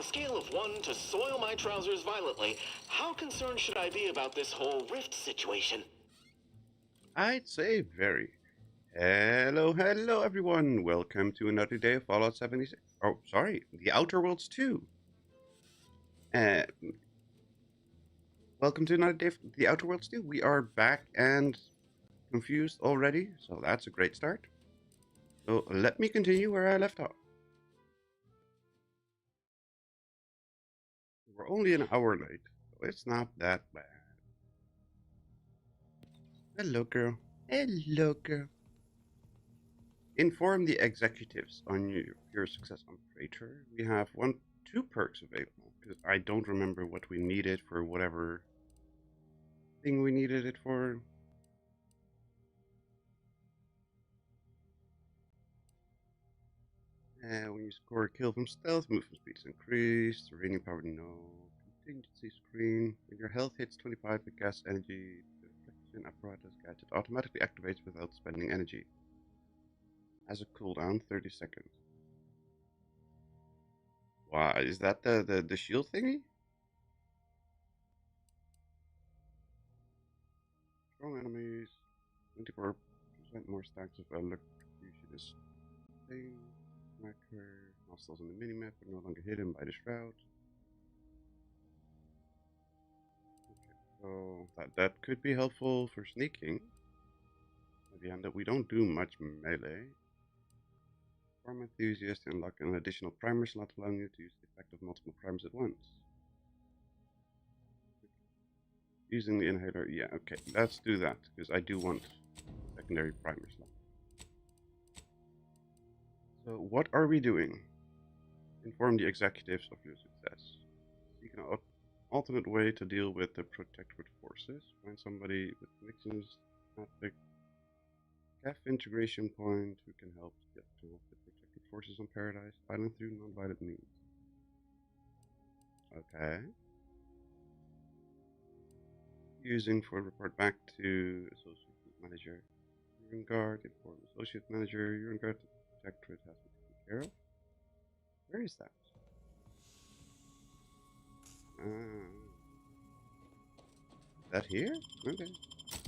scale of 1 to soil my trousers violently, how concerned should I be about this whole Rift situation? I'd say very. Hello everyone. Welcome to another day of Fallout 76. Oh, sorry, The Outer Worlds 2. Uh, welcome to another day of The Outer Worlds 2. We are back and confused already, so that's a great start. So let me continue where I left off. We're only an hour late, so it's not that bad. Hello, girl. Hello, girl. Inform the executives on your success on Praetor. We have two perks available, because I don't remember what we needed for whatever thing we needed it for. When you score a kill from stealth, movement speed is increased, raining power no, contingency screen. When your health hits 25 with gas energy, the reflection apparatus gadget automatically activates without spending energy. Has a cooldown 30 seconds. Wow, is that the shield thingy? Strong enemies, 24% more stacks of electrocution is thing. Marker. Hostiles on the minimap are no longer hidden by the shroud. Okay, so that could be helpful for sneaking. At the end, that we don't do much melee. Farm enthusiast, unlock an additional primer slot, allowing you to use the effect of multiple primers at once. Using the inhaler, yeah, okay, let's do that, because I do want secondary primer slot. So what are we doing? Inform the executives of your success. Seek an alternate way to deal with the protectorate forces. Find somebody with connections at the CAF integration point who can help get to the protectorate forces on Paradise Island through non-violent means. Okay. Using for report back to associate manager. Urine guard, inform associate manager. Urine guard, the protectorate has been taken care of. Where is that? That here? Okay.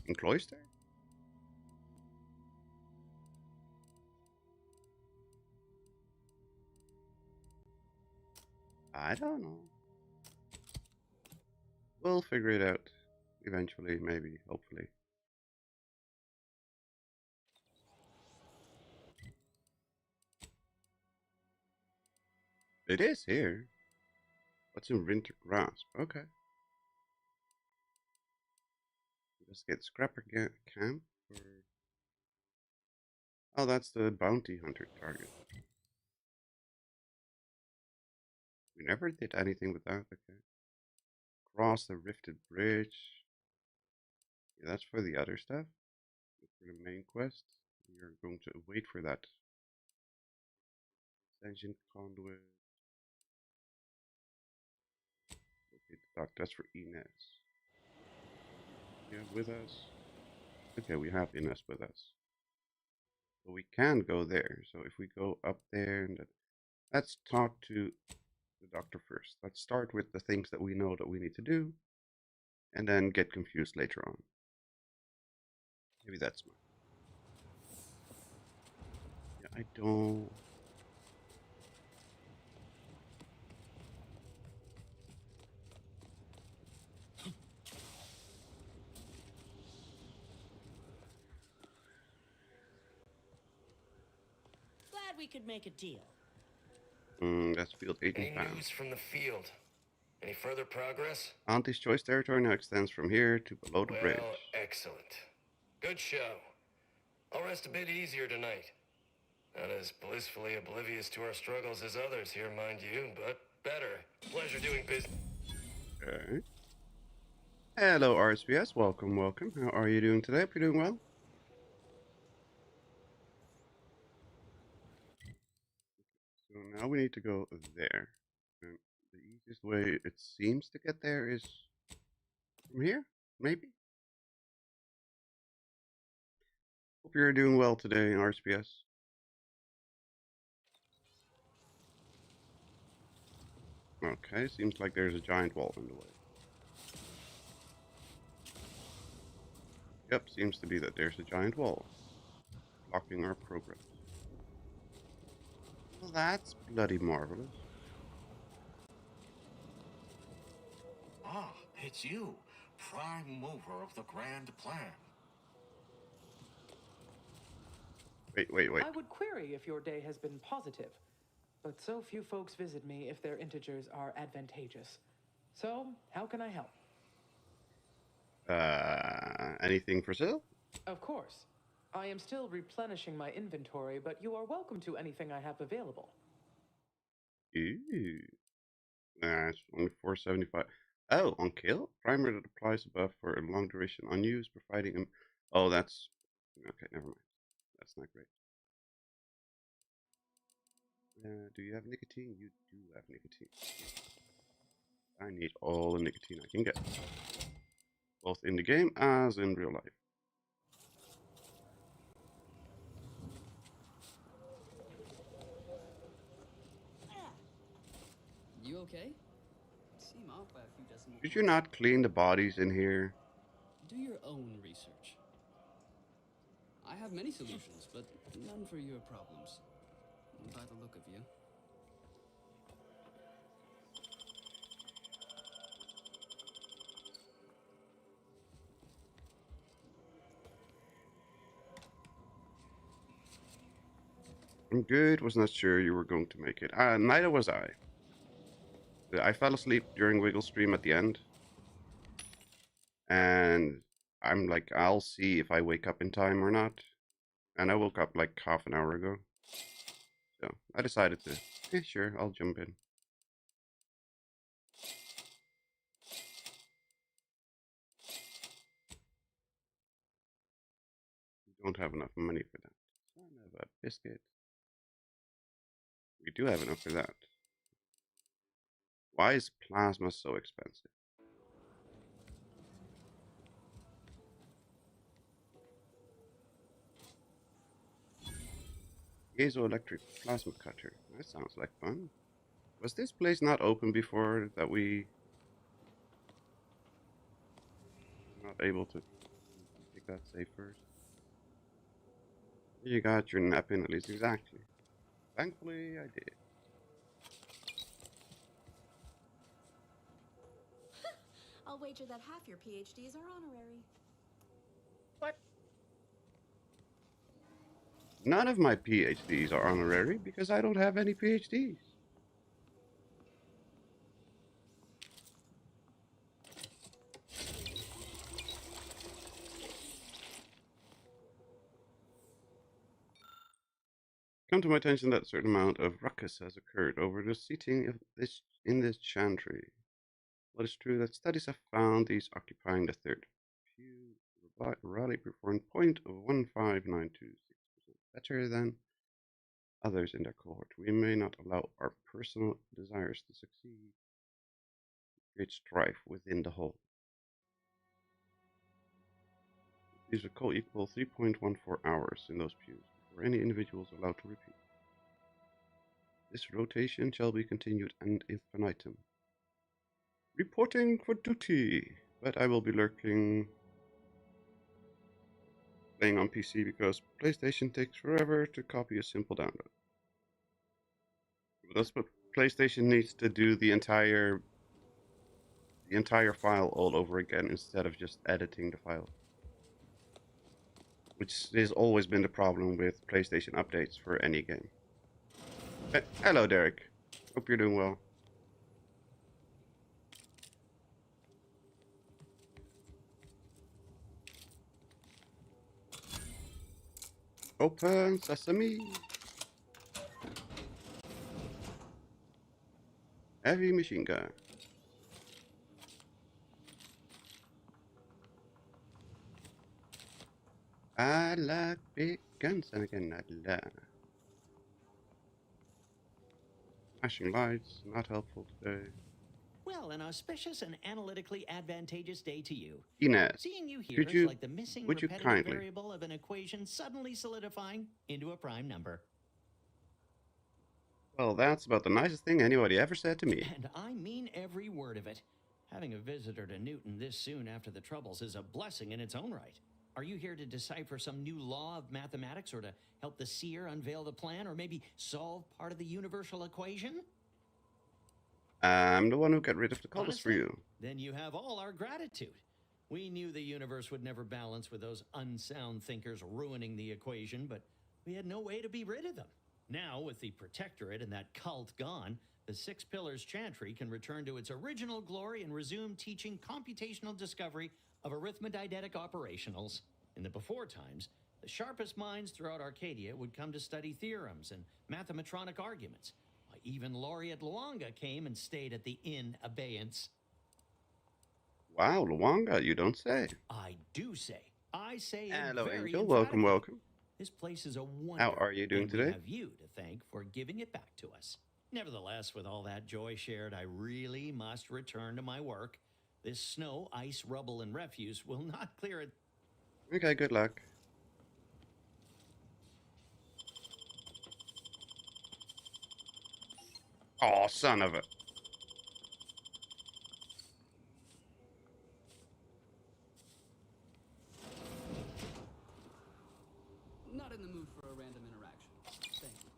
In Cloister? I don't know. We'll figure it out. Eventually, maybe, hopefully. It is here. What's in Winter Grasp? Okay. Let's get Scrapper Camp. Or... Oh, that's the bounty hunter target. We never did anything with that. Okay. Cross the Rifted Bridge. Yeah, that's for the other stuff. For the main quest. We are going to wait for that. Ascension Conduit. Okay, the dock. That's for Inez. Yeah, with us. Okay, we have Inez with us. So we can go there. So if we go up there, and let's talk to the doctor first. Let's start with the things that we know that we need to do, and then get confused later on. Maybe that's smart. Yeah, I don't... Glad we could make a deal. That's field agent Any news from the field? Any further progress? Auntie's choice territory now extends from here to below the bridge. Well, excellent. Good show. I'll rest a bit easier tonight. Not as blissfully oblivious to our struggles as others here, mind you, but better. Pleasure doing business. Okay. Hello, RSPS. Welcome. How are you doing today? Hope you're doing well. So now we need to go there. And the easiest way it seems to get there is from here, maybe? Hope you're doing well today, RSPS. Okay, seems like there's a giant wall in the way. Yep, seems to be that there's a giant wall blocking our progress. Well, that's bloody marvelous. Ah, it's you, prime mover of the grand plan. Wait. I would query if your day has been positive, but so few folks visit me if their integers are advantageous. So, how can I help? Anything for sale? Of course. I am still replenishing my inventory, but you are welcome to anything I have available. Ooh. Nah, it's only 475. Oh, on kill? Primer that applies a buff for a long duration on use, providing him. Oh, that's. Okay, never mind. That's not great. Do you have nicotine? You do have nicotine. I need all the nicotine I can get. Both in the game as in real life. You okay? Seem off by a few decimal Could you points. not clean the bodies in here? Do your own research. I have many solutions, but none for your problems. By the look of you. I'm good, was not sure you were going to make it. Neither was I. I fell asleep during Wiggle Stream at the end. And I'm like, I'll see if I wake up in time or not. And I woke up like half an hour ago. So I decided to, sure, I'll jump in. We don't have enough money for that. Son of a biscuit. We do have enough for that. Why is plasma so expensive? Piezoelectric plasma cutter. That sounds like fun. Was this place not open before that we were not able to take that save first? You got your nap in at least, exactly. Thankfully, I did. I'll wager that half your PhDs are honorary. What? None of my PhDs are honorary because I don't have any PhDs. Come to my attention that a certain amount of ruckus has occurred over the seating of this in this chantry. Well, it's true that studies have found these occupying the third pew rally performing point of 15926% better than others in their cohort. We may not allow our personal desires to succeed. Create strife within the whole. These will co-equal 3.14 hours in those pews before any individual is allowed to repeat. This rotation shall be continued ad infinitum. Reporting for duty, but I will be playing on PC because PlayStation takes forever to copy a simple download. That's what PlayStation needs to do the entire file all over again instead of just editing the file. Which has always been the problem with PlayStation updates for any game. Hello, Derek. Hope you're doing well. Open sesame. Heavy machine gun. I like big guns, and again, I love. Flashing lights, not helpful today. Well, an auspicious and analytically advantageous day to you. Inez, Seeing you here is like the missing repetitive variable of an equation suddenly solidifying into a prime number. Well, that's about the nicest thing anybody ever said to me. And I mean every word of it. Having a visitor to Newton this soon after the Troubles is a blessing in its own right. Are you here to decipher some new law of mathematics, or to help the seer unveil the plan, or maybe solve part of the universal equation? I'm the one who got rid of the cultists for Honestly? you. Then you have all our gratitude. We knew the universe would never balance with those unsound thinkers ruining the equation, but we had no way to be rid of them. Now, with the Protectorate and that cult gone, the Six Pillars Chantry can return to its original glory and resume teaching computational discovery of arithmodidetic operationals. In the before times, the sharpest minds throughout Arcadia would come to study theorems and mathematronic arguments. Why, even Laureate Luanga came and stayed at the Inn Abeyance. Wow, Luanga, you don't say. I do say. I say it Hello, very Angel. Welcome, emphatically. welcome. This place is a wonder. How are you doing and today? We have you to thank for giving it back to us. Nevertheless, with all that joy shared, I really must return to my work. This snow, ice, rubble, and refuse will not clear it. Okay, good luck. Oh, son of a... Not in the mood for a random interaction. Thank you.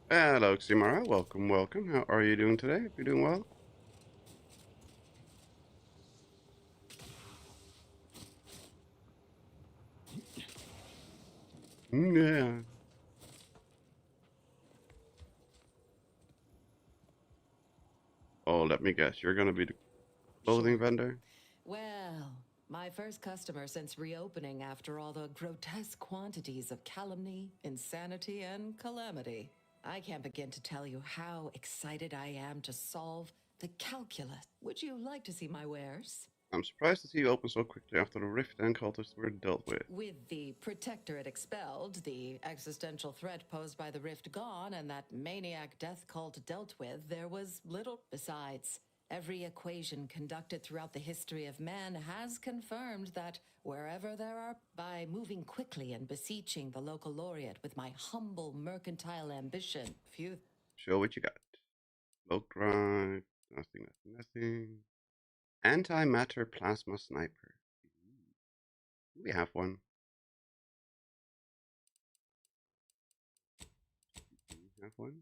Hello, Ximara. Welcome, welcome. How are you doing today? Hope you're doing well. Yeah. Oh, let me guess. You're gonna be the clothing vendor? Well, my first customer since reopening after all the grotesque quantities of calumny, insanity, and calamity. I can't begin to tell you how excited I am to solve the calculus. Would you like to see my wares? I'm surprised to see you open so quickly after the Rift and cultists were dealt with. With the Protectorate expelled, the existential threat posed by the Rift gone, and that maniac death cult dealt with, there was little. Besides, every equation conducted throughout the history of man has confirmed that wherever there are, by moving quickly and beseeching the local laureate with my humble mercantile ambition, few. Show what you got. Cloak drive. Nothing, nothing, nothing. Antimatter plasma sniper. We have one. We have one.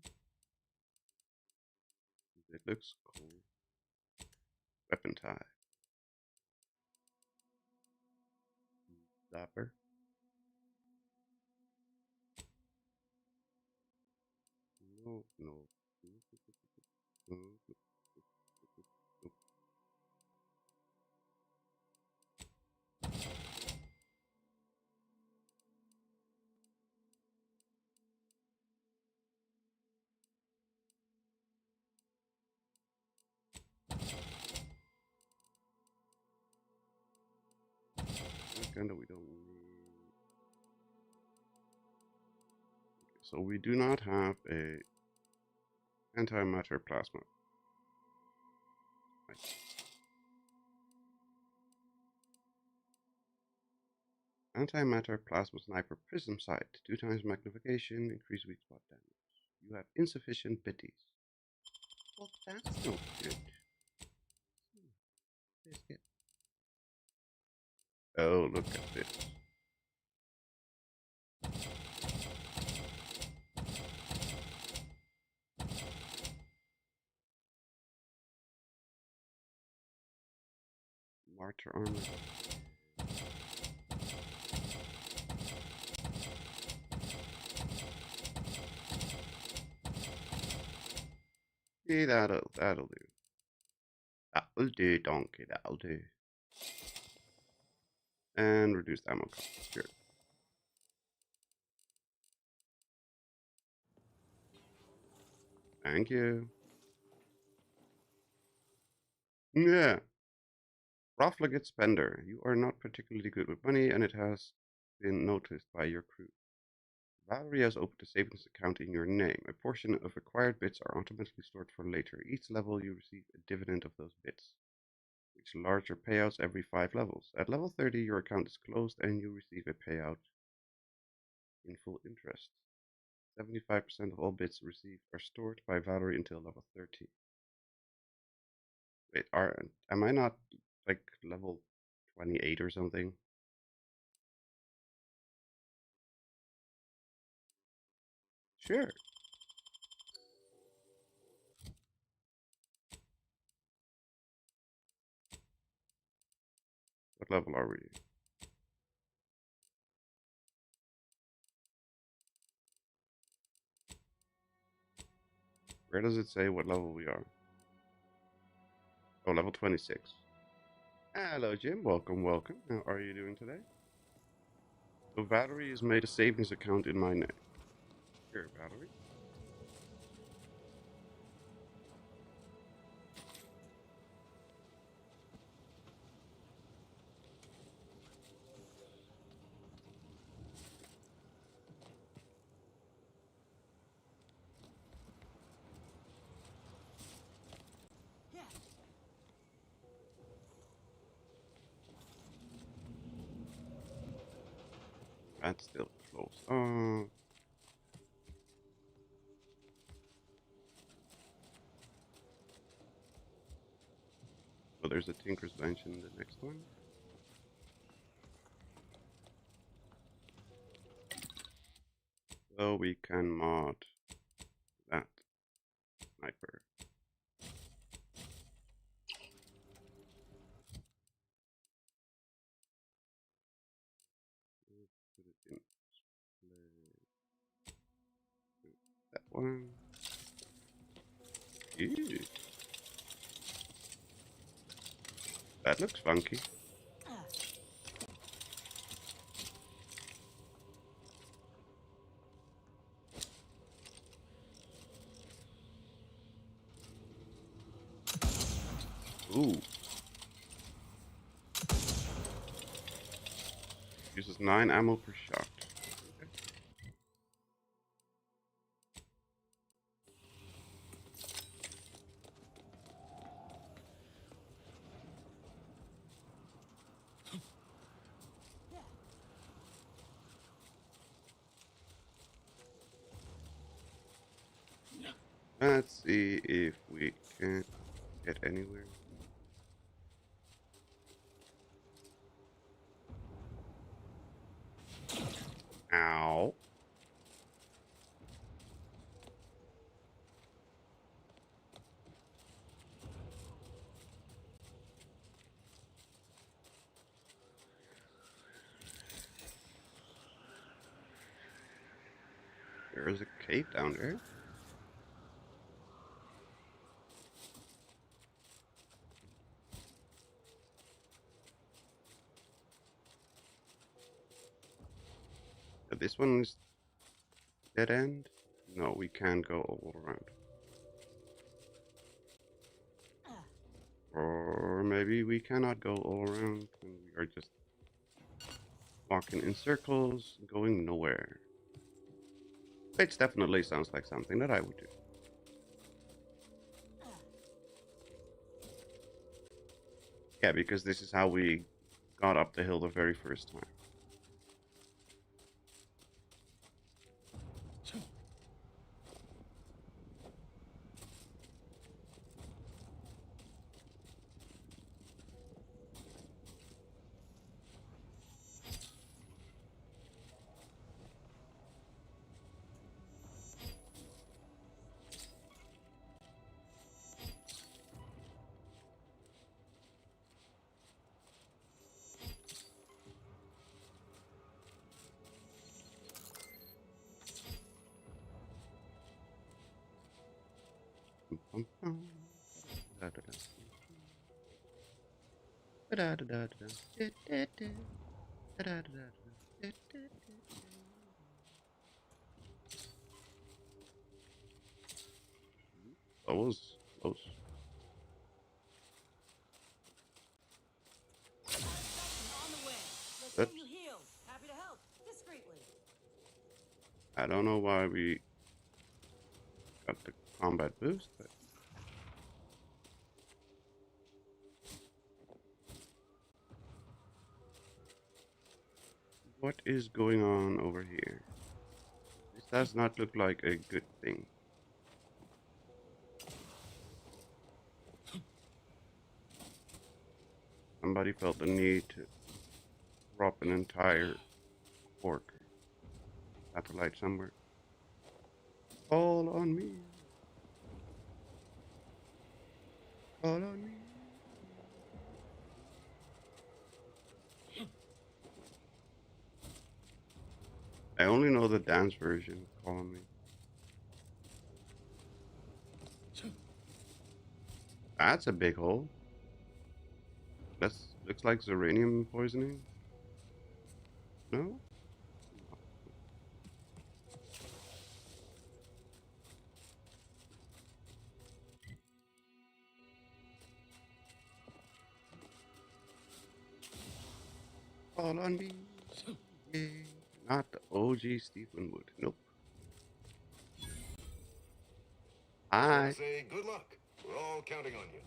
It looks cool. Weapon tie. Zapper. No, no. No. Kinda we don't need. Okay, so we do not have a antimatter plasma. Right. Antimatter plasma sniper prism sight. 2 times magnification, increase weak spot damage. You have insufficient biddies. Well, that's no good. Biscuit. Oh, look at this. Martyr armor. Yeah, that'll do. That'll do, donkey, that'll do. And reduced ammo cost. Sure. Thank you. Yeah. Profligate spender. You are not particularly good with money, and it has been noticed by your crew. Valerie has opened a savings account in your name. A portion of acquired bits are automatically stored for later. Each level you receive a dividend of those bits. Reach larger payouts every 5 levels. At level 30, your account is closed and you receive a payout in full interest. 75% of all bits received are stored by Valerie until level 30. Wait, am I not like level 28 or something? Sure. What level are we? Where does it say what level we are? Oh, level 26. Hello, Jim. Welcome, welcome. How are you doing today? So Valerie has made a savings account in my name. Here, Valerie. That's still close. Oh. So there's a Tinker's Bench in the next one. So we can mod that sniper. Put it in that one. Ew. That looks funky. Ooh. Uses 9 ammo per shot. Okay. Let's see if we can get anywhere. Ow. There is a cave down there. This one is dead end. No, we can't go all around. Or maybe we cannot go all around and we are just walking in circles, going nowhere. Which definitely sounds like something that I would do. Yeah, because this is how we got up the hill the very first time. That was close. On the way. Let's But get you healed. Happy to help. Discreetly. I don't know why we got the combat boost, but What is going on over here? This does not look like a good thing. Somebody felt the need to drop an entire fork satellite somewhere. All on me. All on me. I only know the dance version. Call on me. That's a big hole. That looks like uranium poisoning. No? All on me. Yeah. Not the OG Steve Winwood. Nope. I say good luck. We're all counting on you.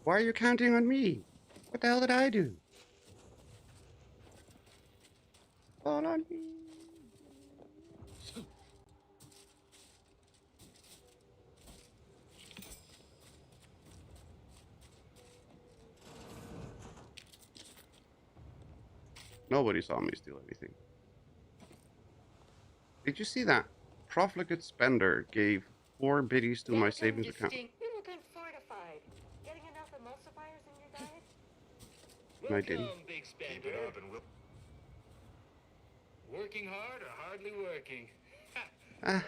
Why are you counting on me? What the hell did I do? All on me. Nobody saw me steal anything. Did you see that? Profligate spender gave 4 biddies to my savings account. You're looking fortified. Getting enough emulsifiers in your diet? No, I didn't. Welcome, big spender. Keep it up and we'll... Working hard or hardly working? That's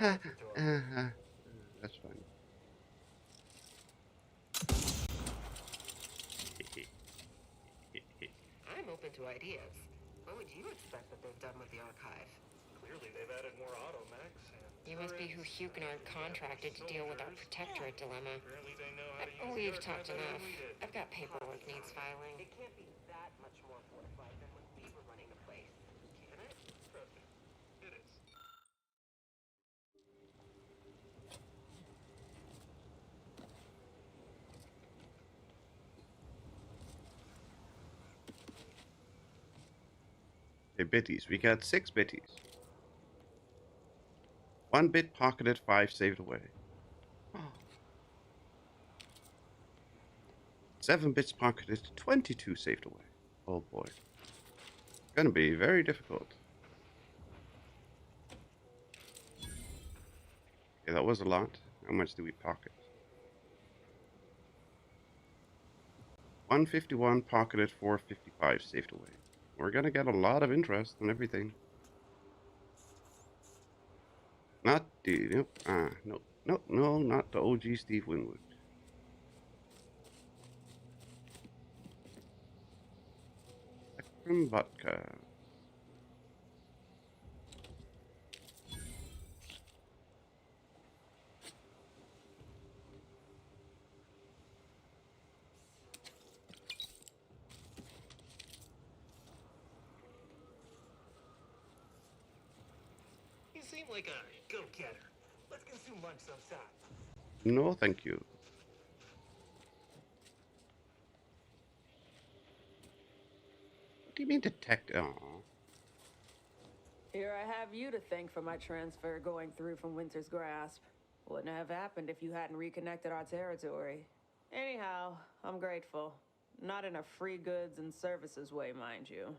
fine. I'm open to ideas. What would you expect that they've done with the archive? Clearly they've added more automechs and... You must be who Huguenot contracted to deal with our protectorate dilemma. We've talked enough. I've got paperwork needs filing. It can't be that much more fortified than when we were running the place. Can it? It is. Okay, biddies. We got 6 biddies. 1 bit pocketed, 5 saved away. 7 bits pocketed, 22 saved away. Oh boy. It's gonna be very difficult. Okay, that was a lot. How much do we pocket? 151 pocketed, 455 saved away. We're gonna get a lot of interest on everything. Not the no, not the OG Steve Winwood. Spectrum vodka. You seem like a go-getter. Let's consume lunch sometime. No, thank you. What do you mean detect? Oh. Here I have you to thank for my transfer going through from Winter's Grasp. Wouldn't have happened if you hadn't reconnected our territory. Anyhow, I'm grateful. Not in a free goods and services way, mind you,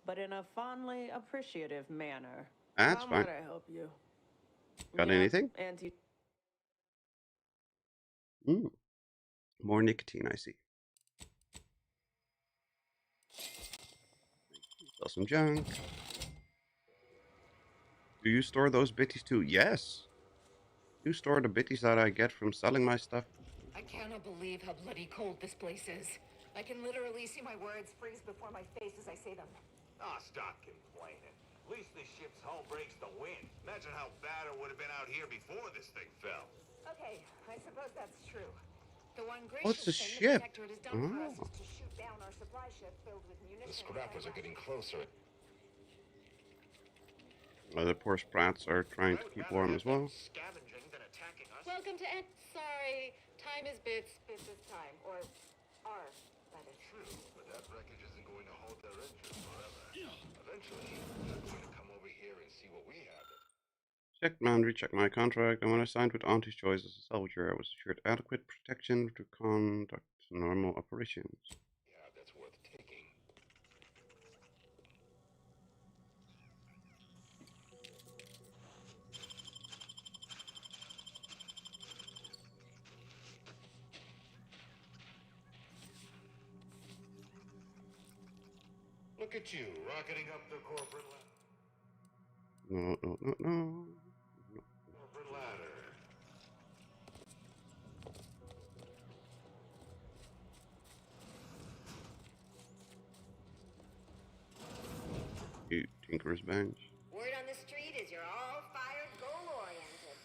but in a fondly appreciative manner. That's How fine. might I help you? Got anything? More nicotine, I see. Sell some junk. Do you store those bitties too? Yes. You store the bitties that I get from selling my stuff. I cannot believe how bloody cold this place is. I can literally see my words freeze before my face as I say them. Ah, stop complaining. At least the ship's hull breaks the wind. Imagine how bad it would have been out here before this thing fell. Okay, I suppose that's true. The one What's gracious the thing ship? the Protectorate has done for us is to shoot down our supply ship filled with munitions. The scrappers are getting closer. The poor sprats are trying to keep warm as well. Scavenging than attacking us. Welcome to Sorry, time is bits. Bits is time. Or our better. True, but that wreckage isn't going to hold their engines forever. Eventually, they're going to come over here and see what we have. Checked Mandarin, checked my contract, and when I signed with Auntie's Choice as a salvager, I was assured adequate protection to conduct normal operations. Yeah, that's worth taking. Look at you, rocketing up the corporate No. corporate ladder. You Tinker's Bench. Word on the street is you're all fired goal-oriented.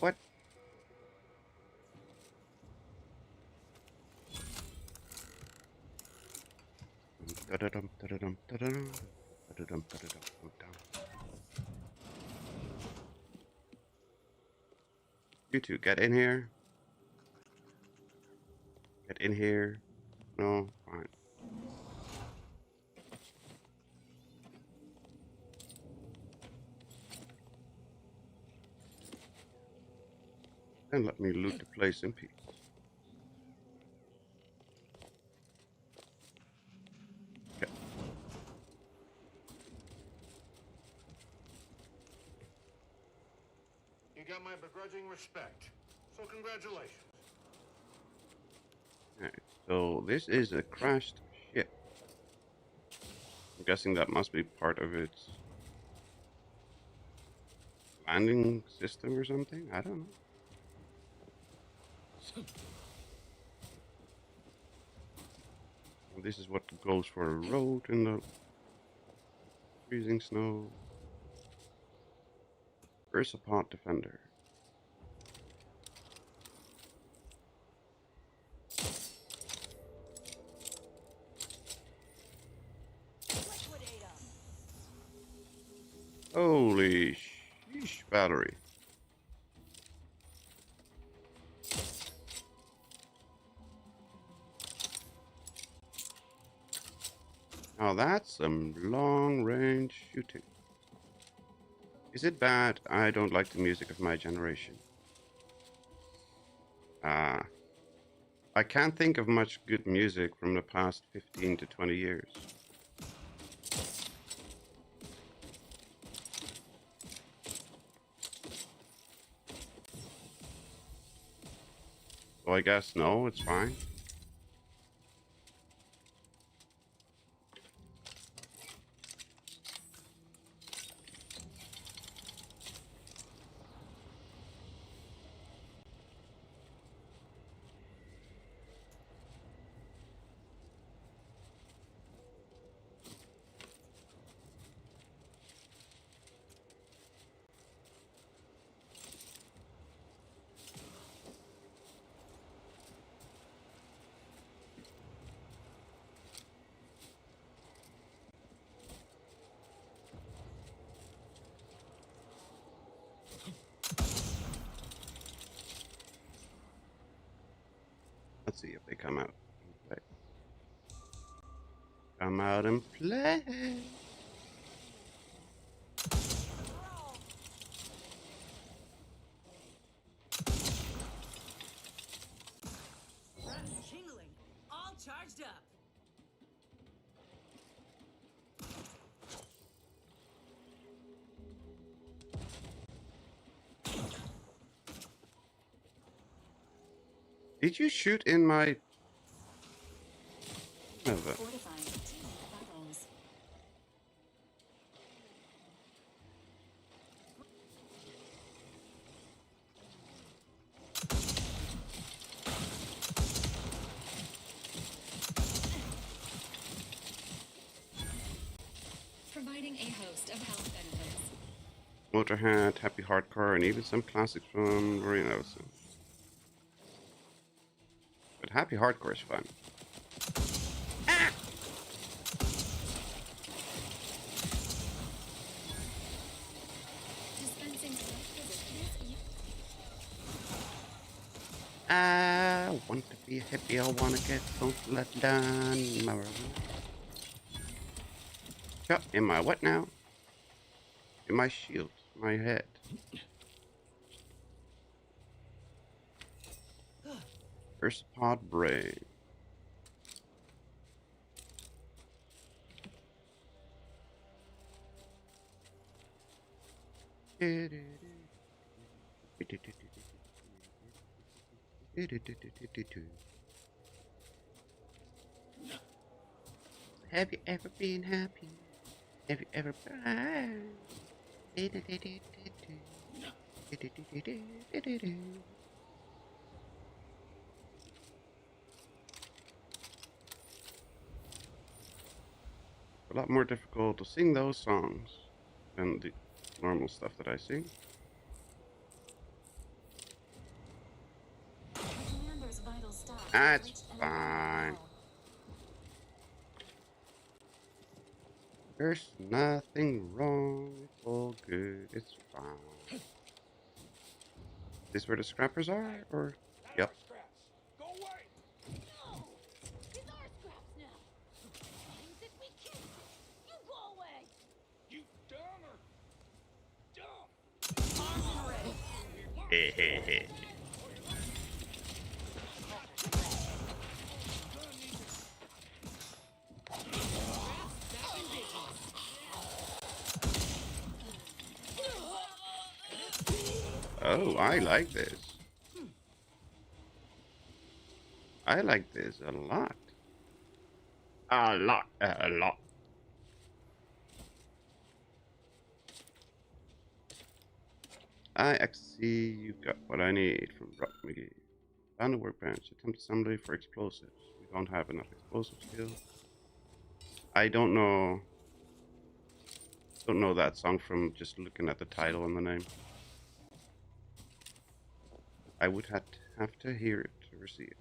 What? You two, get in here. Get in here. No, fine. And let me loot the place in peace. Okay. You got my begrudging respect. So congratulations. Alright, so this is a crashed ship. I'm guessing that must be part of its landing system or something? I don't know. Well, this is what goes for a road in the freezing snow. Versapod Defender. Holy sheesh, battery. Now that's some long-range shooting. Is it bad? I don't like the music of my generation. I can't think of much good music from the past 15 to 20 years. So I guess no, it's fine. Let's see if they come out and play. Come out and play. Jingling, all charged up. Did you shoot in my... Never. Fortifying team battles. Providing a host of health benefits. Motorhead, Happy Hardcore, and even some classics from Marine Ocean. But Happy Hardcore is fun. Ah! want to be happy, I wanna get don't let down. Yeah, in my what now? In my shield, my head. Versapod brain. Have you ever been happy? Have you ever been? A lot more difficult to sing those songs than the normal stuff that I sing. That's fine. There's nothing wrong. It's all good. It's fine. Is this where the scrappers are? Or yep. Go away! No! These are scraps now. Things that we can't. You go away! You dumber! Dumb! Arms ready. Hey, hey, hey. Oh, I like this. I like this a lot. A lot. A lot. I see you got what I need from Rock McGee. Found the workbench. Attempt assembly for explosives. We don't have enough explosive skill. I don't know. Don't know that song from just looking at the title and the name. I would have to hear it to see it.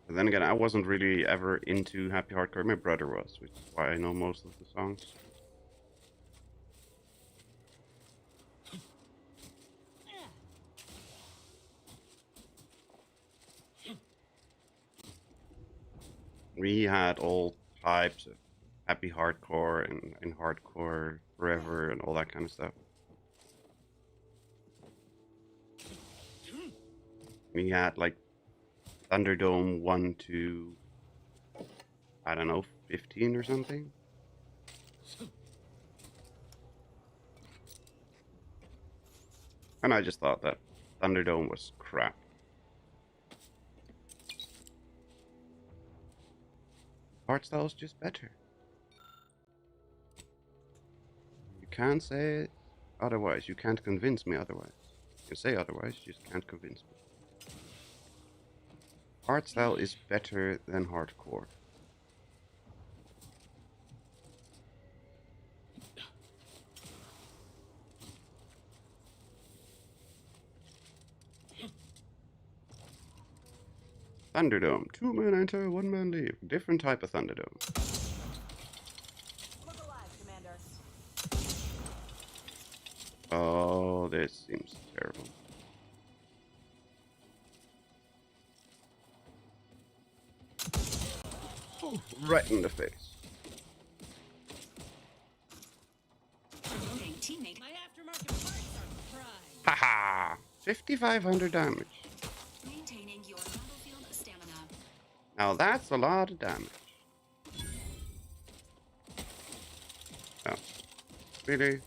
But then again, I wasn't really ever into happy hardcore. My brother was, which is why I know most of the songs. We had all types of happy hardcore and hardcore forever and all that kind of stuff. We had like Thunderdome 1 to, I don't know, 15 or something. And I just thought that Thunderdome was crap. Art style is just better. You can't say it otherwise. You can't convince me otherwise. You can say otherwise, you just can't convince me. Art style is better than hardcore. Thunderdome. 2 men enter, 1 man leave. Different type of Thunderdome. Look alive, Commander. Oh, this seems terrible. Oh, right in the face. Teammate. My aftermarket parts are prime. Haha! 5,500 damage. Maintaining your battlefield stamina. Now that's a lot of damage. Oh. Really?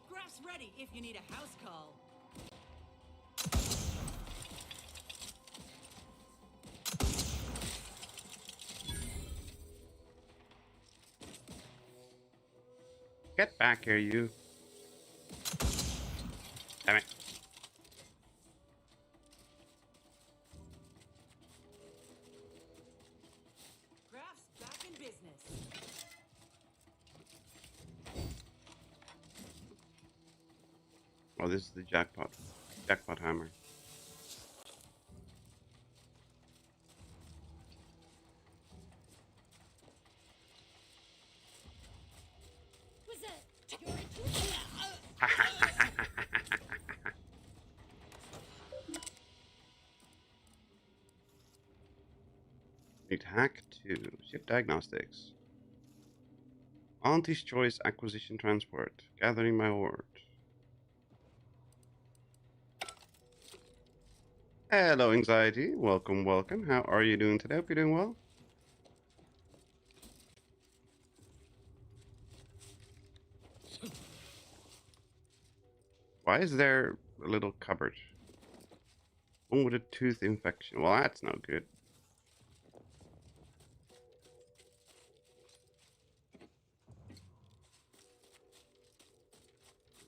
Graph's ready if you need a house call. Get back here, you. Damn it. Graph's back in business. Oh, this is the jackpot. Jackpot hammer. Need hack 2. Ship diagnostics. Auntie's choice acquisition transport. Gathering my ord. Hello, anxiety. Welcome, welcome. How are you doing today? Hope you're doing well. Why is there a little cupboard? One with a tooth infection. Well, that's no good.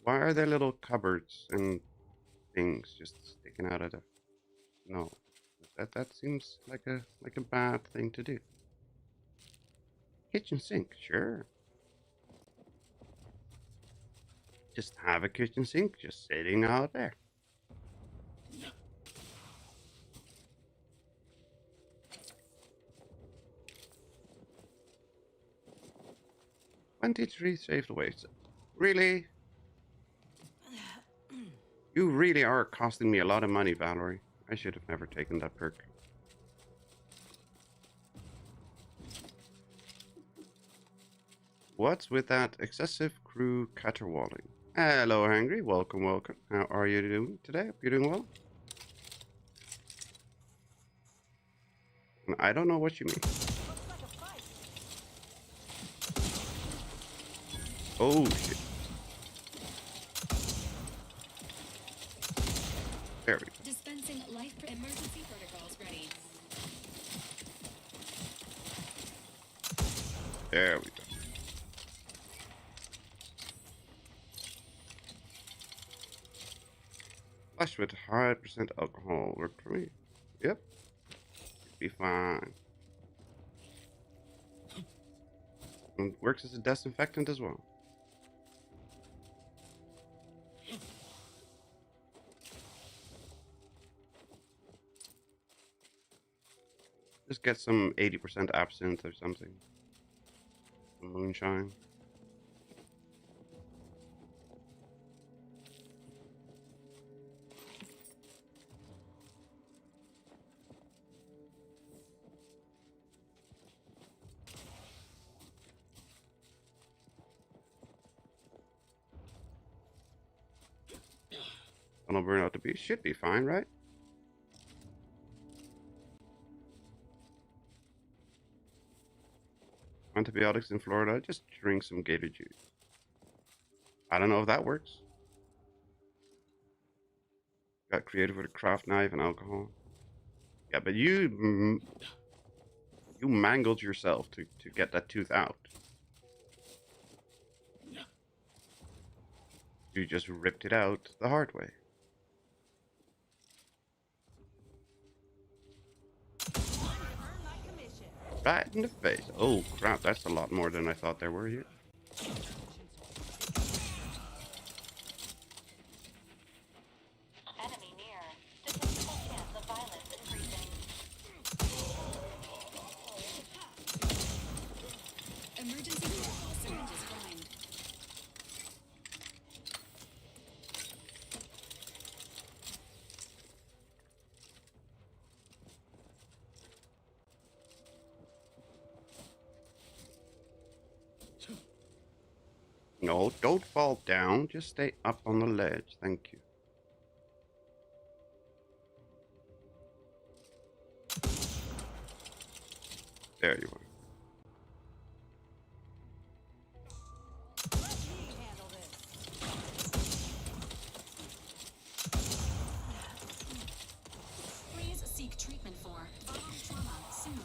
Why are there little cupboards and things just sticking out of the... No. That seems like a bad thing to do. Kitchen sink, sure. Just have a kitchen sink just sitting out there. $23 saved waste. Really? You really are costing me a lot of money, Valerie. I should have never taken that perk. What's with that excessive crew caterwauling? Hello, Hangry. Welcome, welcome. How are you doing today? Hope you're doing well. I don't know what you mean. Oh, shit. There we go. Dispensing life emergency protocols ready. There we go. Flush with 100% alcohol worked for me. Yep. Be fine. And works as a disinfectant as well. Just get some 80% absinthe or something. Some moonshine. Tunnel burn out to be should be fine, right? Antibiotics in Florida, just drink some gator juice. I don't know if that works. Got creative with a craft knife and alcohol. Yeah, but you mangled yourself to get that tooth out. You just ripped it out the hard way. Right in the face. Oh crap, that's a lot more than I thought there were here. Enemy near. Statistical chance of violence increasing. Emergency protocol syringes primed. No, don't fall down. Just stay up on the ledge. Thank you. There you are. Please seek treatment for bomb trauma soon.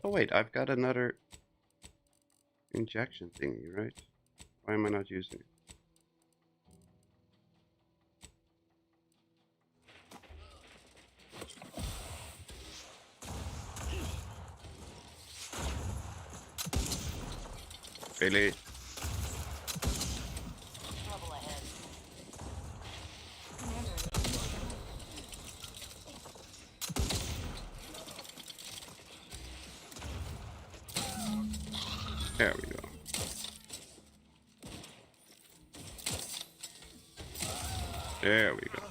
Oh wait, I've got another injection thingy, right? Why am I not using it? Really? Trouble ahead. There we go. There we go.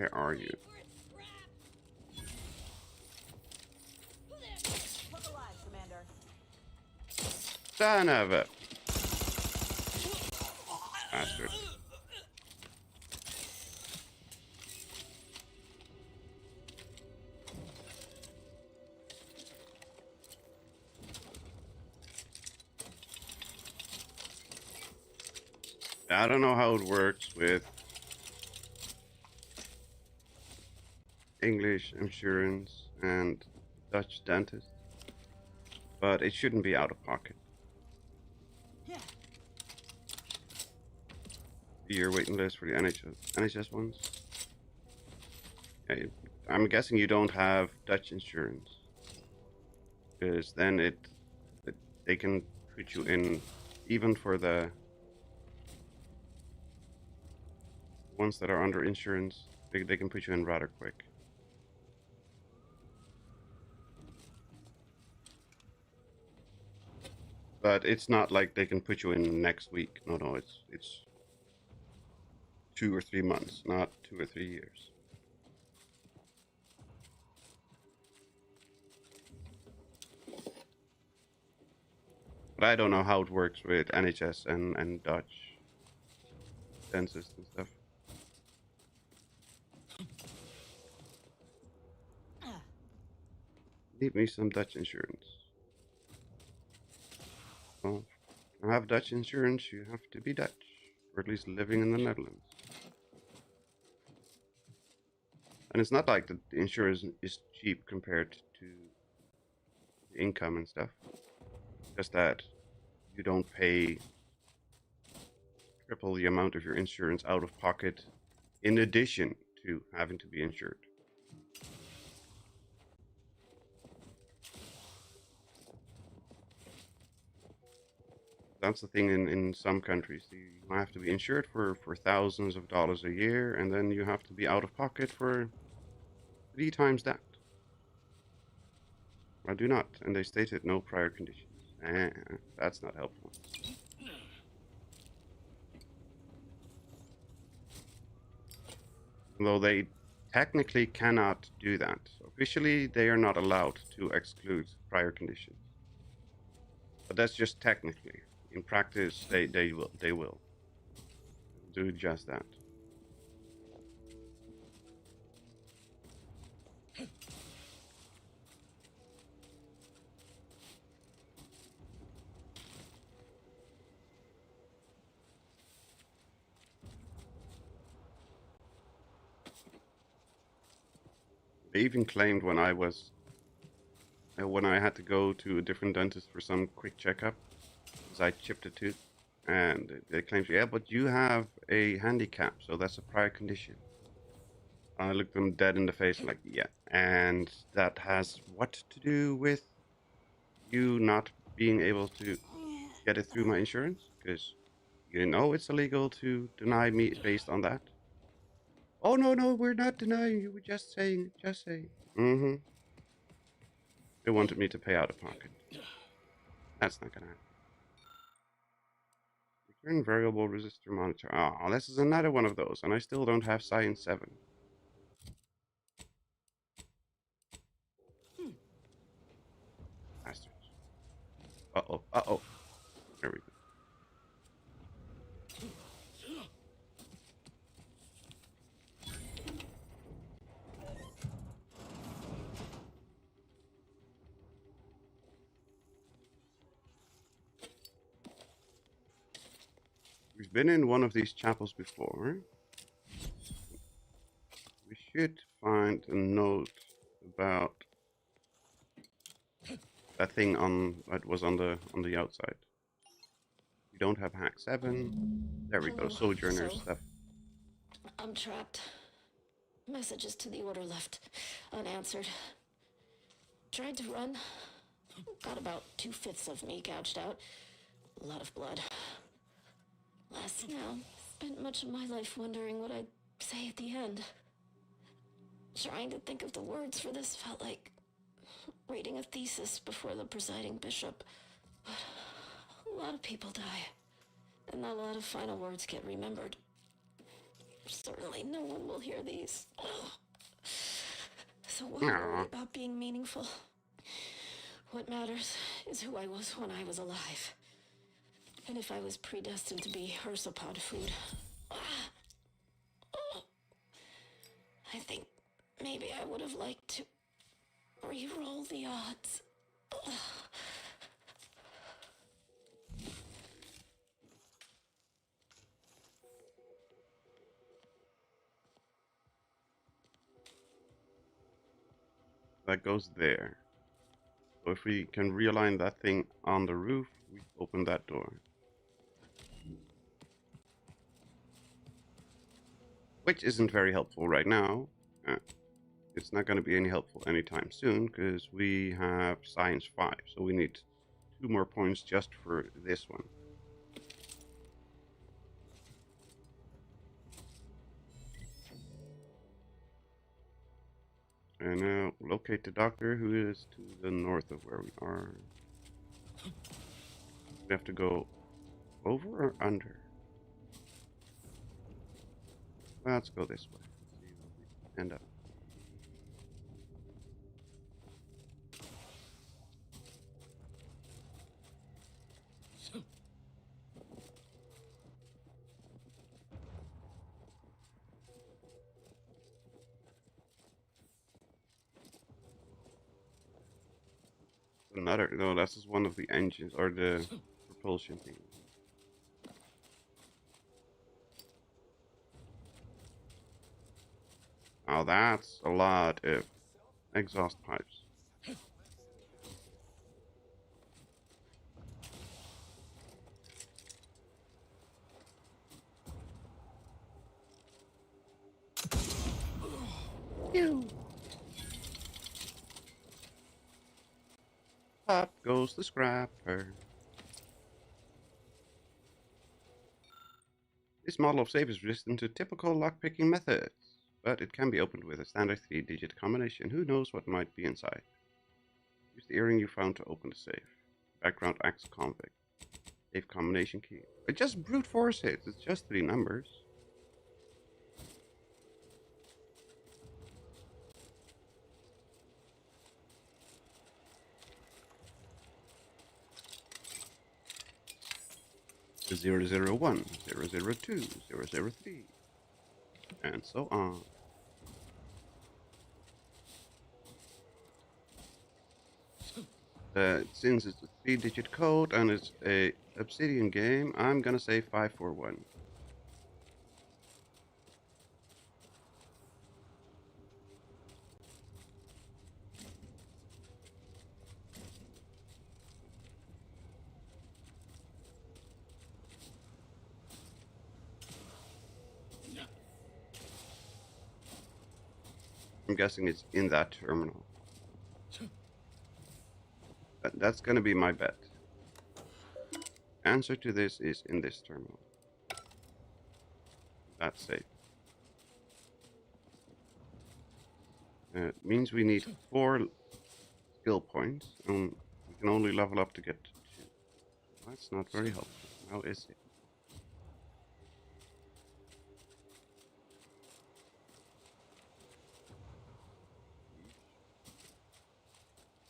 Where are you? Look alive, Commander. Son of a bastard. I don't know how it works with English insurance and Dutch dentist, but it shouldn't be out of pocket. Your waiting list for the NHS ones. Okay. I'm guessing you don't have Dutch insurance, because then they can put you in, even for the ones that are under insurance, they can put you in rather quick. But it's not like they can put you in next week. No, it's 2 or 3 months, not 2 or 3 years. But I don't know how it works with NHS and Dutch dentists and stuff. Need me some Dutch insurance. Well, to have Dutch insurance, you have to be Dutch, or at least living in the Netherlands. And it's not like the insurance is cheap compared to the income and stuff. Just that you don't pay triple the amount of your insurance out of pocket in addition to having to be insured. That's the thing in some countries. You have to be insured for thousands of dollars a year, and then you have to be out of pocket for 3 times that. I do not, and they stated no prior conditions. That's not helpful. Though they technically cannot do that. Officially, they are not allowed to exclude prior conditions. But that's just technically. In practice, they will do just that. They even claimed when I had to go to a different dentist for some quick checkup, because I chipped a tooth, and they claimed, yeah, but you have a handicap, so that's a prior condition. I looked them dead in the face, like, yeah, and that has what to do with you not being able to get it through my insurance? Because you know it's illegal to deny me based on that. Oh, no, we're not denying you. We're just saying. Mm-hmm. They wanted me to pay out of pocket. That's not gonna happen. Return variable resistor monitor. Oh, this is another one of those, and I still don't have Science 7. Bastards. Uh-oh. There we go. We've been in one of these chapels before. We should find a note about that thing that was on the outside. We don't have hack 7. There we go. Sojourner stuff. I'm trapped. Messages to the order left unanswered. Tried to run. Got about 2/5 of me gouged out. A lot of blood. Less now. Spent much of my life wondering what I'd say at the end. Trying to think of the words for this felt like reading a thesis before the presiding bishop. But a lot of people die, and not a lot of final words get remembered. Certainly no one will hear these. So why worry about being meaningful? What matters is who I was when I was alive. And if I was predestined to be ursopod food. I think maybe I would have liked to re-roll the odds. That goes there. So if we can realign that thing on the roof, we open that door. Which isn't very helpful right now. It's not going to be any helpful anytime soon, because we have Science 5, so we need 2 more points just for this one. And now locate the doctor, who is to the north of where we are. We have to go over or under? Well, let's go this way. Let's see where we end up. Another, no, that's just one of the engines, or the propulsion thing. Oh, that's a lot of exhaust pipes. Ew. Up goes the scrapper. This model of safe is resistant to typical lockpicking methods, but it can be opened with a standard 3-digit combination. Who knows what might be inside? Use the earring you found to open the safe. Background acts convict. Safe combination key. I just brute force it. It's just 3 numbers. The 001, 002, 003, and so on. Since it's a 3-digit code and it's a Obsidian game, I'm gonna say 541. I'm guessing it's in that terminal. That's gonna be my bet. Answer to this is in this terminal. That's safe. It means we need 4 skill points, and we can only level up to get 2. That's not very helpful. How is it?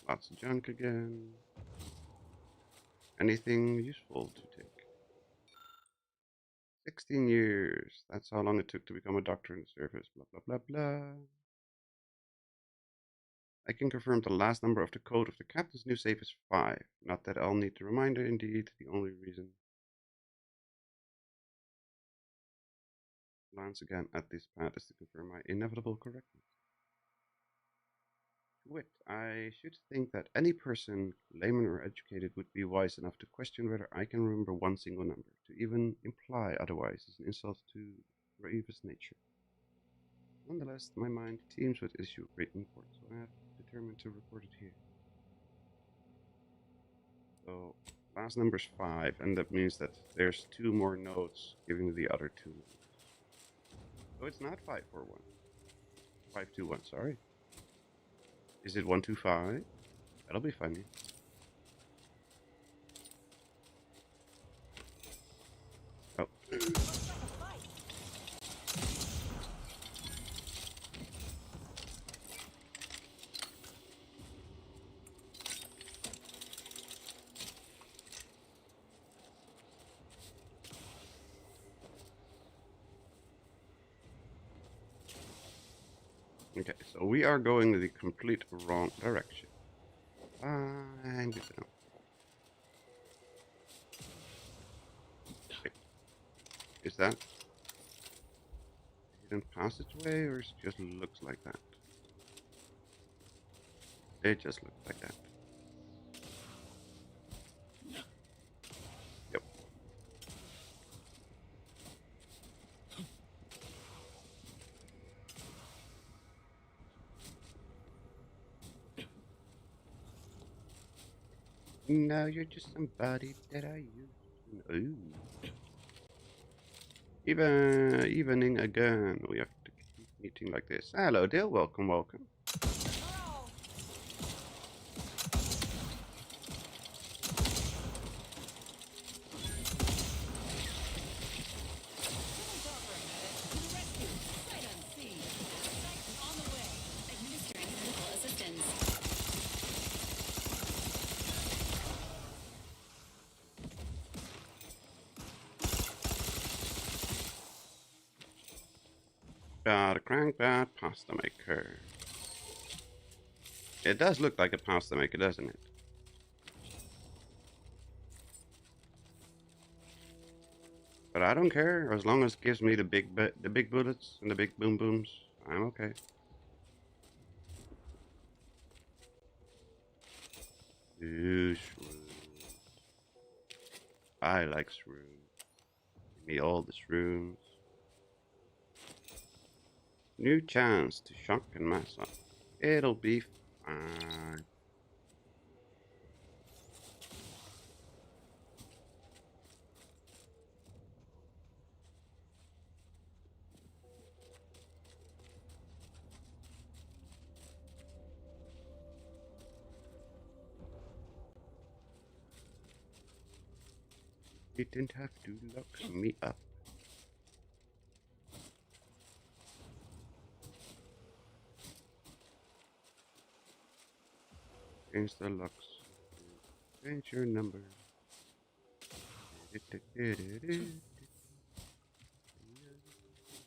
Lots of junk again. Anything useful to take? 16 years. That's how long it took to become a doctor in the service. Blah, blah, blah, blah. I can confirm the last number of the code of the captain's new safe is 5. Not that I'll need the reminder, indeed. The only reason. Glance again at this pad is to confirm my inevitable correctness. Wit, I should think that any person, layman or educated, would be wise enough to question whether I can remember one single number. To even imply otherwise is an insult to Rave's nature. Nonetheless, my mind teems with issue of great import, so I have determined to report it here. So, last number is 5, and that means that there's 2 more nodes giving the other 2 numbers. So it's not 541. 521, sorry. Is it 125? That'll be funny. Oh. Okay, so we are going the complete wrong direction. And good to know. Wait, is that a hidden passageway, or is it just looks like that? It just looks like that. Yep. Now you're just somebody that I used to know. Evening again. We have to keep meeting like this. Hello, dear. Welcome, welcome. Got a crankbat pasta maker. It does look like a pasta maker, doesn't it? But I don't care as long as it gives me the big bullets and the big boom booms. I'm okay. Ooh, shrooms. I like shrooms. Give me all the shrooms. New chance to shock and mess up. It'll be fine. You didn't have to lock me up. Change the locks. Change your number.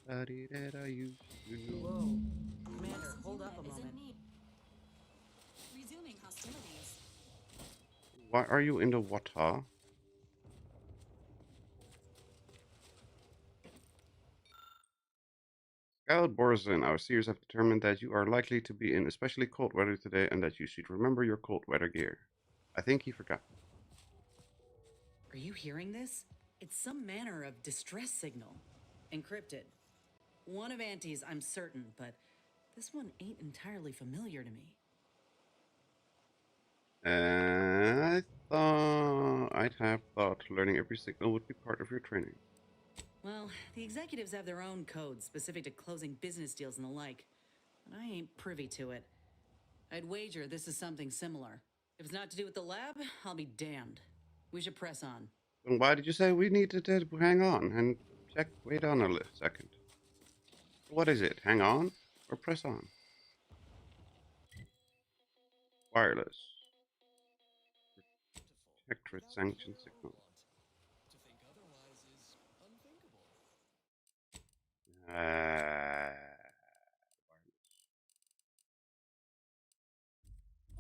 Somebody that I used to know. Whoa. Commander, hold up a moment. Resuming hostilities. Why are you in the water? Scout Borzin, our seers have determined that you are likely to be in especially cold weather today and that you should remember your cold weather gear. I think he forgot. Are you hearing this? It's some manner of distress signal. Encrypted. One of Auntie's, I'm certain, but this one ain't entirely familiar to me. I'd have thought learning every signal would be part of your training. Well, the executives have their own codes specific to closing business deals and the like, but I ain't privy to it. I'd wager this is something similar. If it's not to do with the lab, I'll be damned. We should press on. Then why did you say we needed to hang on and check? Wait on a second. What is it? Hang on or press on? Wireless. Protectorate sanction signal.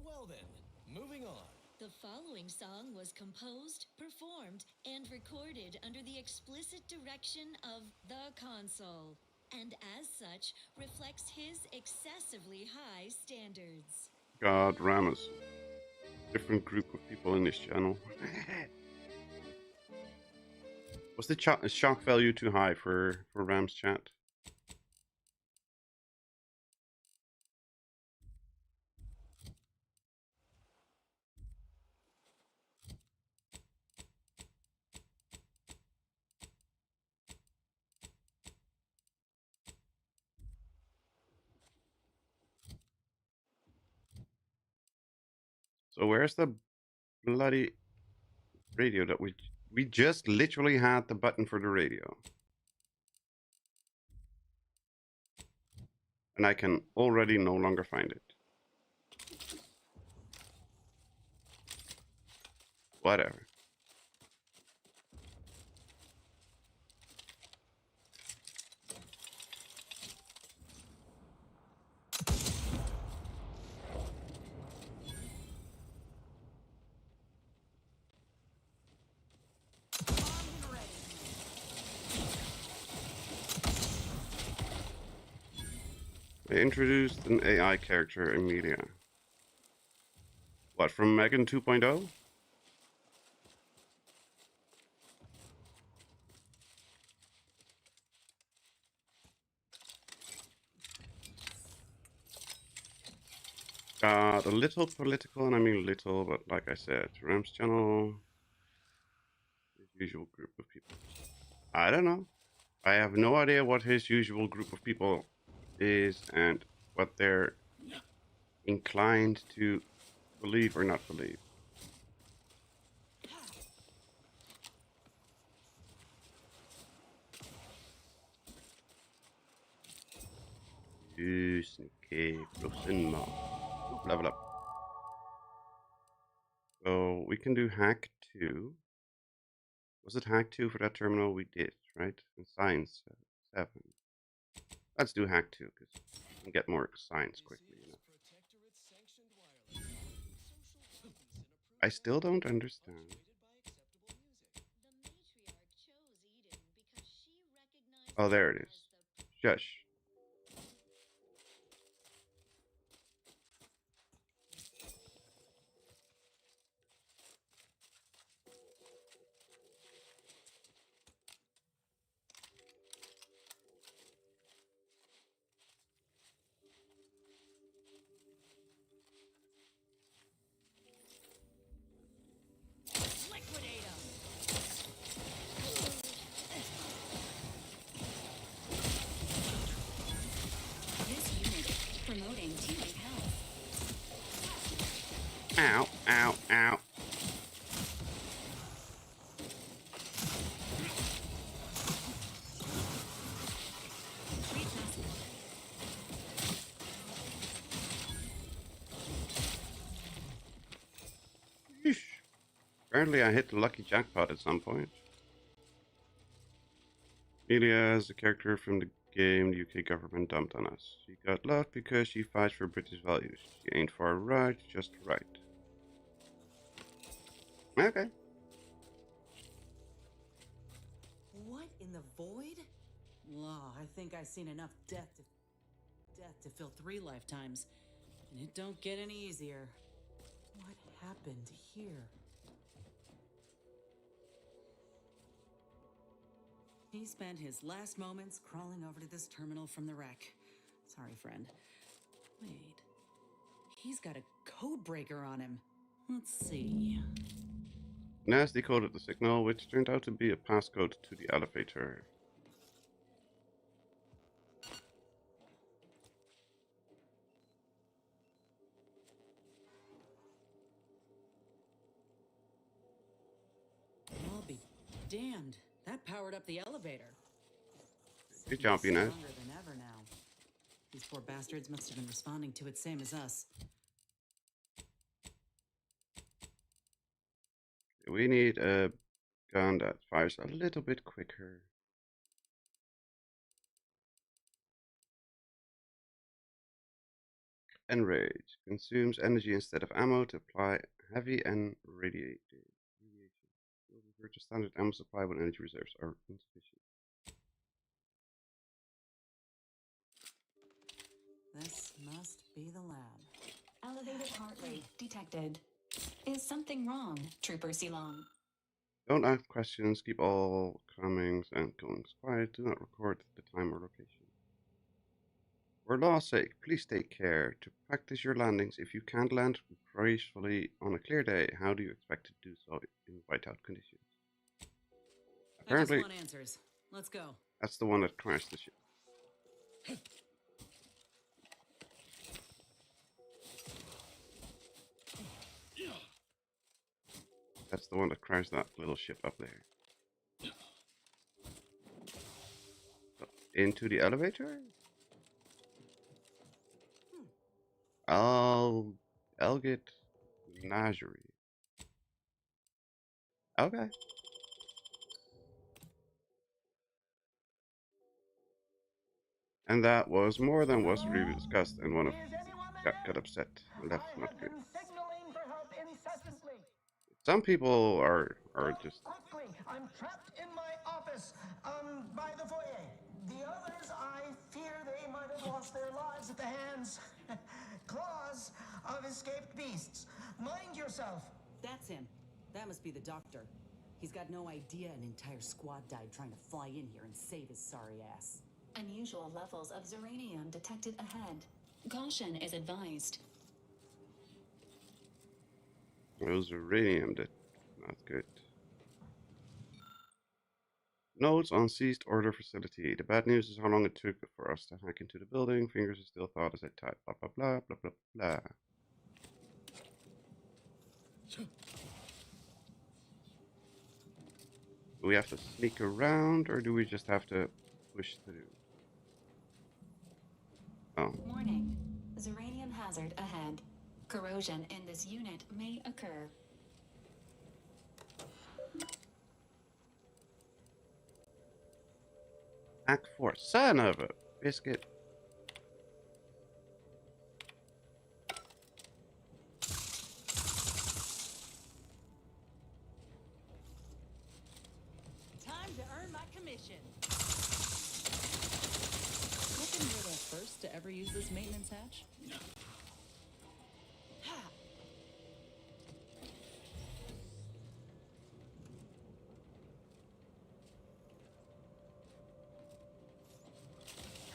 Well then, moving on. The following song was composed, performed, and recorded under the explicit direction of the console, and as such, reflects his excessively high standards. God, Ramus. Different group of people in this channel. Was the shock value too high for Ram's chat? So where's the bloody radio that we just literally had the button for the radio? And I can already no longer find it. Whatever. They introduced an AI character, Emilia. What, from Megan 2.0? Got a little political, and I mean little, but like I said, Ram's channel, his usual group of people. I don't know. I have no idea what his usual group of people is and what they're inclined to believe or not believe. Sneaky, frozen mob. Level up. So we can do hack 2. Was it hack 2 for that terminal? We did, right? And science 7. Let's do hack 2 because we can get more science quickly. You know? I still don't understand. Oh, there it is. Shush. Promoting teammate health. Ow, ow, ow. Yeesh. Apparently I hit the lucky jackpot at some point. Amelia is a character from the game the UK government dumped on us. She got loved because she fights for British values. She ain't far right, just right. Okay. What in the void? Law, I think I've seen enough death to fill 3 lifetimes. And it don't get any easier. What happened here? He spent his last moments crawling over to this terminal from the wreck. Sorry, friend. Wait. He's got a code breaker on him. Let's see. Nas decoded the signal, which turned out to be a passcode to the elevator. I'll be damned. That powered up the elevator. Good job, Nas. Stronger than ever now. These poor bastards must have been responding to it same as us. We need a gun that fires a little bit quicker. Enrage consumes energy instead of ammo to apply heavy and radiation. Will revert to standard ammo supply when energy reserves are insufficient. This must be the lab. Elevated heart rate detected. Is something wrong, Trooper Silong? Don't ask questions, keep all comings and goings quiet, do not record the time or location. For law's sake, please take care to practice your landings. If you can't land gracefully on a clear day, how do you expect to do so in whiteout conditions? Apparently, I just want answers. Let's go. That's the one that crashed the ship. That's the one that crashed that little ship up there. So, into the elevator? I'll get Menagerie. Okay. And that was more than was really discussed, and one of got upset. That's not good. Some people are just. Quickly, I'm trapped in my office, by the foyer. The others, I fear they might have lost their lives at the hands, claws of escaped beasts. Mind yourself. That's him. That must be the doctor. He's got no idea an entire squad died trying to fly in here and save his sorry ass. Unusual levels of zeranium detected ahead. Caution is advised. It was uranium, that's not good. Notes on seized order facility. The bad news is how long it took for us to hack into the building. Fingers are still thought as I type. Blah blah blah blah blah blah. Do we have to sneak around, or do we just have to push through? Oh. Warning. Zeranium hazard ahead. Corrosion in this unit may occur. Act 4. Son of a biscuit. Time to earn my commission. Reckon you're the first to ever use this maintenance hatch?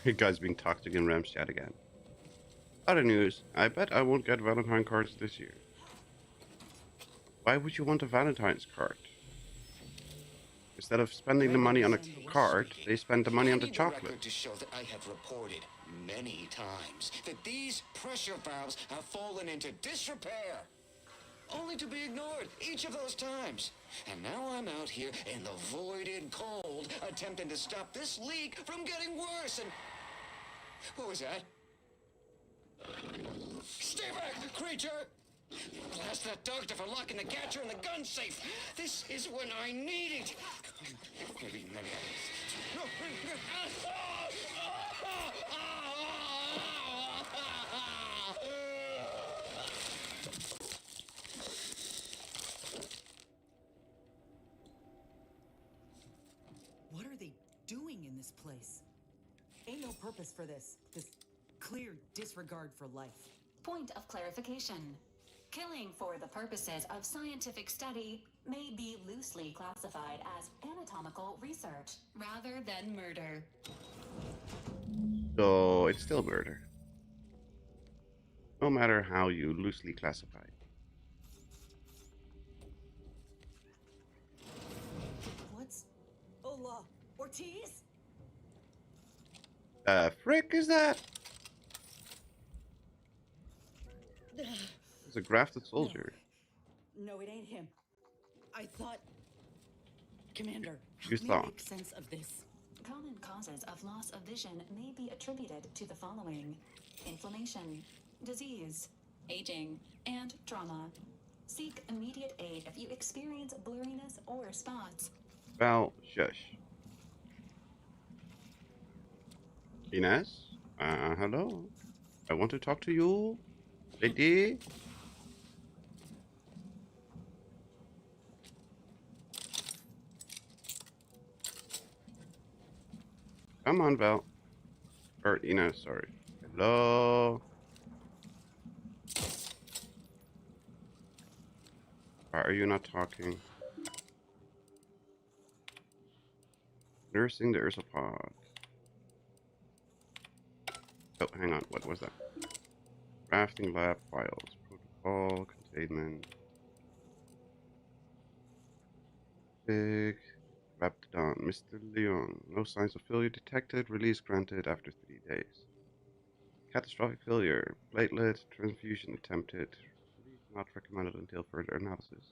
You guys being toxic in Ram's chat again. Other news. I bet I won't get Valentine cards this year. Why would you want a Valentine's card? Instead of spending the money on a card, they spend the money on the chocolate. To show that I have reported many times that these pressure valves have fallen into disrepair, only to be ignored each of those times. And now I'm out here in the voided cold, attempting to stop this leak from getting worse. And what was that? Stay back, creature! Blast that doctor for locking the catcher in the gun safe. This is when I need it. Maybe. What are they doing in this place? Ain't no purpose for this clear disregard for life. Point of clarification. Killing for the purposes of scientific study may be loosely classified as anatomical research rather than murder. So it's still murder. No matter how you loosely classify it. What's... Hola, Ortiz? Frick is that? It's a grafted soldier. No, it ain't him. I thought... Commander, You help me thought. make sense of this. Common causes of loss of vision may be attributed to the following: inflammation, disease, aging, and trauma. Seek immediate aid if you experience blurriness or spots. Val, shush. Ines? Hello? I want to talk to you. Lady? Come on, Val. Or Ines, sorry. Hello? Why are you not talking? Nursing the Ursopod. Oh, hang on. What was that? Crafting lab files. Protocol, containment. Big. Wrapped down. Mr. Leon. No signs of failure detected. Release granted after 3 days. Catastrophic failure. Platelet transfusion attempted. Release not recommended until further analysis.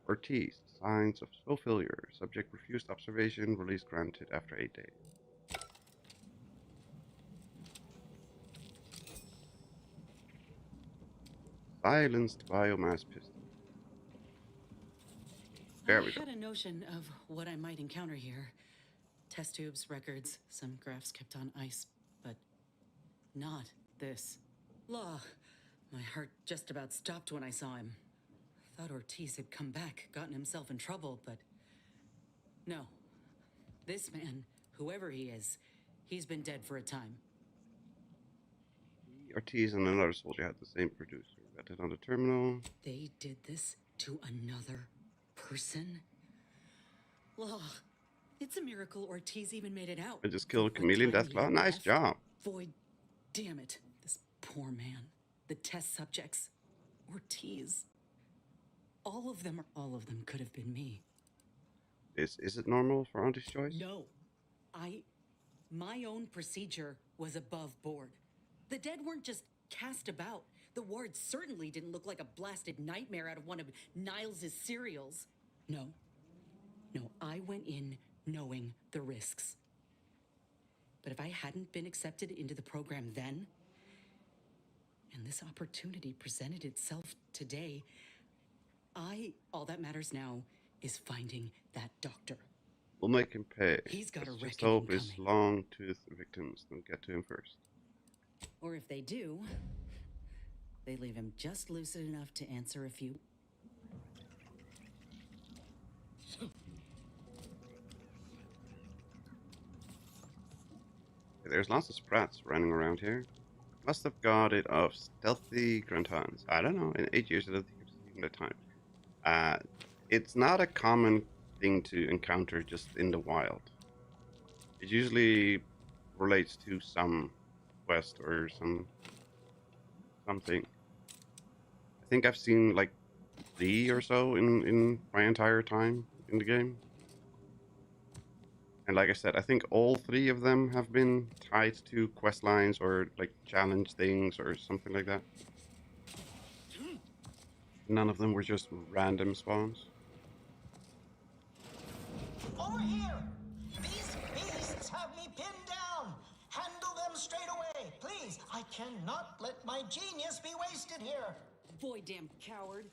Ortiz. Signs of slow failure. Subject refused observation. Release granted after 8 days. Silenced biomass pistol. There we go. I had a notion of what I might encounter here. Test tubes, records, some graphs kept on ice, but not this. Law. My heart just about stopped when I saw him. Thought Ortiz had come back, gotten himself in trouble, but no. This man, whoever he is, he's been dead for a time. Ortiz and another soldier had the same producer. Vetted on the terminal. They did this to another person? Well, it's a miracle Ortiz even made it out. I just killed For what Chameleon time he Deathclaw. had Nice left. job. Void, damn it. This poor man. The test subjects. Ortiz. All of them could have been me. Is it normal for Auntie's choice? No. My own procedure was above board. The dead weren't just cast about. The ward certainly didn't look like a blasted nightmare out of one of Niles' serials. No, I went in knowing the risks. But if I hadn't been accepted into the program then, and this opportunity presented itself today, all that matters now is finding that doctor. We'll make him pay. He's got a Let's just reckoning hope his coming. long-toothed victims don't get to him first. Or if they do, they leave him just lucid enough to answer a few. There's lots of sprats running around here. Must have got it off stealthy grunthans. I don't know. In 8 years, I don't think I've seen the time. It's not a common thing to encounter just in the wild. It usually relates to some quest or something. I think I've seen like 3 or so in my entire time in the game. And like I said, I think all 3 of them have been tied to quest lines or like challenge things or something like that. None of them were just random spawns. Over here! These beasts have me pinned down! Handle them straight away, please! I cannot let my genius be wasted here! Boy, damn coward.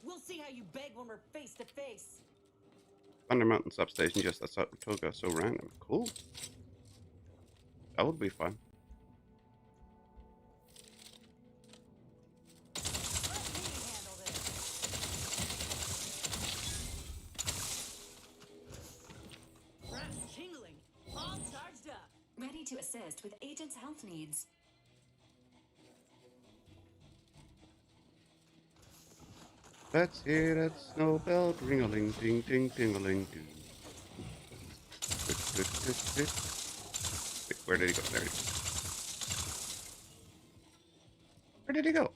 We'll see how you beg when we're face to face. Thunder Mountain substation, just that's Toga so random. Cool. That would be fun. Tingling, all charged up. Ready to assist with agent's health needs. Let's hear that snow bell ring-a-ling, ding, ding, ding-a-ling, ding. Wait, where did he go? There he is. Where did he go?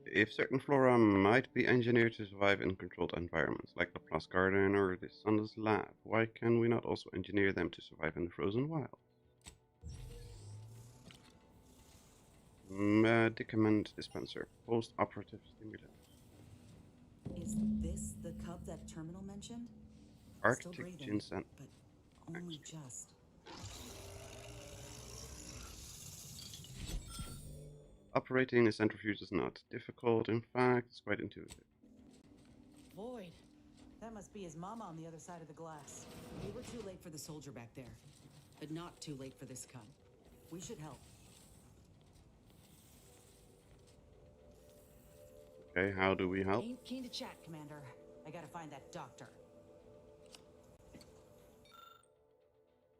If certain flora might be engineered to survive in controlled environments, like the Plus Garden or the Sunless Lab, why can we not also engineer them to survive in the frozen wild? Medicament dispenser, post-operative stimulant. Is this the cub that Terminal mentioned? Still Arctic breathing, ginseng. but only just. Operating a centrifuge is not difficult. In fact, it's quite intuitive. Void. That must be his mama on the other side of the glass. We were too late for the soldier back there, but not too late for this cub. We should help. Okay, how do we help? Ain't keen to chat, Commander. I gotta find that doctor.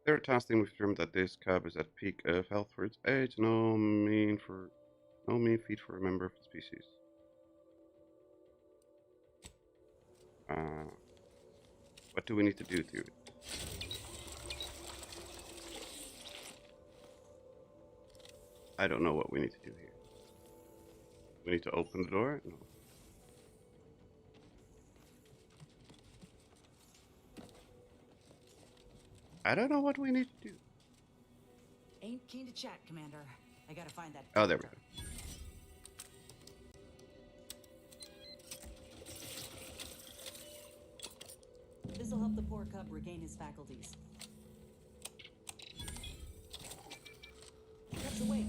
Their testing confirmed that this cub is at peak of health for its age. No mean feat for a member of the species. What do we need to do to it? I don't know what we need to do here. We need to open the door? No. I don't know what we need to do. Ain't keen to chat, Commander. I gotta find that Oh, there we go. This'll help the poor cub regain his faculties. Cub's awake.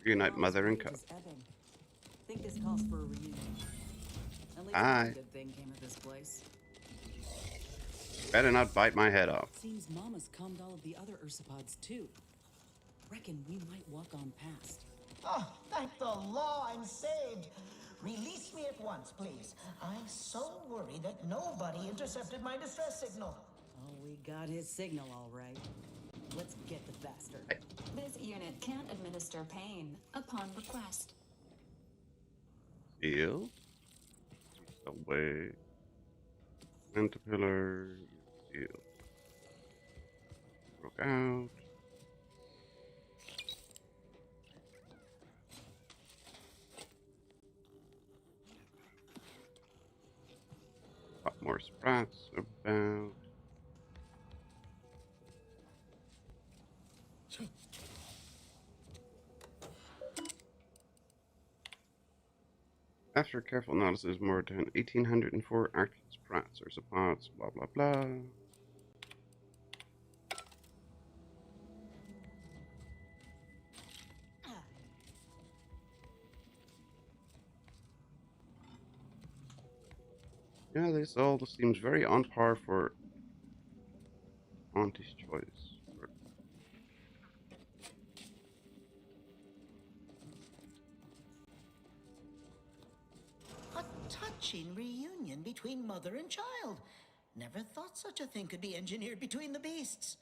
Reunite mother and cub. Is ebbing. Think this calls for a reunion. At least Aye. one good thing came of this place. Better not bite my head off. Seems Mama's calmed all of the other Ursopods too. Reckon we might walk on past. Oh, thank the law, I'm saved. Release me at once, please. I so worry that nobody intercepted my distress signal. Oh, we got his signal all right. Let's get the bastard. This unit can administer pain upon request. Seal. Away. Caterpillar. Seal. Broke out. Lot more sprats about. After careful analysis, more than 1,804 active sprats or supports, blah blah blah. Yeah, this all seems very on par for Auntie's choice. A touching reunion between mother and child. Never thought such a thing could be engineered between the beasts.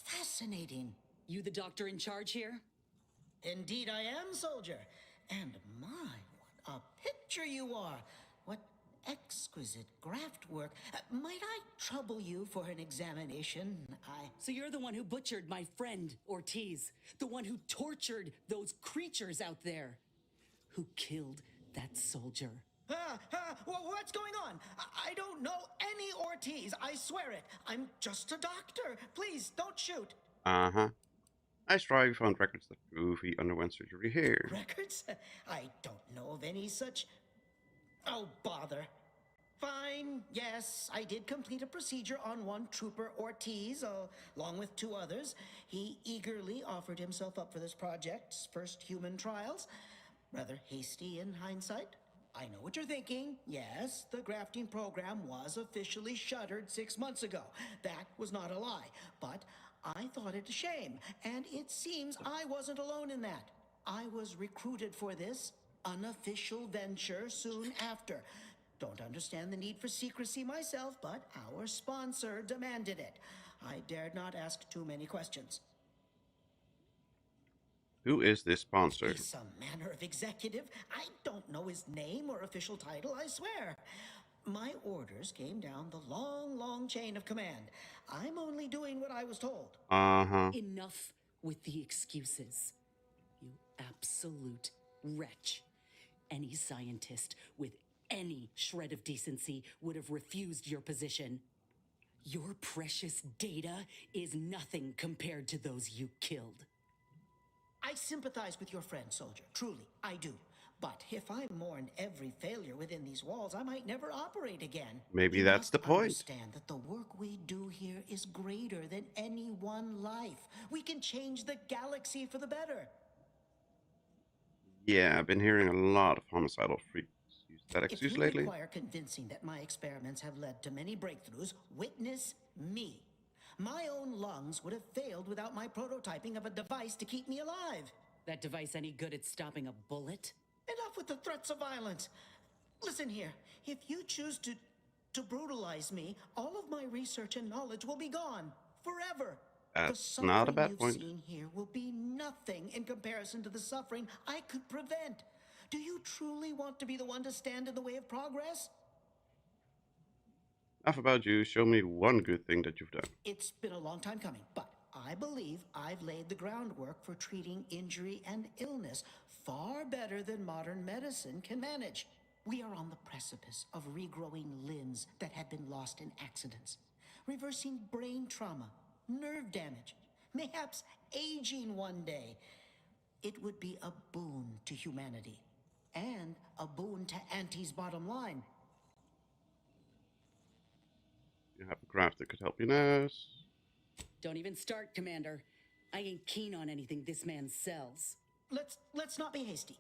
Fascinating. You the doctor in charge here? Indeed I am, soldier. And my, what a picture you are. What exquisite graft work. Might I trouble you for an examination? So you're the one who butchered my friend, Ortiz. The one who tortured those creatures out there. Who killed that soldier. What's going on? I don't know any Ortiz, I swear it. I'm just a doctor. Please, don't shoot. Uh-huh. Nice try, we found records that prove he underwent surgery here. Records? I don't know of any such... Oh, bother. Fine, yes, I did complete a procedure on one trooper Ortiz, along with 2 others. He eagerly offered himself up for this project's first human trials. Rather hasty in hindsight. I know what you're thinking. Yes, the grafting program was officially shuttered 6 months ago. That was not a lie. But I thought it a shame, and it seems I wasn't alone in that. I was recruited for this unofficial venture soon after. Don't understand the need for secrecy myself, but our sponsor demanded it. I dared not ask too many questions. Who is this sponsor? He's some manner of executive. I don't know his name or official title, I swear. My orders came down the long, long chain of command. I'm only doing what I was told. Uh-huh. Enough with the excuses. You absolute wretch. Any scientist with any shred of decency would have refused your position. Your precious data is nothing compared to those you killed. I sympathize with your friend, soldier. Truly, I do. But if I mourn every failure within these walls, I might never operate again. Maybe You that's the must point. Understand that the work we do here is greater than any one life. We can change the galaxy for the better. Yeah, I've been hearing a lot of homicidal freaks use that If excuse you lately. require convincing that my experiments have led to many breakthroughs, witness me. My own lungs would have failed without my prototyping of a device to keep me alive. That device any good at stopping a bullet? Enough with the threats of violence. Listen here, if you choose to brutalize me, all of my research and knowledge will be gone forever. That's not a bad you've point. seen here will be nothing in comparison to the suffering I could prevent. Do you truly want to be the one to stand in the way of progress? Enough about you. Show me one good thing that you've done. It's been a long time coming, but I believe I've laid the groundwork for treating injury and illness far better than modern medicine can manage. We are on the precipice of regrowing limbs that had been lost in accidents, reversing brain trauma, nerve damage, mayhaps aging one day. It would be a boon to humanity and a boon to Auntie's bottom line. You have a craft that could help you now. Don't even start, Commander. I ain't keen on anything this man sells. Let's not be hasty.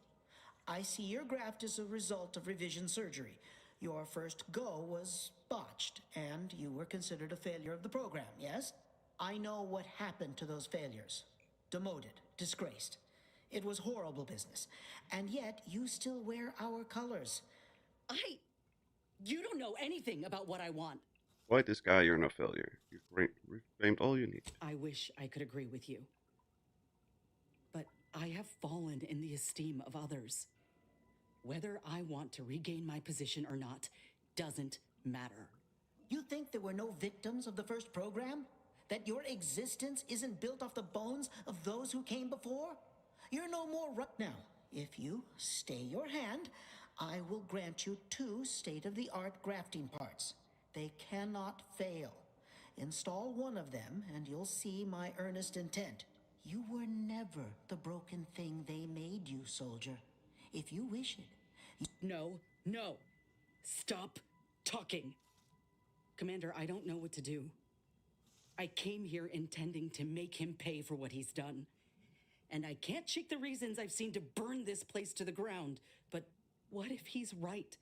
I see your graft is a result of revision surgery. Your first go was botched, and you were considered a failure of the program, yes? I know what happened to those failures. Demoted, disgraced. It was horrible business. And yet, you still wear our colors. You don't know anything about what I want. Fight this guy, you're no failure. You've reclaimed all you need. I wish I could agree with you. But I have fallen in the esteem of others. Whether I want to regain my position or not doesn't matter. You think there were no victims of the first program? That your existence isn't built off the bones of those who came before? You're no more right now. If you stay your hand, I will grant you 2 state-of-the-art grafting parts. They cannot fail. Install one of them, and you'll see my earnest intent. You were never the broken thing they made you, soldier. If you wish it. No. Stop talking. Commander, I don't know what to do. I came here intending to make him pay for what he's done. And I can't shake the reasons I've seen to burn this place to the ground. But what if he's right?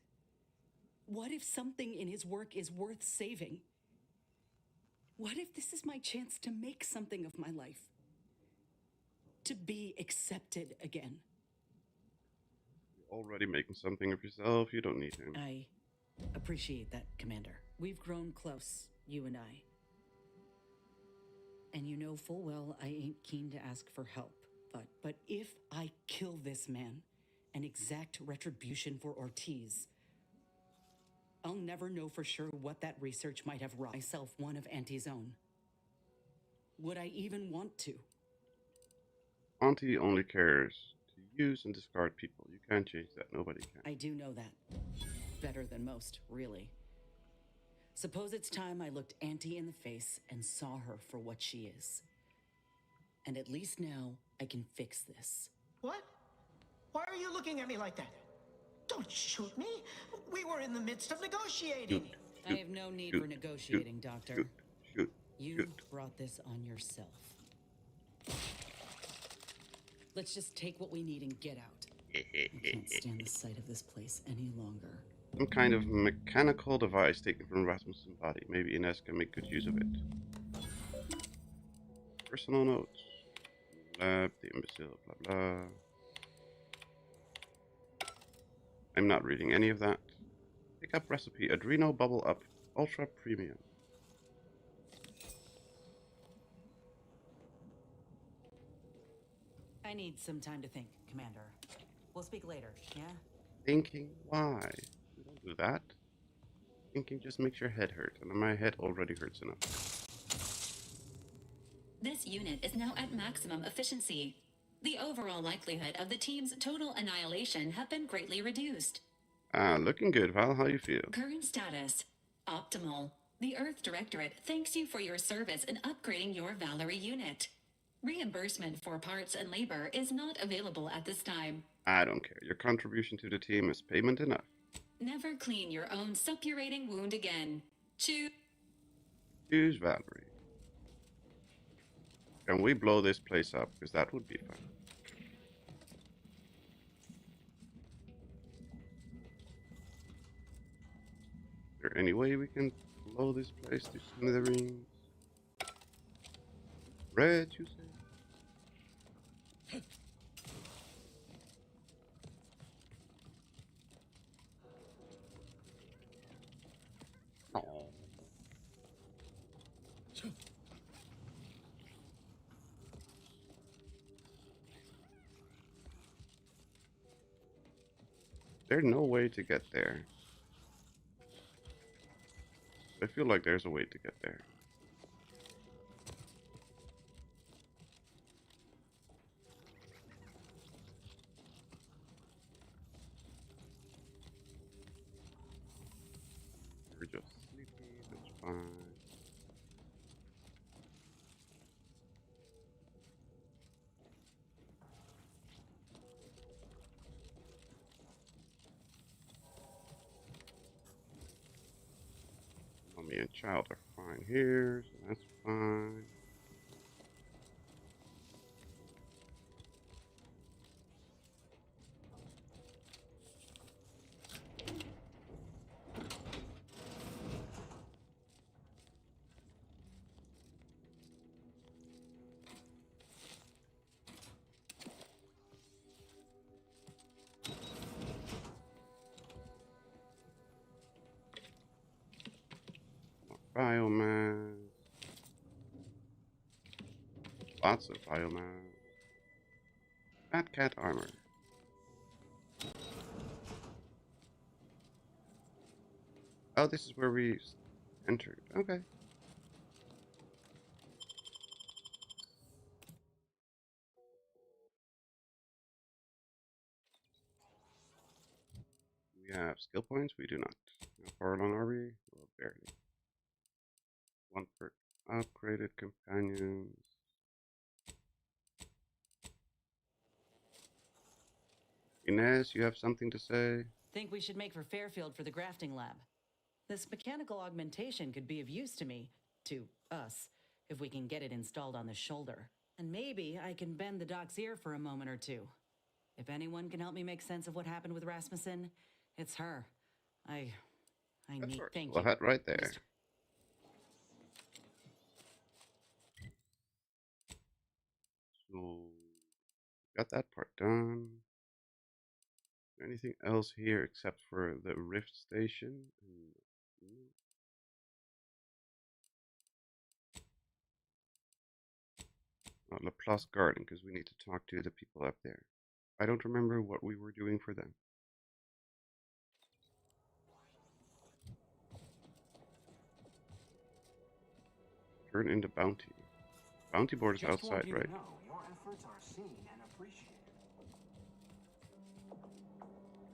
What if something in his work is worth saving? What if this is my chance to make something of my life? To be accepted again? You're already making something of yourself, you don't need him. I appreciate that, Commander. We've grown close, you and I. And you know full well I ain't keen to ask for help. But if I kill this man and exact retribution for Ortiz, I'll never know for sure what that research might have wrought. Myself one of Auntie's own. Would I even want to? Auntie only cares to use and discard people. You can't change that. Nobody can. I do know that. Better than most, really. Suppose it's time I looked Auntie in the face and saw her for what she is. And at least now, I can fix this. What? Why are you looking at me like that? Don't shoot me. We were in the midst of negotiating. I have no need for negotiating, Doctor. You brought this on yourself. Let's just take what we need and get out. I can't stand the sight of this place any longer. Some kind of mechanical device taken from Rasmussen's body. Maybe Ines can make good use of it. Personal notes. Lab, the imbecile, blah blah. I'm not reading any of that. Pick up recipe, Adreno Bubble Up, Ultra Premium. I need some time to think, Commander. We'll speak later, yeah? Thinking? Why? You don't do that. Thinking just makes your head hurt, and my head already hurts enough. This unit is now at maximum efficiency. The overall likelihood of the team's total annihilation have been greatly reduced. Looking good, Val. How you feel? Current status: optimal. The Earth Directorate thanks you for your service in upgrading your Valerie unit. Reimbursement for parts and labor is not available at this time. I don't care. Your contribution to the team is payment enough. Never clean your own suppurating wound again. Choose Valerie. Can we blow this place up? Because that would be fun. Is there any way we can blow this place to smithereens? Red, you say? Oh. There's no way to get there. I feel like there's a way to get there. We're just sleepy, that's fine. Mommy and child are fine here, so that's fine. biomass. Lots of biomass. Fat cat armor. Oh, this is where we entered. Okay. We have skill points. We do not. How far along are we? Well, barely. One per upgraded companions. Inez, you have something to say? Think we should make for Fairfield for the grafting lab. This mechanical augmentation could be of use to us, if we can get it installed on the shoulder. And maybe I can bend the doc's ear for a moment or two. If anyone can help me make sense of what happened with Rasmussen, it's her. I need. Thank you. That right there. So, got that part done. Anything else here except for the Rift Station? Laplace Garden, because we need to talk to the people up there. I don't remember what we were doing for them. Turn into bounty. Bounty board is outside, right? Your efforts are seen and appreciated.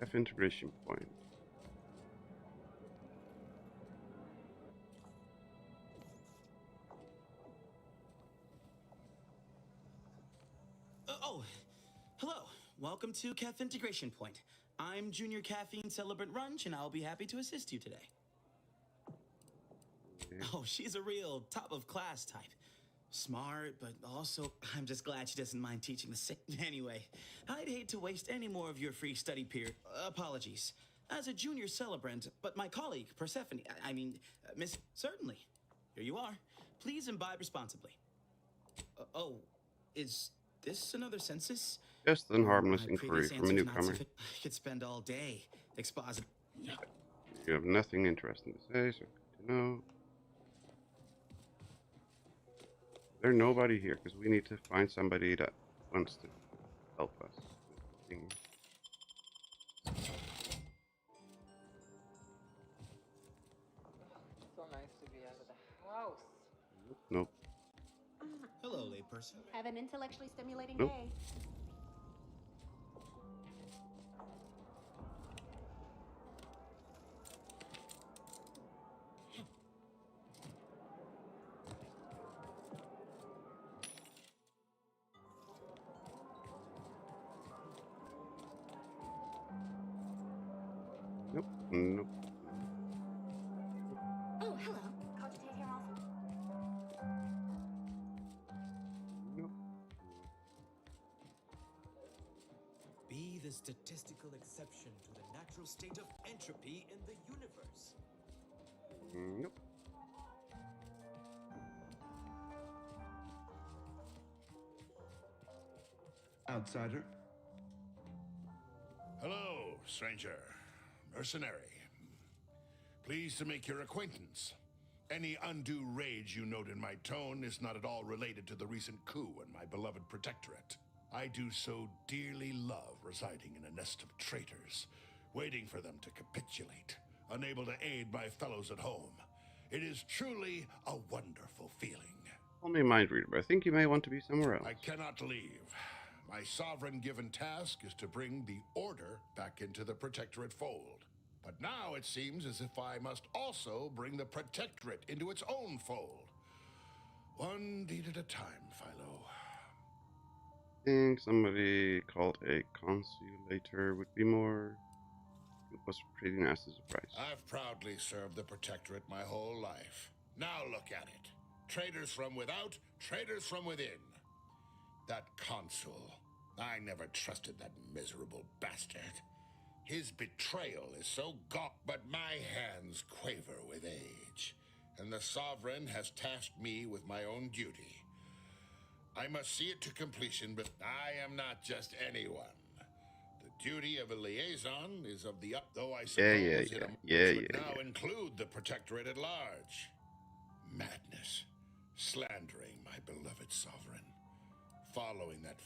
F integration point. Oh, hello. Welcome to Kef Integration Point. I'm Junior Caffeine Celebrant Runch, and I'll be happy to assist you today. Oh, she's a real top-of-class type. Smart, but also, I'm just glad she doesn't mind teaching the same. Anyway, I'd hate to waste any more of your free study period. Apologies. As a junior celebrant, but my colleague, Persephone, Miss... Certainly. Here you are. Please imbibe responsibly. Oh, is this another census? Just an harmless inquiry from a newcomer. I could spend all day expositing. You have nothing interesting to say, so good to know. There's nobody here because we need to find somebody that wants to help us with things. So nice to be out of the house. Nope. Hello, layperson. Have an intellectually stimulating Nope. day. Nope. Nope. Oh, hello. Cogitate here also? Nope. Be the statistical exception to the natural state of entropy in the universe. Nope. Outsider. Hello, stranger. Mercenary. Pleased to make your acquaintance. Any undue rage you note in my tone is not at all related to the recent coup in my beloved protectorate. I do so dearly love residing in a nest of traitors, waiting for them to capitulate, unable to aid my fellows at home. It is truly a wonderful feeling. Only mind reader, but I think you may want to be somewhere else. I cannot leave. My sovereign-given task is to bring the order back into the protectorate fold. But now it seems as if I must also bring the protectorate into its own fold. One deed at a time, Philo. I think somebody called a consulator would be more... It was a pretty nasty surprise. I've proudly served the protectorate my whole life. Now look at it. Traitors from without, traitors from within. That consul. I never trusted that miserable bastard. His betrayal is so gaunt, but my hands quaver with age. And the sovereign has tasked me with my own duty. I must see it to completion, but I am not just anyone. The duty of a liaison is of the though I suppose it would now include the protectorate at large. Madness. Slandering my beloved sovereign. Following that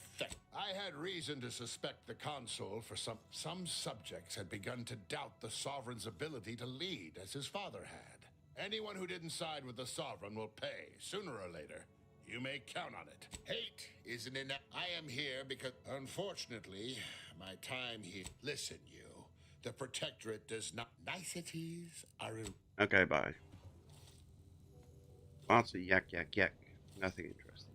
I had reason to suspect the consul for some subjects had begun to doubt the sovereign's ability to lead as his father had. Anyone who didn't side with the sovereign will pay, sooner or later. You may count on it. Hate isn't enough. I am here because, unfortunately, my time here... Listen, you. The Protectorate does not... Niceties are... Okay, bye. Lots of yak, yak, yak. Nothing interesting.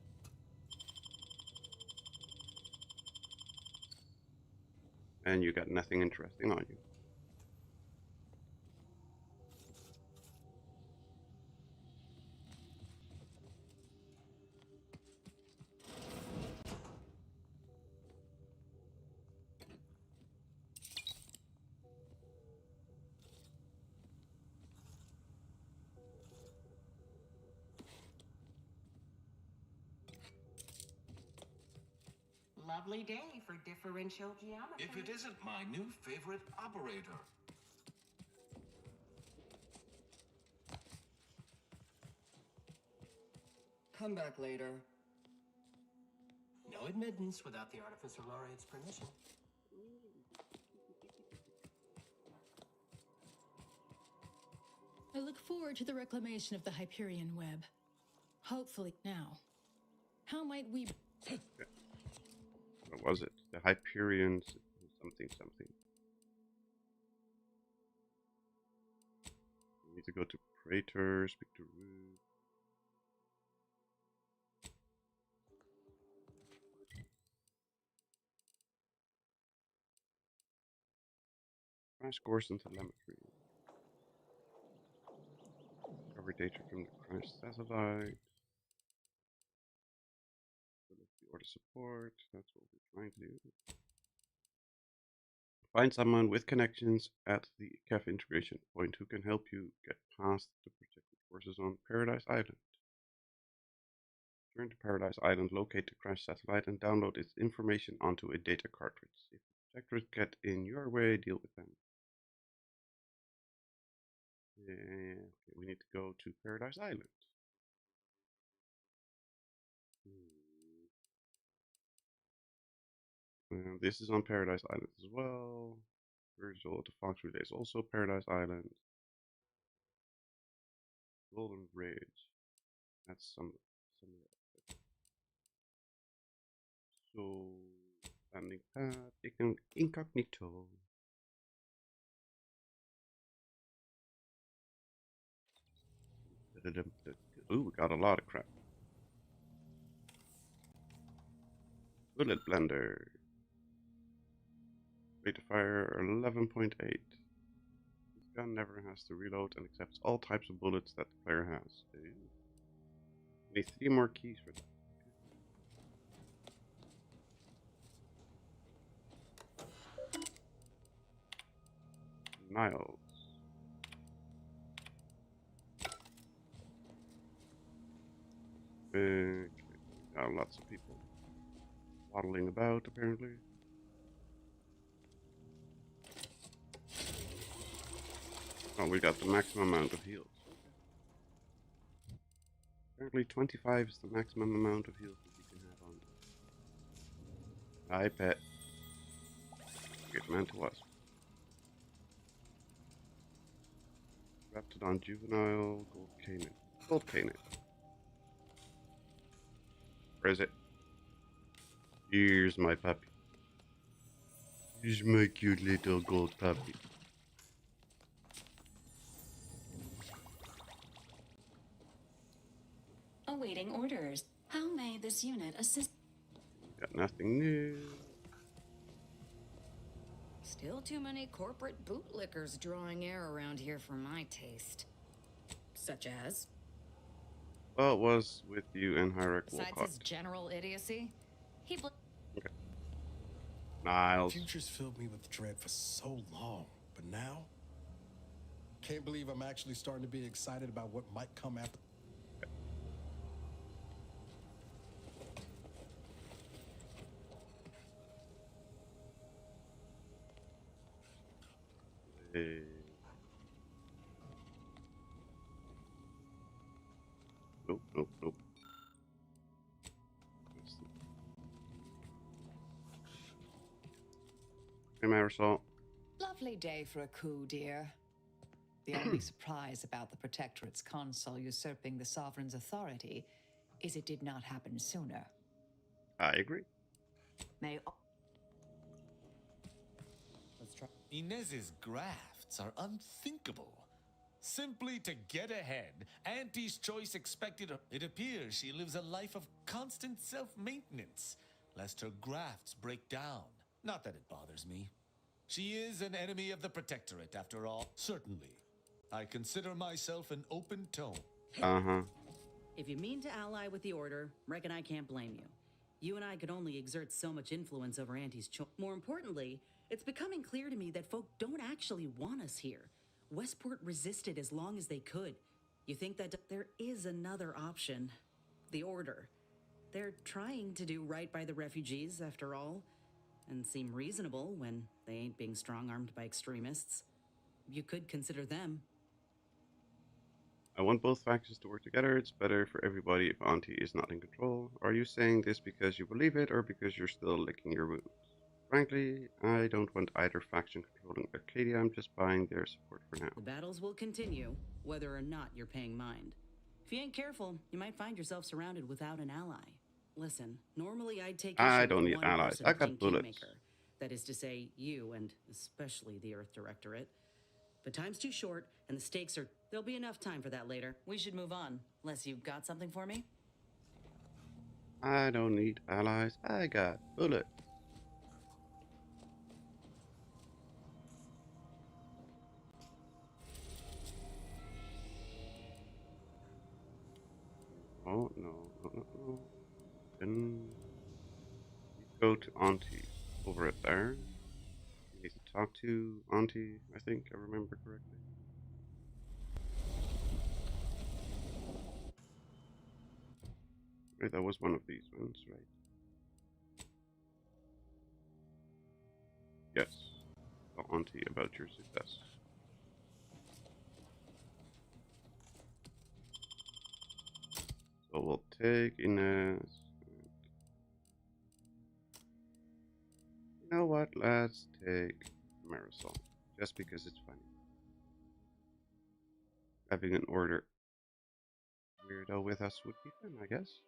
And you got nothing interesting on you. Lovely day for differential geometry. If it isn't my new favorite operator. Come back later. No admittance without the Artificer Laureate's permission. I look forward to the reclamation of the Hyperion web. Hopefully now. How might we... What was it? The Hyperion something something. We need to go to Praetor, speak to Rude. Crash course in telemetry. Recover data from the crash satellite. Order support. That's what we're trying to do. Find someone with connections at the CAF integration point who can help you get past the protected forces on Paradise Island. Return to Paradise Island, locate the crash satellite, and download its information onto a data cartridge. If the protectors get in your way, deal with them. Okay, we need to go to Paradise Island. This is on Paradise Island as well. Virgil, the Fox Relay is also Paradise Island. Golden Ridge. That's some. So, landing pad, incognito. Ooh, we got a lot of crap. Bullet blender. Rate of fire 11.8. This gun never has to reload and accepts all types of bullets that the player has. Need 3 more keys for that. Niles. Okay. Now lots of people waddling about apparently. Oh, we got the maximum amount of heals. Apparently 25 is the maximum amount of heals that you can have on. I bet. Good man to us. Raptidon Juvenile, Gold Canine. Gold Canine. Where is it? Here's my puppy. Here's my cute little gold puppy. Awaiting orders. How may this unit assist? Got nothing new. Still too many corporate bootlickers drawing air around here for my taste. Such as? Well, it was with you and Hyrek Besides Wolcott. his general idiocy, he Okay. Niles. Futures filled me with dread for so long, but now, can't believe I'm actually starting to be excited about what might come after. Nope, nope, nope. Hey, Marisol. Lovely day for a coup, dear. The only surprise about the Protectorate's console usurping the Sovereign's authority is it did not happen sooner. I agree. Let's try. Inez's grafts are unthinkable. Simply to get ahead, Auntie's choice expected her. It appears she lives a life of constant self-maintenance, lest her grafts break down. Not that it bothers me. She is an enemy of the Protectorate, after all. Certainly. I consider myself an open tone. Uh-huh. If you mean to ally with the Order, reckon I can't blame you. You and I could only exert so much influence over Auntie's choice. More importantly, it's becoming clear to me that folk don't actually want us here. Westport resisted as long as they could. You think that there is another option? The Order. They're trying to do right by the refugees, after all, and seem reasonable when they ain't being strong-armed by extremists. You could consider them. I want both factions to work together. It's better for everybody if Auntie is not in control. Are you saying this because you believe it or because you're still licking your wounds? Frankly, I don't want either faction controlling Arcadia. I'm just buying their support for now. The battles will continue, whether or not you're paying mind. If you ain't careful, you might find yourself surrounded without an ally. Listen, normally I'd take I issue don't with need one allies. person I got being bullets. Kingmaker. That is to say, you and especially the Earth Directorate. But time's too short, and the stakes are... There'll be enough time for that later. We should move on, unless you've got something for me? I don't need allies. I got bullets. Oh, no, no, no, no. Then we go to Auntie over at there. We need to talk to Auntie, I think I remember correctly. Right, that was one of these ones, right? Yes. Tell Auntie about your success. So we'll take Inez. You know what? Let's take Marisol. Just because it's funny. Having an Order weirdo with us would be fun, I guess.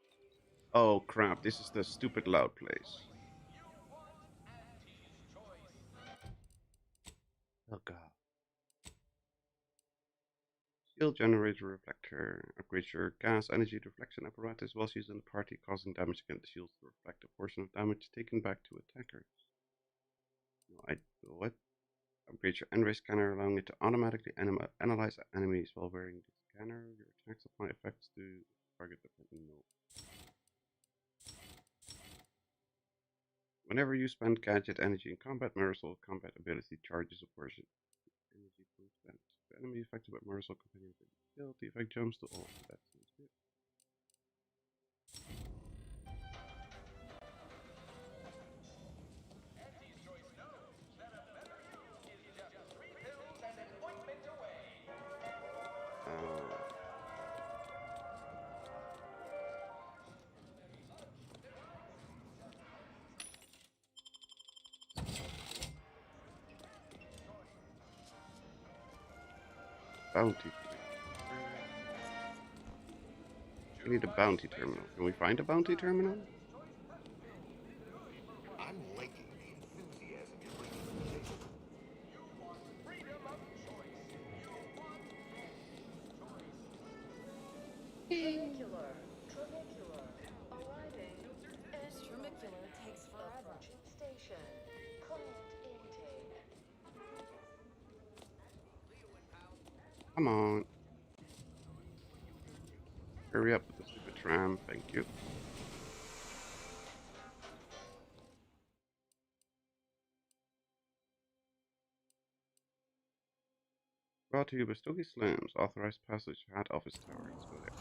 Oh crap, this is the stupid loud place. Oh god. Shield generator reflector. Upgrade your gas energy deflection apparatus while using the party, causing damage against the shields to reflect a portion of damage taken back to attackers. No, what? Upgrade your N-ray scanner, allowing it to automatically analyze enemies while wearing the scanner. Your attacks apply effects to target dependent. No. Whenever you spend gadget energy in combat, Marisol combat ability charges a portion energy points spent. The enemy affected by Marisol companion will be killed. The effect jumps to all. That sounds good. Bounty. We need a bounty terminal. Can we find a bounty terminal? I'm liking the enthusiasm you're bringing to the table. Tramicular. Tramicular. Arriving. Tramicular takes forever. Station. Client intake. Come on. Hurry up with the stupid tram. Thank you. Brought to you by Stogie Slims. Authorized passage at office tower. Let's go there.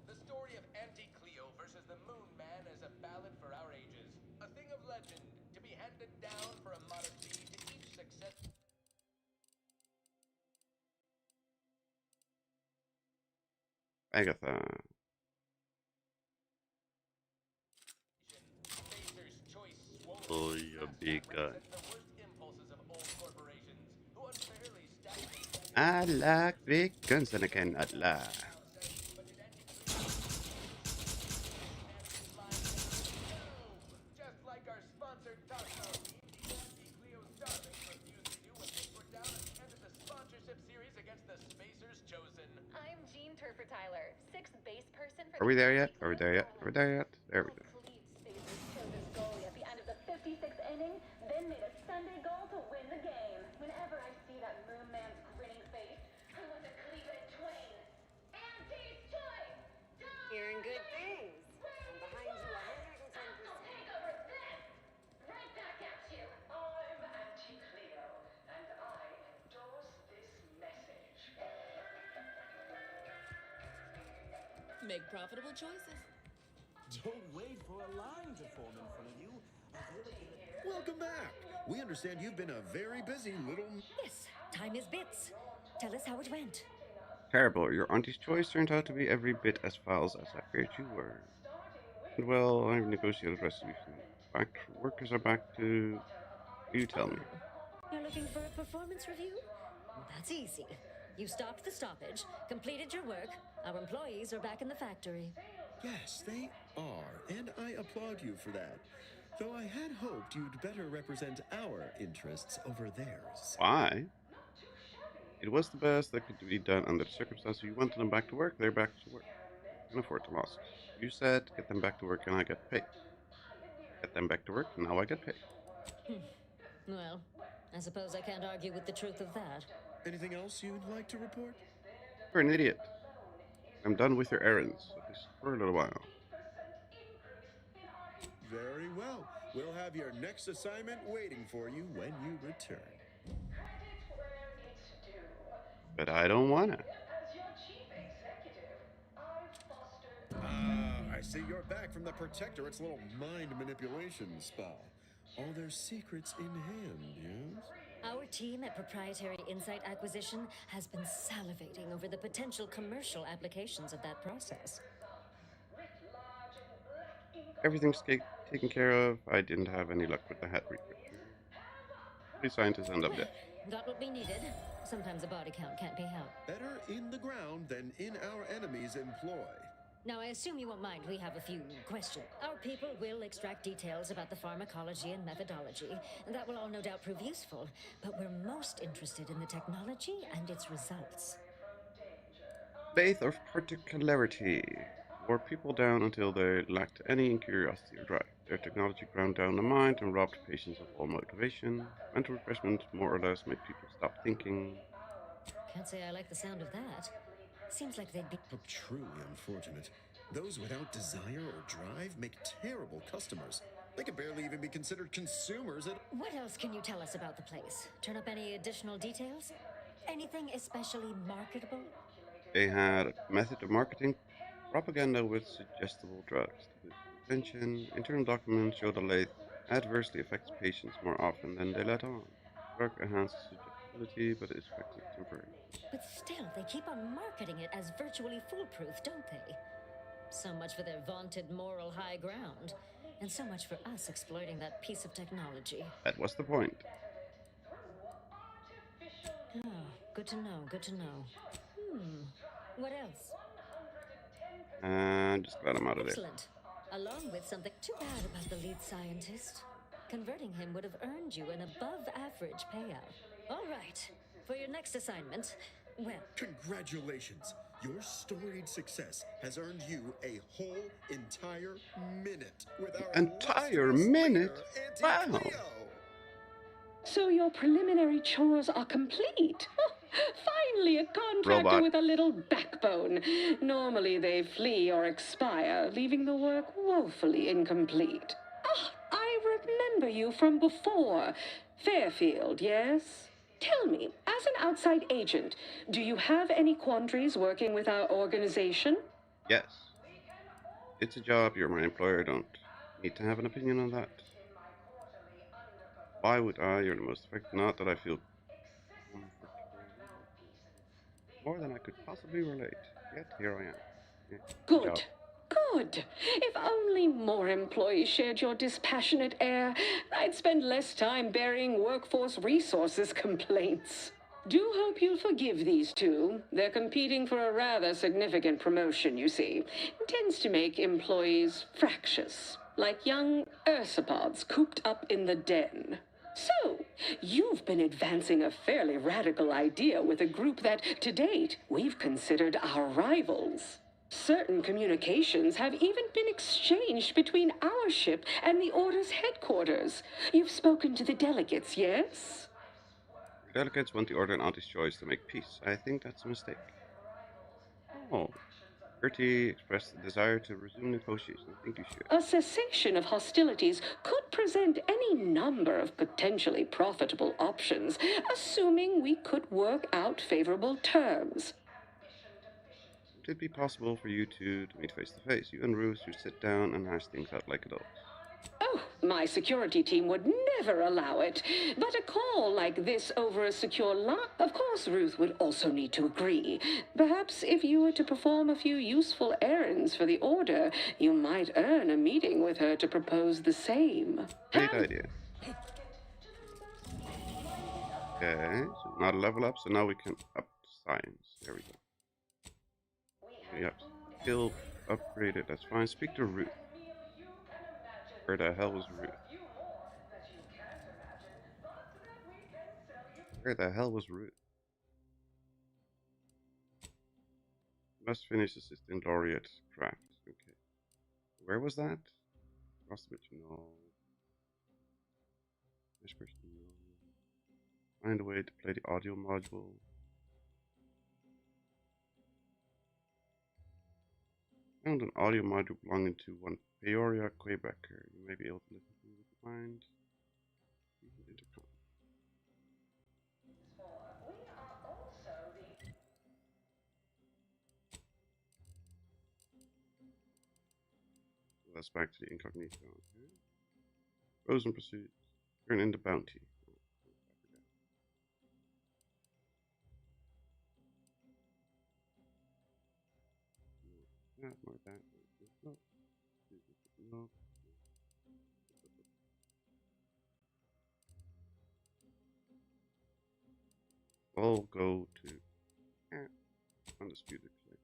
The story of Auntie Cleo versus the Moon Man is a ballad for our ages. A thing of legend to be handed down for a modest fee to each success. Agatha. Oh, you big gun. I like big guns and I cannot lie. Just like our sponsor Taco. Cleo's darlings refused to do what they put down and ended the sponsorship series against the Spacers Chosen. I'm Jean Turfer Tyler, sixth base person for Are we there yet? Are we there yet? Are we there yet? There we go. Spacers Chosen's goalie at the end of the 56th inning, then made a Sunday goal to win the game. Whenever I see that Moon Man's grinning face, I want to cleave it in twain. Auntie's choice! Hearing good things. I'm behind you 110%. Take over this! Right back at you. I'm Auntie Cleo, and I endorse this message. Make profitable choices. Don't wait for a line to form in front of you. Welcome back. We understand you've been a very busy little... Yes, time is bits. Tell us how it went. Terrible. Your auntie's choice turned out to be every bit as foul as I feared you were. And well, I've negotiated resolution. Back workers are back to... You tell me. You're looking for a performance review? That's easy. You stopped the stoppage, completed your work. Our employees are back in the factory. Yes, they are, and I applaud you for that. Though I had hoped you'd better represent our interests over theirs. Why? It was the best that could be done under the circumstances. You wanted them back to work, they're back to work. I can afford the loss. You said, get them back to work and I get paid. Get them back to work, now I get paid. Well, I suppose I can't argue with the truth of that. Anything else you'd like to report? You're an idiot. I'm done with your errands, at least for a little while. Very well. We'll have your next assignment waiting for you when you return. But I don't wanna. I see you're back from the Protectorate's little mind manipulation spell. All their secrets in hand, yes? Our team at Proprietary Insight Acquisition has been salivating over the potential commercial applications of that process. Everything's taken care of. I didn't have any luck with the hat recruitment. These scientists end up dead. Got what we needed. Sometimes a body count can't be helped. Better in the ground than in our enemy's employ. Now, I assume you won't mind we have a few questions. Our people will extract details about the pharmacology and methodology, and that will all no doubt prove useful. But we're most interested in the technology and its results. Faith of particularity wore people down until they lacked any curiosity or drive. Their technology ground down the mind and robbed patients of all motivation. Mental refreshment more or less made people stop thinking. Can't say I like the sound of that. Seems like they'd be... How truly unfortunate. Those without desire or drive make terrible customers. They could barely even be considered consumers at... What else can you tell us about the place? Turn up any additional details? Anything especially marketable? They had a method of marketing propaganda with suggestible drugs to boost attention. Internal documents show the late adversely affects patients more often than they let on. The drug enhances suggestibility, but is effective temporarily. But still, they keep on marketing it as virtually foolproof, don't they? So much for their vaunted moral high ground, and so much for us exploiting that piece of technology. That was the point. Oh, good to know, good to know. What else? Just glad I'm out of there. Excellent. Along with something too bad about the lead scientist. Converting him would have earned you an above-average payout. All right. For your next assignment, well... Congratulations. Your storied success has earned you a whole entire minute with our entire minute? Wow. So your preliminary chores are complete. Finally, a contractor Robot. with a little backbone. Normally they flee or expire, leaving the work woefully incomplete. Ah, I remember you from before. Fairfield, yes? Tell me, as an outside agent, do you have any quandaries working with our organization? Yes. It's a job. You're my employer. I don't need to have an opinion on that. Why would I? You're the most effective. Not that I feel comfortable. More than I could possibly relate. Yet here I am. Yeah, Good. Good. If only more employees shared your dispassionate air, I'd spend less time burying workforce resources complaints. Do hope you'll forgive these two. They're competing for a rather significant promotion, you see. Tends to make employees fractious, like young ursopods cooped up in the den. So, you've been advancing a fairly radical idea with a group that, to date, we've considered our rivals. Certain communications have even been exchanged between our ship and the Order's headquarters. You've spoken to the delegates, yes? The delegates want the Order and Auntie's choice to make peace. I think that's a mistake. Oh. Gertie expressed a desire to resume negotiations. I think you should. A cessation of hostilities could present any number of potentially profitable options, assuming we could work out favorable terms. Would it be possible for you two to meet face to face? You and Ruth should sit down and hash things out like adults. Oh, my security team would never allow it. But a call like this over a secure line, of course Ruth would also need to agree. Perhaps if you were to perform a few useful errands for the Order, you might earn a meeting with her to propose the same. Great idea. Okay, so not a level up, so now we can up science. There we go. We have skill upgraded, that's fine. Speak to Ruth. Where the hell was Ruth? Where the hell was Ruth? Must finish assistant laureate craft. Okay. Where was that? Cross the bridge, no. This person, no. Find a way to play the audio module. Found an audio module belonging to one Peoria Quebecer. You may be able to listen to it with the mind. Intercom. So that's back to the incognito. Okay. Frozen pursuit. Turn in the bounty. That, more that. No. No. We'll go to Undisputed Claim.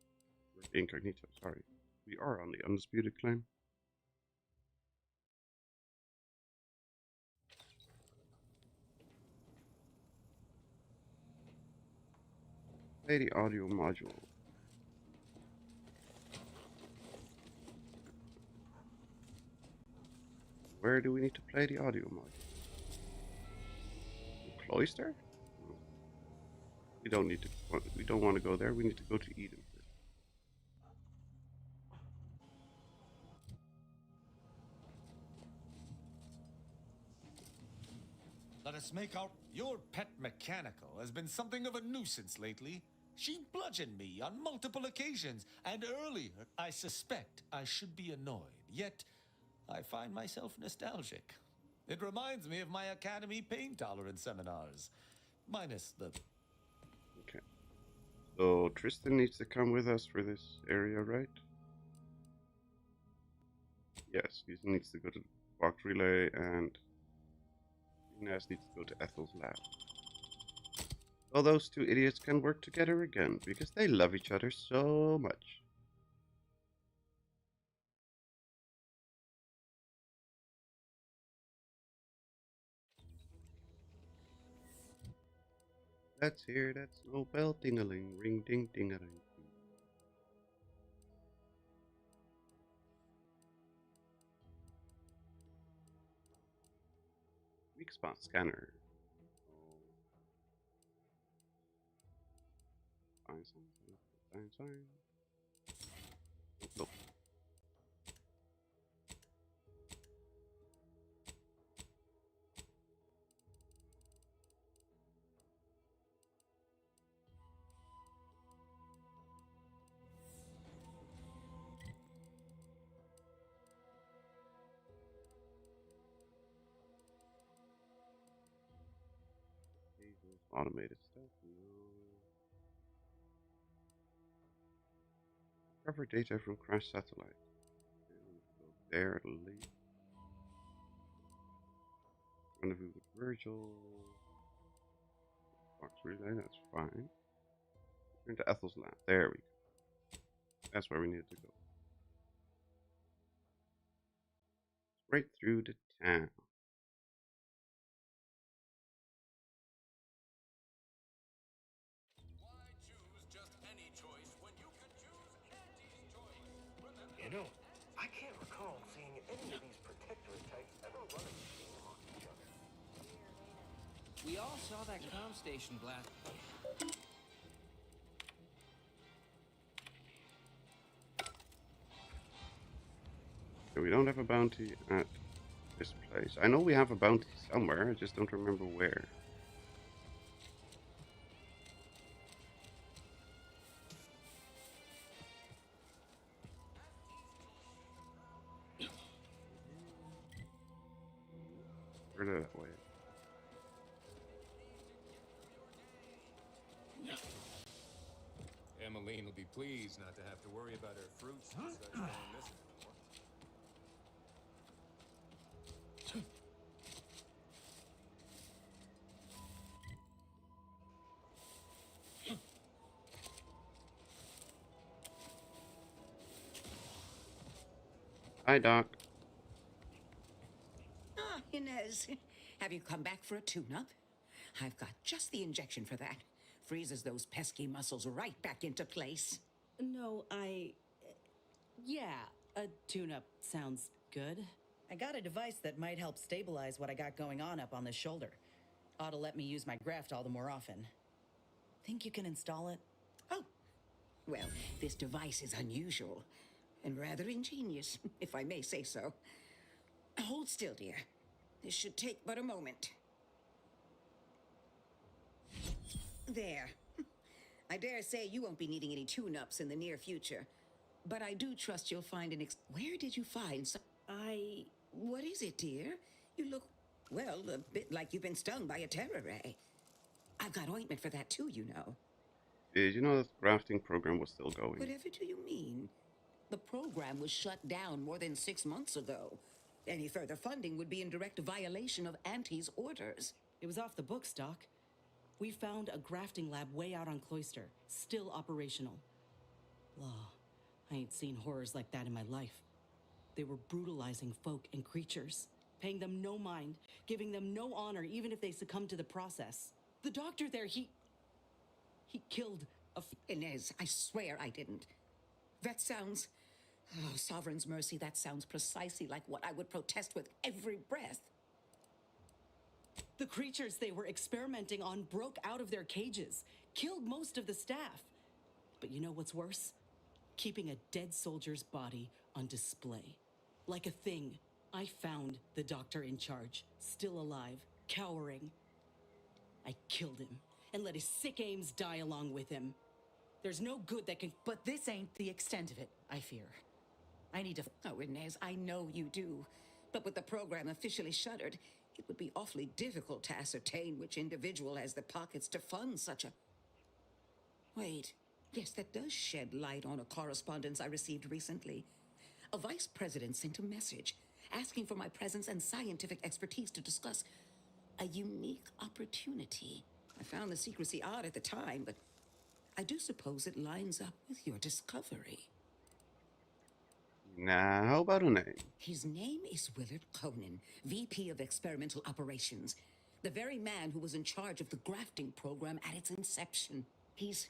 Incognito, sorry. We are on the Undisputed Claim. Play the audio module. Where do we need to play the audio module? The cloister? We don't need to. We don't want to go there. We need to go to Eden first. Let us make out. Your pet mechanical has been something of a nuisance lately. She bludgeoned me on multiple occasions, and earlier I suspect I should be annoyed. Yet, I find myself nostalgic. It reminds me of my academy pain tolerance seminars. Minus the... Okay. So Tristan needs to come with us for this area, right? Yes, he needs to go to the box relay, and Inez needs to go to Ethel's lab. So those two idiots can work together again, because they love each other so much. Let's hear that snow bell ting-a-ling, ring ding ding-a-ling. Weak spot scanner. Fine. Nope. Automated stuff, no. Recover data from crashed satellite. Go there, leave. Rendezvous with Virgil. Fox relay, that's fine. Return to Ethel's lab. There we go. That's where we needed to go. Right through the town. You know, I can't recall seeing any of these protectorate types ever running on each other. We all saw that comm station blast. So we don't have a bounty at this place. I know we have a bounty somewhere, I just don't remember where. Further that way. Emmeline will be pleased not to have to worry about her fruits and such going missing anymore. Hi, Doc. Ah, Inez. Have you come back for a tune-up? I've got just the injection for that. Freezes those pesky muscles right back into place. No, yeah, a tune-up sounds good. I got a device that might help stabilize what I got going on up on the shoulder. Ought to let me use my graft all the more often. Think you can install it? Oh, well, this device is unusual and rather ingenious, if I may say so. Hold still, dear. This should take but a moment. There. I dare say you won't be needing any tune-ups in the near future. But I do trust you'll find an Where did you find some... What is it, dear? You look, well, a bit like you've been stung by a terror ray. I've got ointment for that too, you know. Did you know that the crafting program was still going? Whatever do you mean? The program was shut down more than 6 months ago. Any further funding would be in direct violation of Auntie's orders. It was off the books, Doc. We found a grafting lab way out on Cloister, still operational. Law, I ain't seen horrors like that in my life. They were brutalizing folk and creatures, paying them no mind, giving them no honor even if they succumbed to the process. The doctor there, he killed a... Inez, I swear I didn't. That sounds... Oh, Sovereign's mercy, that sounds precisely like what I would protest with every breath. The creatures they were experimenting on broke out of their cages, killed most of the staff. But you know what's worse? Keeping a dead soldier's body on display. Like a thing. I found the doctor in charge, still alive, cowering. I killed him, and let his sick aims die along with him. There's no good that can... But this ain't the extent of it, I fear. I need to... Oh, Inez, I know you do. But with the program officially shuttered, it would be awfully difficult to ascertain which individual has the pockets to fund such a... Wait. Yes, that does shed light on a correspondence I received recently. A vice president sent a message asking for my presence and scientific expertise to discuss a unique opportunity. I found the secrecy odd at the time, but I do suppose it lines up with your discovery. Now, how about a name? His name is Willard Conan, VP of Experimental Operations. The very man who was in charge of the grafting program at its inception. He's...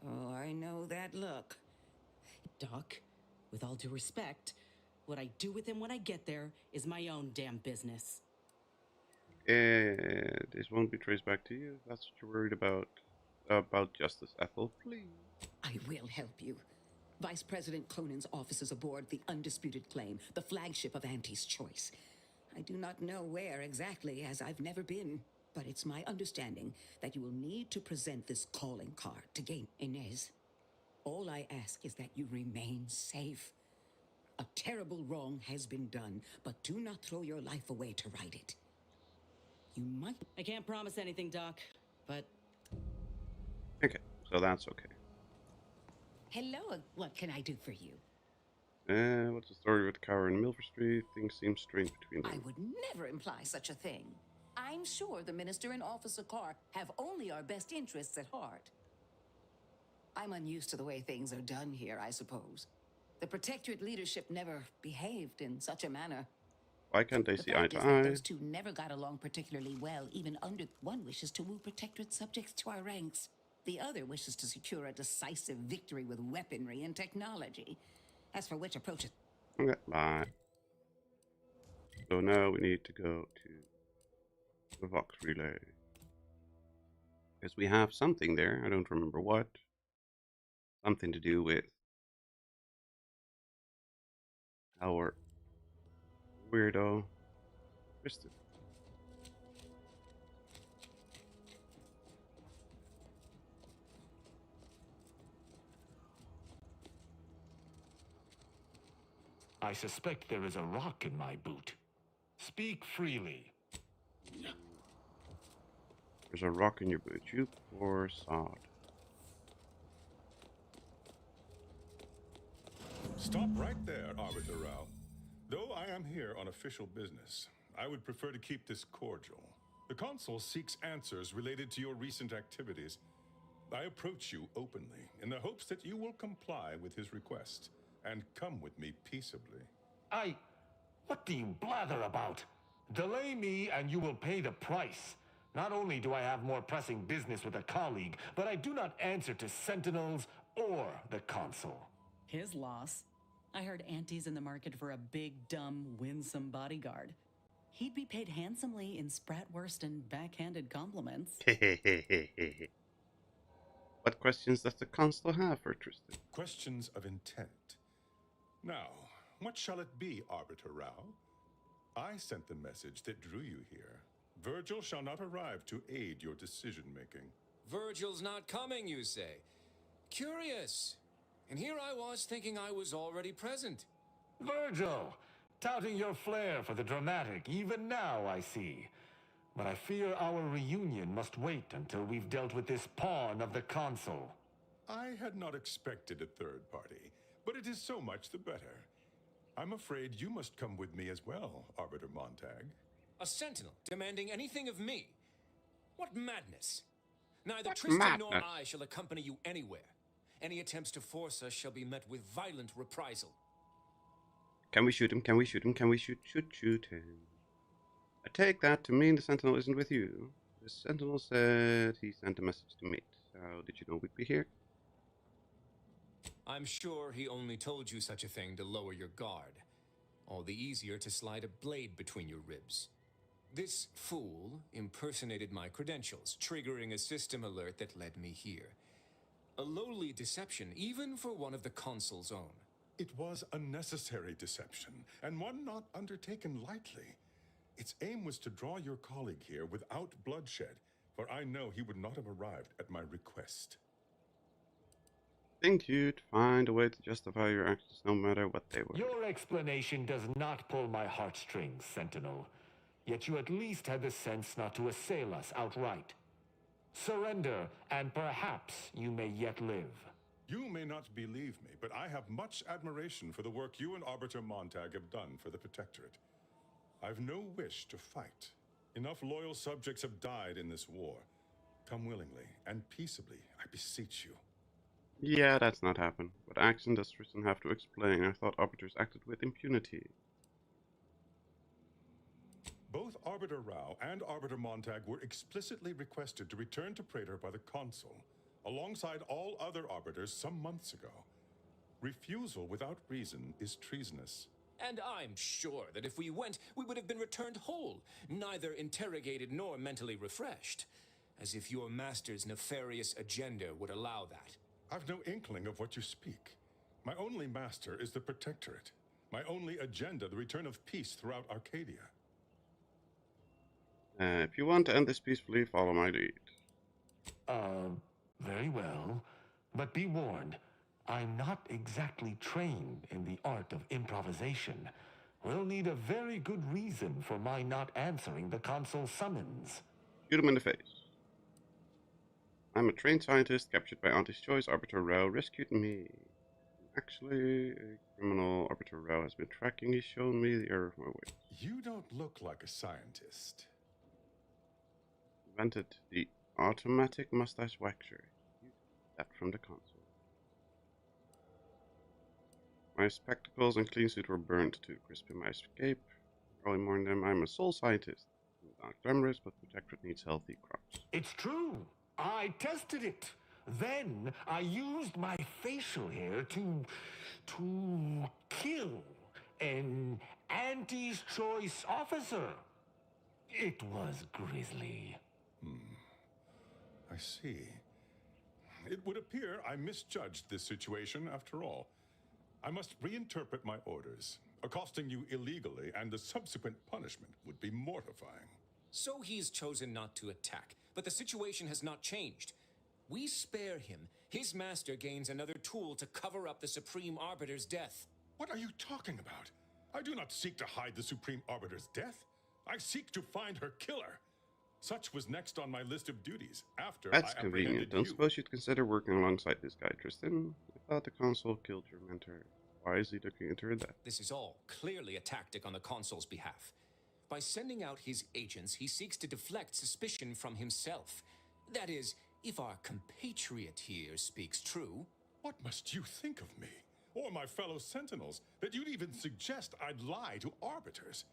Oh, I know that look. Doc, with all due respect, what I do with him when I get there is my own damn business. This won't be traced back to you. That's what you're worried about. About justice, Ethel, please. I will help you. Vice President Conan's office is aboard the Undisputed Claim, the flagship of Auntie's Choice. I do not know where exactly, as I've never been, but it's my understanding that you will need to present this calling card to gain Inez. All I ask is that you remain safe. A terrible wrong has been done, but do not throw your life away to right it. You might... I can't promise anything, Doc, but... Okay, so that's okay. Hello, what can I do for you? What's the story with Cower and Milford Street? Things seem strange between them. I would never imply such a thing. I'm sure the Minister and Officer Carr have only our best interests at heart. I'm unused to the way things are done here, I suppose. The Protectorate leadership never behaved in such a manner. Why can't they The see eye fact to is that eye? those two never got along particularly well, even under one wishes to woo Protectorate subjects to our ranks. The other wishes to secure a decisive victory with weaponry and technology. As for which approach it... Okay, bye. So now we need to go to the Vox Relay. Because we have something there, I don't remember what. Something to do with our weirdo Kristen. I suspect there is a rock in my boot. Speak freely. There's a rock in your boot. You poor sod. Stop right there, Arbiter Rao. Though I am here on official business, I would prefer to keep this cordial. The Consul seeks answers related to your recent activities. I approach you openly in the hopes that you will comply with his request and come with me peaceably. What do you blather about? Delay me and you will pay the price. Not only do I have more pressing business with a colleague, but I do not answer to sentinels or the Consul. His loss. I heard Auntie's in the market for a big, dumb, winsome bodyguard. He'd be paid handsomely in spratwurst and backhanded compliments. What questions does the Consul have for Tristan? Questions of intent. Now, what shall it be, Arbiter Rao? I sent the message that drew you here. Virgil shall not arrive to aid your decision-making. Virgil's not coming, you say? Curious. And here I was thinking I was already present. Virgil, touting your flair for the dramatic, even now I see. But I fear our reunion must wait until we've dealt with this pawn of the Consul. I had not expected a third party, but it is so much the better. I'm afraid you must come with me as well, Arbiter Montag. A sentinel demanding anything of me? What madness! Neither Tristan nor I shall accompany you anywhere. Any attempts to force us shall be met with violent reprisal. Can we shoot him? Can we shoot him? Can we shoot him? I take that to mean the Sentinel isn't with you. The Sentinel said he sent a message to me. How did you know we'd be here? I'm sure he only told you such a thing to lower your guard. All the easier to slide a blade between your ribs. This fool impersonated my credentials, triggering a system alert that led me here. A lowly deception, even for one of the Consul's own. It was a necessary deception, and one not undertaken lightly. Its aim was to draw your colleague here without bloodshed, for I know he would not have arrived at my request. Think you'd find a way to justify your actions no matter what they were. Your explanation does not pull my heartstrings, Sentinel. Yet you at least had the sense not to assail us outright. Surrender, and perhaps you may yet live. You may not believe me, but I have much admiration for the work you and Arbiter Montag have done for the Protectorate. I've no wish to fight. Enough loyal subjects have died in this war. Come willingly and peaceably, I beseech you. Yeah, that's not happened. What action does Tristan have to explain? I thought arbiters acted with impunity. Both Arbiter Rao and Arbiter Montag were explicitly requested to return to Praetor by the Consul, alongside all other arbiters some months ago. Refusal without reason is treasonous. And I'm sure that if we went, we would have been returned whole, neither interrogated nor mentally refreshed. As if your master's nefarious agenda would allow that. I've no inkling of what you speak. My only master is the Protectorate. My only agenda, the return of peace throughout Arcadia. If you want to end this peacefully, follow my lead. Very well. But be warned, I'm not exactly trained in the art of improvisation. We'll need a very good reason for my not answering the Consul's summons. Shoot him in the face. I'm a trained scientist captured by Auntie's choice. Arbiter Rao rescued me. Actually, a criminal Arbiter Rao has been tracking. He's shown me the error of my ways. You don't look like a scientist. Invented the automatic mustache waxer. That from the console. My spectacles and clean suit were burned to crisp in my escape. Early morning them, I'm a soul scientist. Not glamorous, but Protectorate needs healthy crops. It's true. I tested it. Then I used my facial hair to kill an Auntie's choice officer. It was grisly. I see. It would appear I misjudged this situation after all. I must reinterpret my orders. Accosting you illegally and the subsequent punishment would be mortifying. So he's chosen not to attack, but the situation has not changed. We spare him. His master gains another tool to cover up the Supreme Arbiter's death. What are you talking about? I do not seek to hide the Supreme Arbiter's death. I seek to find her killer. Such was next on my list of duties after That's I convenient. apprehended Don't you. suppose you'd consider working alongside this guy, Tristan? I thought the console killed your mentor. Why is he looking into her death? This is all clearly a tactic on the console's behalf. By sending out his agents, he seeks to deflect suspicion from himself. That is, if our compatriot here speaks true. What must you think of me, or my fellow Sentinels, that you'd even suggest I'd lie to arbiters?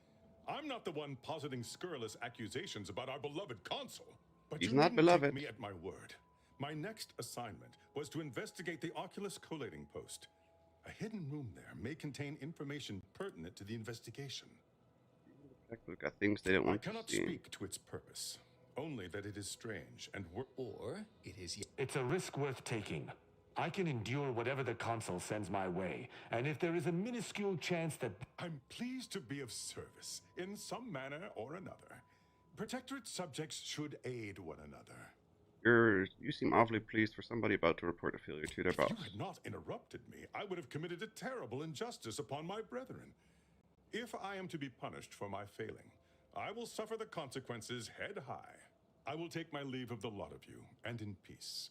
I'm not the one positing scurrilous accusations about our beloved console. But He's you not needn't beloved. take me at my word. My next assignment was to investigate the Oculus collating post. A hidden room there may contain information pertinent to the investigation. We've got things they don't I want to cannot see. speak to its purpose, only that it is strange and or it is. It's a risk worth taking. I can endure whatever the console sends my way, and if there is a minuscule chance that... I'm pleased to be of service, in some manner or another. Protectorate subjects should aid one another. You seem awfully pleased for somebody about to report a failure to their boss. If you had not interrupted me, I would have committed a terrible injustice upon my brethren. If I am to be punished for my failing, I will suffer the consequences head high. I will take my leave of the lot of you, and in peace.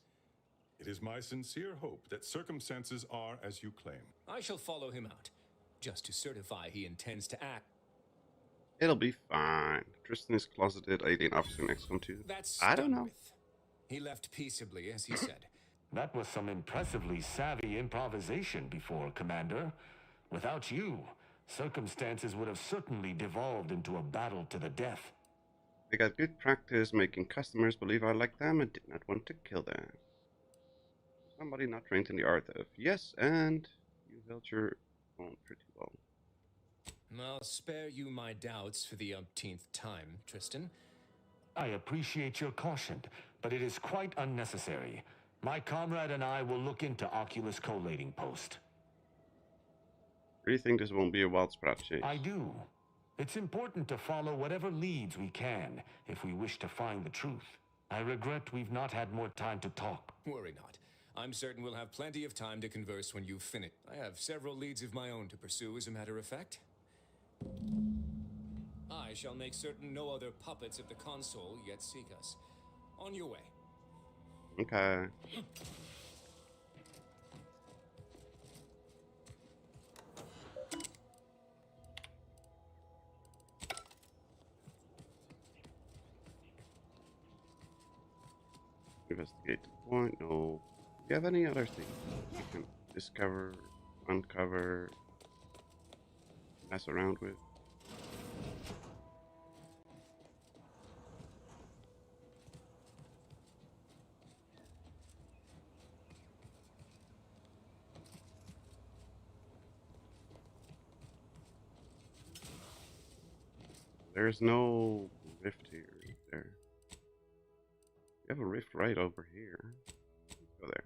It is my sincere hope that circumstances are as you claim. I shall follow him out, just to certify he intends to act. It'll be fine. Tristan is closeted alien officer in XCOM 2. That's I don't done know. with. He left peaceably, as he said. That was some impressively savvy improvisation before, Commander. Without you, circumstances would have certainly devolved into a battle to the death. I got good practice making customers believe I like them and did not want to kill them. Somebody not trained in the art of yes, and you held your own pretty well. I'll spare you my doubts for the umpteenth time, Tristan. I appreciate your caution, but it is quite unnecessary. My comrade and I will look into Oculus collating post. Really think this won't be a wild sprout chase? I do. It's important to follow whatever leads we can if we wish to find the truth. I regret we've not had more time to talk. Worry not. I'm certain we'll have plenty of time to converse when you've finished. I have several leads of my own to pursue, as a matter of fact. I shall make certain no other puppets of the console yet seek us. On your way. Okay. Investigate the point. No. Do you have any other things you can discover, uncover, mess around with? There's no rift here, is there? We have a rift right over here. Let's go there.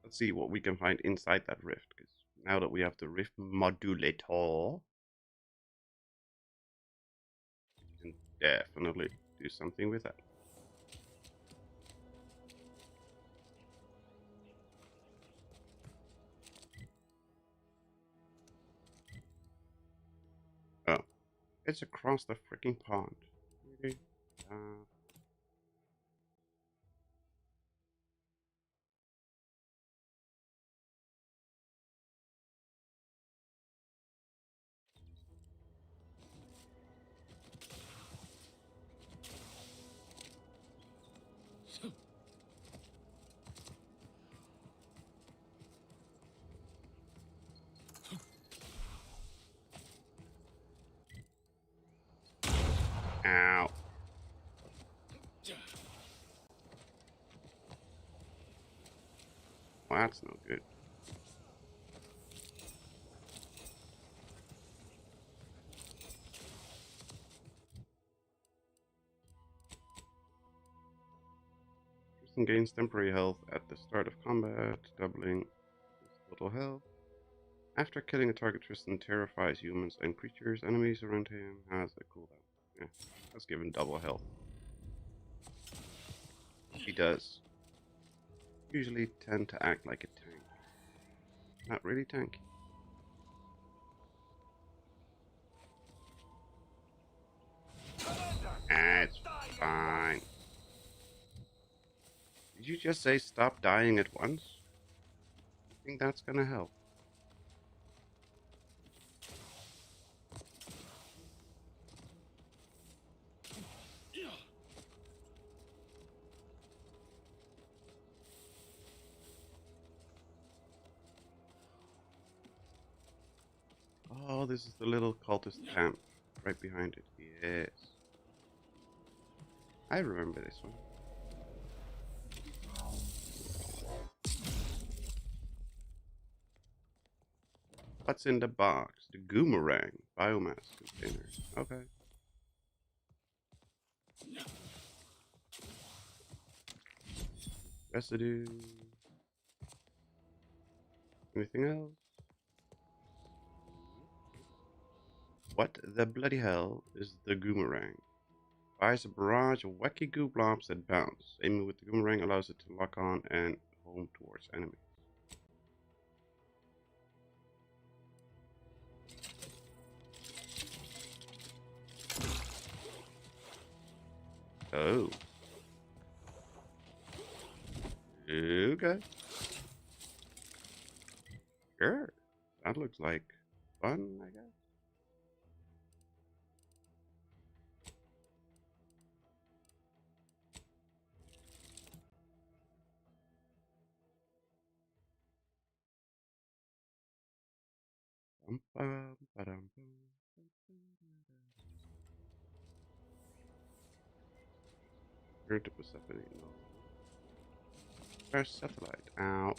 Let's see what we can find inside that rift, because now that we have the Rift Modulator, we can definitely do something with that. Oh, it's across the freaking pond. Okay. Well, that's no good. Person gains temporary health at the start of combat, doubling his total health. After killing a target, Tristan terrifies humans and creatures. Enemies around him has a cooldown. Yeah, that's given double health. He does. Usually tend to act like a tank. Not really tanky. It's fine. Did you just say stop dying at once? I think that's gonna help. Oh, this is the little cultist camp right behind it. Yes. I remember this one. What's in the box? The Goomerang biomass container. Okay. Residue. Anything else? What the bloody hell is the Goomerang? Fires a barrage of wacky goo blobs that bounce. Aiming with the Goomerang allows it to lock on and home towards enemies. Oh. Okay. Sure. That looks like fun, I guess. Here to Persephone, no. First satellite. Ow.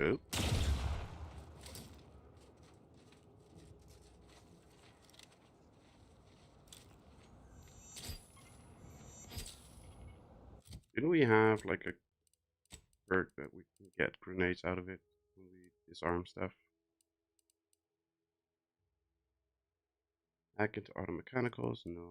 Oh. Didn't we have like a perk that we can get grenades out of it when we disarm stuff? Hack into auto mechanicals? No.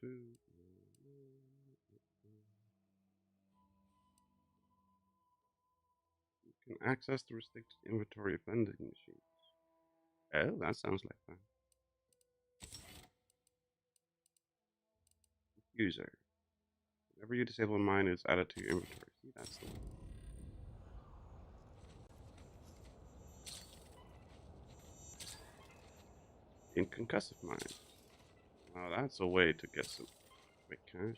Food. You can access the restricted inventory of vending machines. Oh, that sounds like fun. User. Whenever you disable a mine, it's added to your inventory. See, that's the one. In concussive mine. Now that's a way to get some quick cash.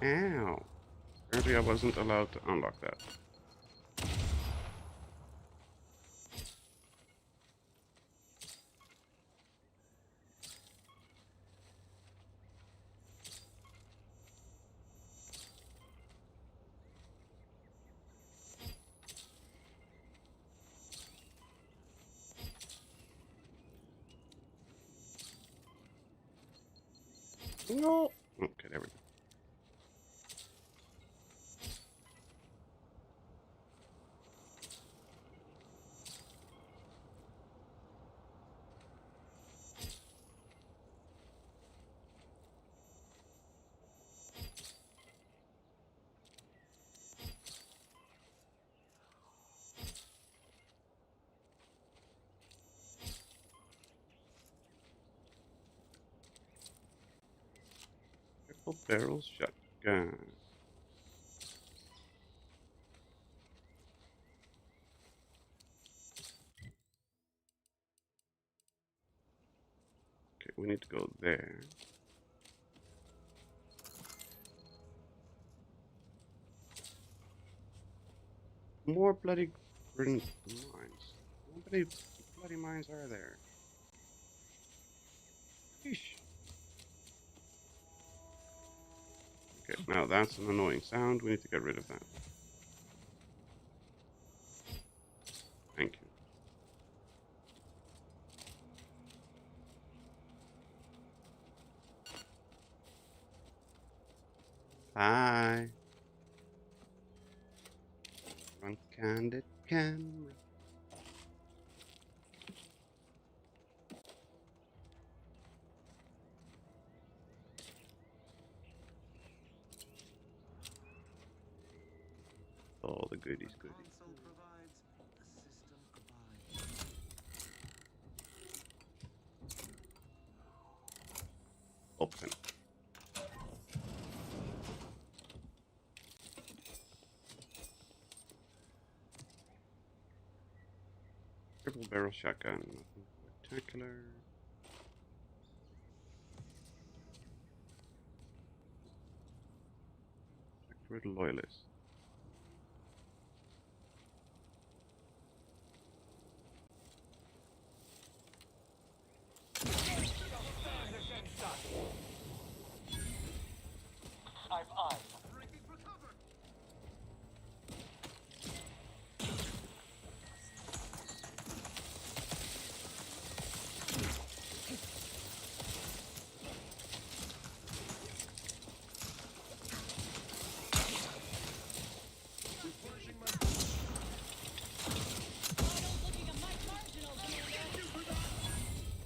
Ow. Apparently I wasn't allowed to unlock that. No. Okay, there we go. Triple barrel shotgun. gun. Okay, we need to go there. More bloody mines. How many bloody mines are there? Sheesh. Okay, now that's an annoying sound. We need to get rid of that. Thank you. Hi. Run candid camera. All the goodies, goodies. Open. Triple barrel shotgun. Nothing spectacular. Check for the loyalist. I've eyes.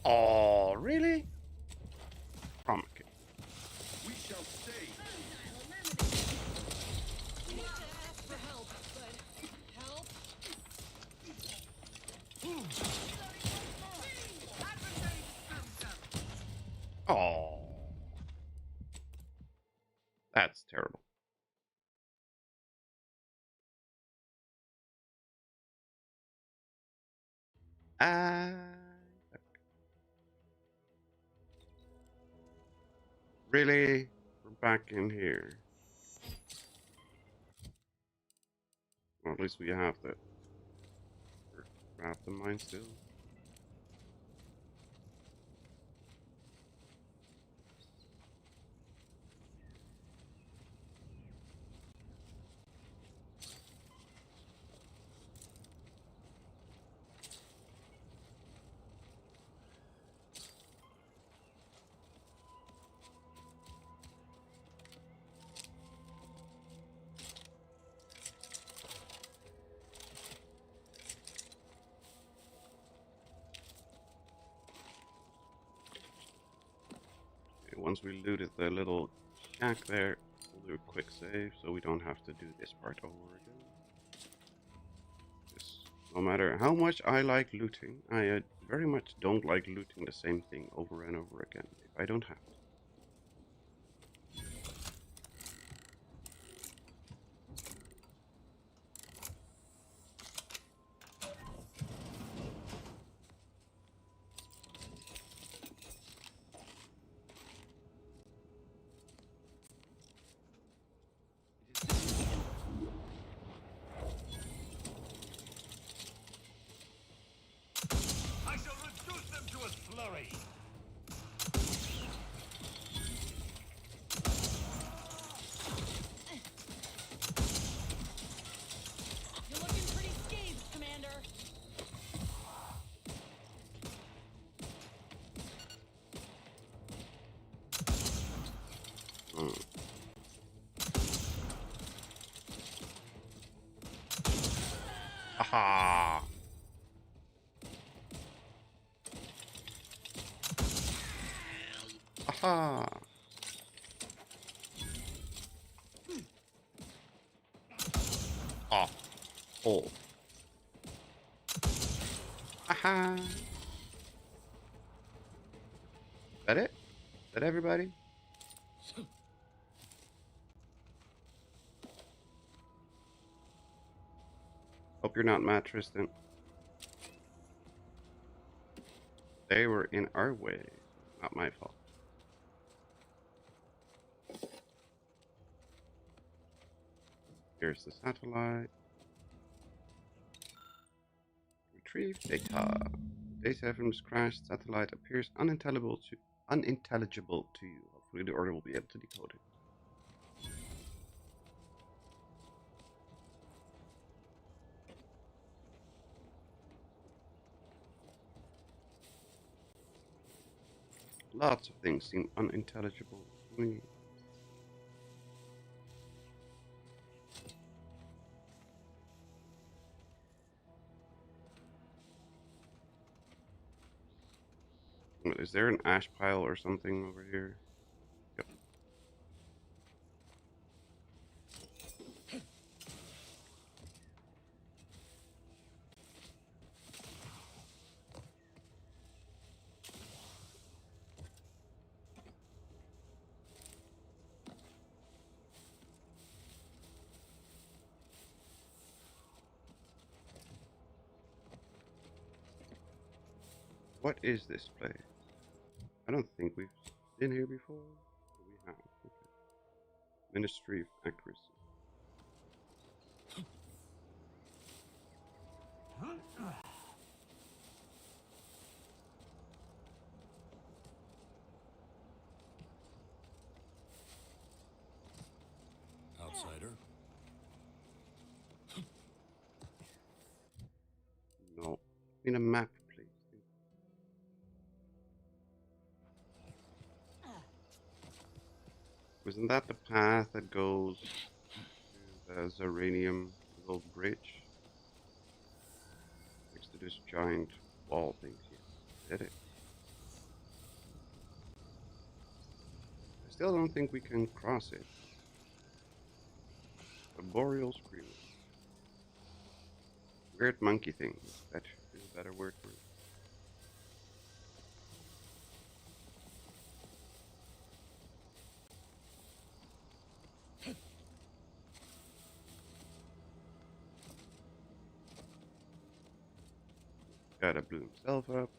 Oh, really? Chroma key. We shall stay. Oh. That's terrible. Really? We're back in here. Well, at least we have the grab the mine still. Once we looted the little shack there, we'll do a quick save so we don't have to do this part over again. Just, no matter how much I like looting, I very much don't like looting the same thing over and over again if I don't have to. I shall reduce them to a slurry. You're looking pretty scathed, Commander. Aha! Aha! Ah! Oh! Aha! Is that it? Is that everybody? Hope you're not mad, Tristan. They were in our way. Not my fault. Here's the satellite. Retrieve data. Day 7's crashed satellite appears unintelligible to you. Hopefully the order will be able to decode it. Lots of things seem unintelligible to me. Is there an ash pile or something over here? Yep. What is this place? I don't think we've been here before. We have. Okay. Ministry of Accuracy. Outsider. No. In a map, please. Isn't that the path that goes to the Zeranium little bridge? Next to this giant wall thing here. Did it? I still don't think we can cross it. A boreal screamer. Weird monkey thing. That is a better word for it. Gotta blew himself up.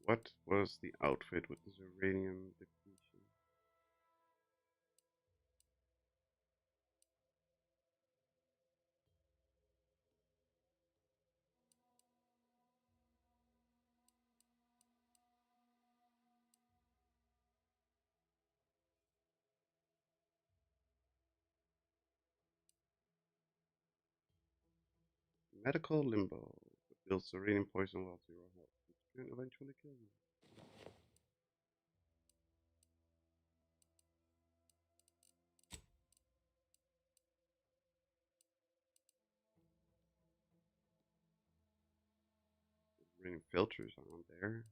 What was the outfit with the uranium depletion? Medical limbo. Builds uranium poison while 0 health. It can eventually kill you. Uranium filters on there.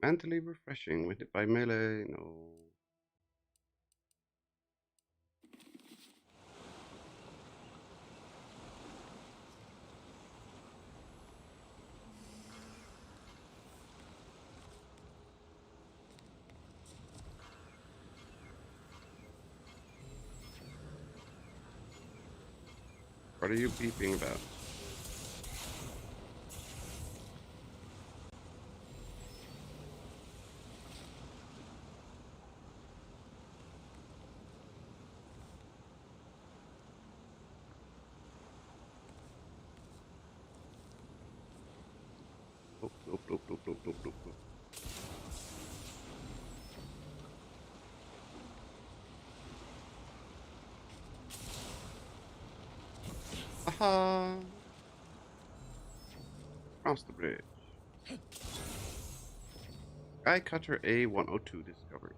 Mentally refreshing. With it by melee. No. What are you beeping about? Nope, nope, nope, nope, nope, nope, nope, nope. Aha! Cross the bridge. Skycutter A102 discovered.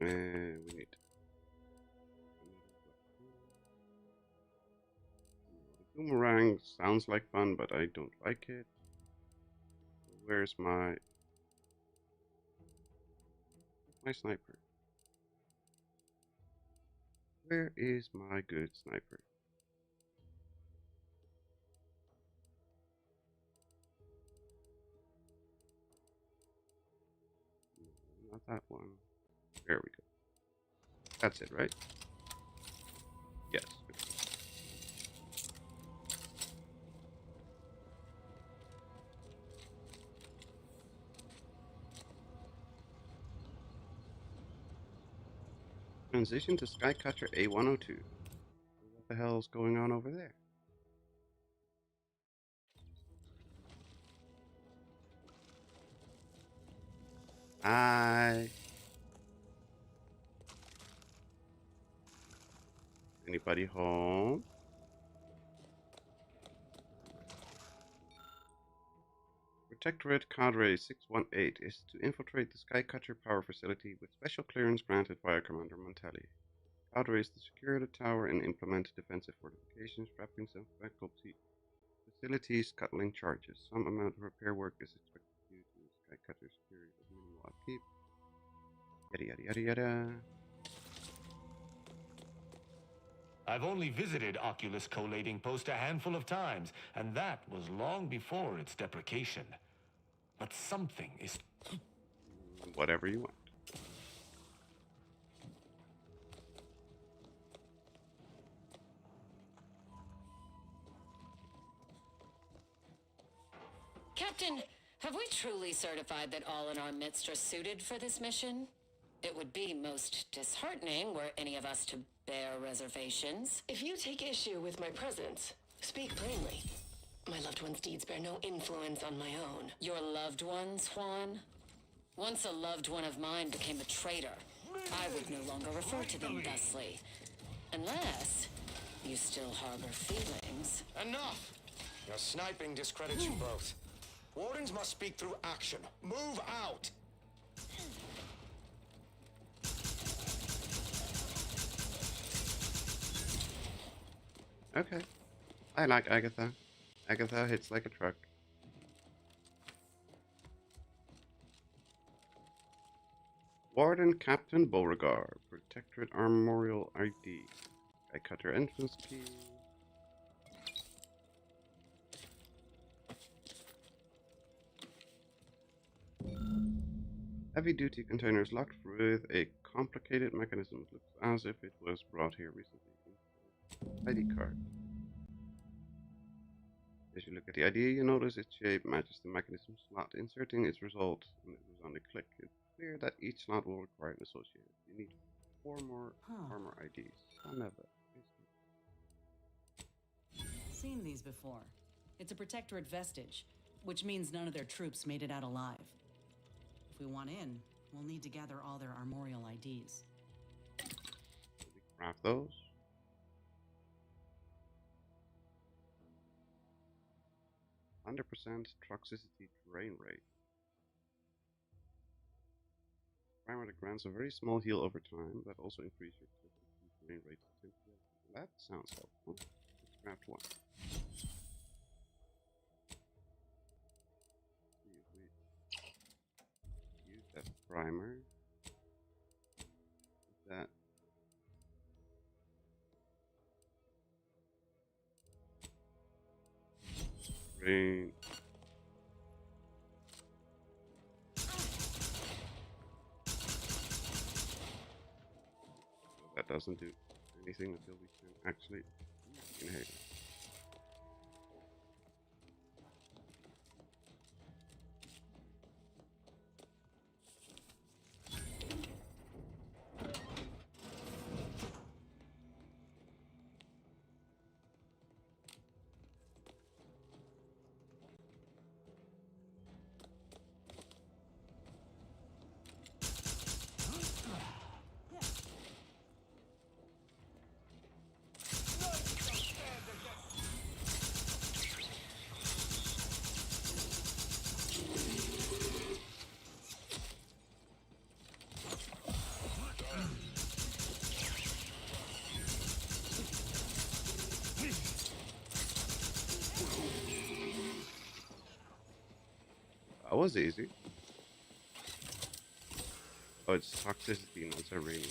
And we need the boomerang. Sounds like fun, but I don't like it. Where's my sniper? Where is my good sniper? Not that one. There we go. That's it, right? Yes. Transition to Skycutter A102. What the hell's going on over there? Hi. Anybody home? Protectorate Cadre 618 is to infiltrate the Skycutter power facility with special clearance granted via Commander Montelli. Cadre is to secure the tower and implement defensive fortifications, wrapping some faculty facilities, scuttling charges. Some amount of repair work is expected due to the Skycutter's period of minimal upkeep. Yada yada yada yada. I've only visited Oculus Collating Post a handful of times, and that was long before its deprecation. But something is... Whatever you want. Captain, have we truly certified that all in our midst are suited for this mission? It would be most disheartening were any of us to bear reservations. If you take issue with my presence, speak plainly. My loved one's deeds bear no influence on my own. Your loved ones, Juan? Once a loved one of mine became a traitor, I would no longer refer to them thusly. Unless you still harbor feelings. Enough! Your sniping discredits you both. Wardens must speak through action. Move out! Okay. I like Agatha. Agatha hits like a truck. Warden Captain Beauregard. Protectorate Armorial ID. Skycutter entrance key. Heavy-duty containers locked with a complicated mechanism. Looks as if it was brought here recently. ID card. As you look at the ID, you notice its shape matches the mechanism slot. Inserting its result, and it was on the click. It's clear that each slot will require an associated. You need 4 more armor IDs. Seen these before. It's a Protectorate vestige, which means none of their troops made it out alive. If we want in, we'll need to gather all their armorial IDs. We craft those. %, toxicity drain rate. Primer that grants a very small heal over time, that also increases your toxicity drain rate to 10%. That sounds helpful. Let's craft one. Use that primer. That. Rain. That doesn't do anything until we can actually use inhaler. That was easy. Oh, it's toxicity, not serene.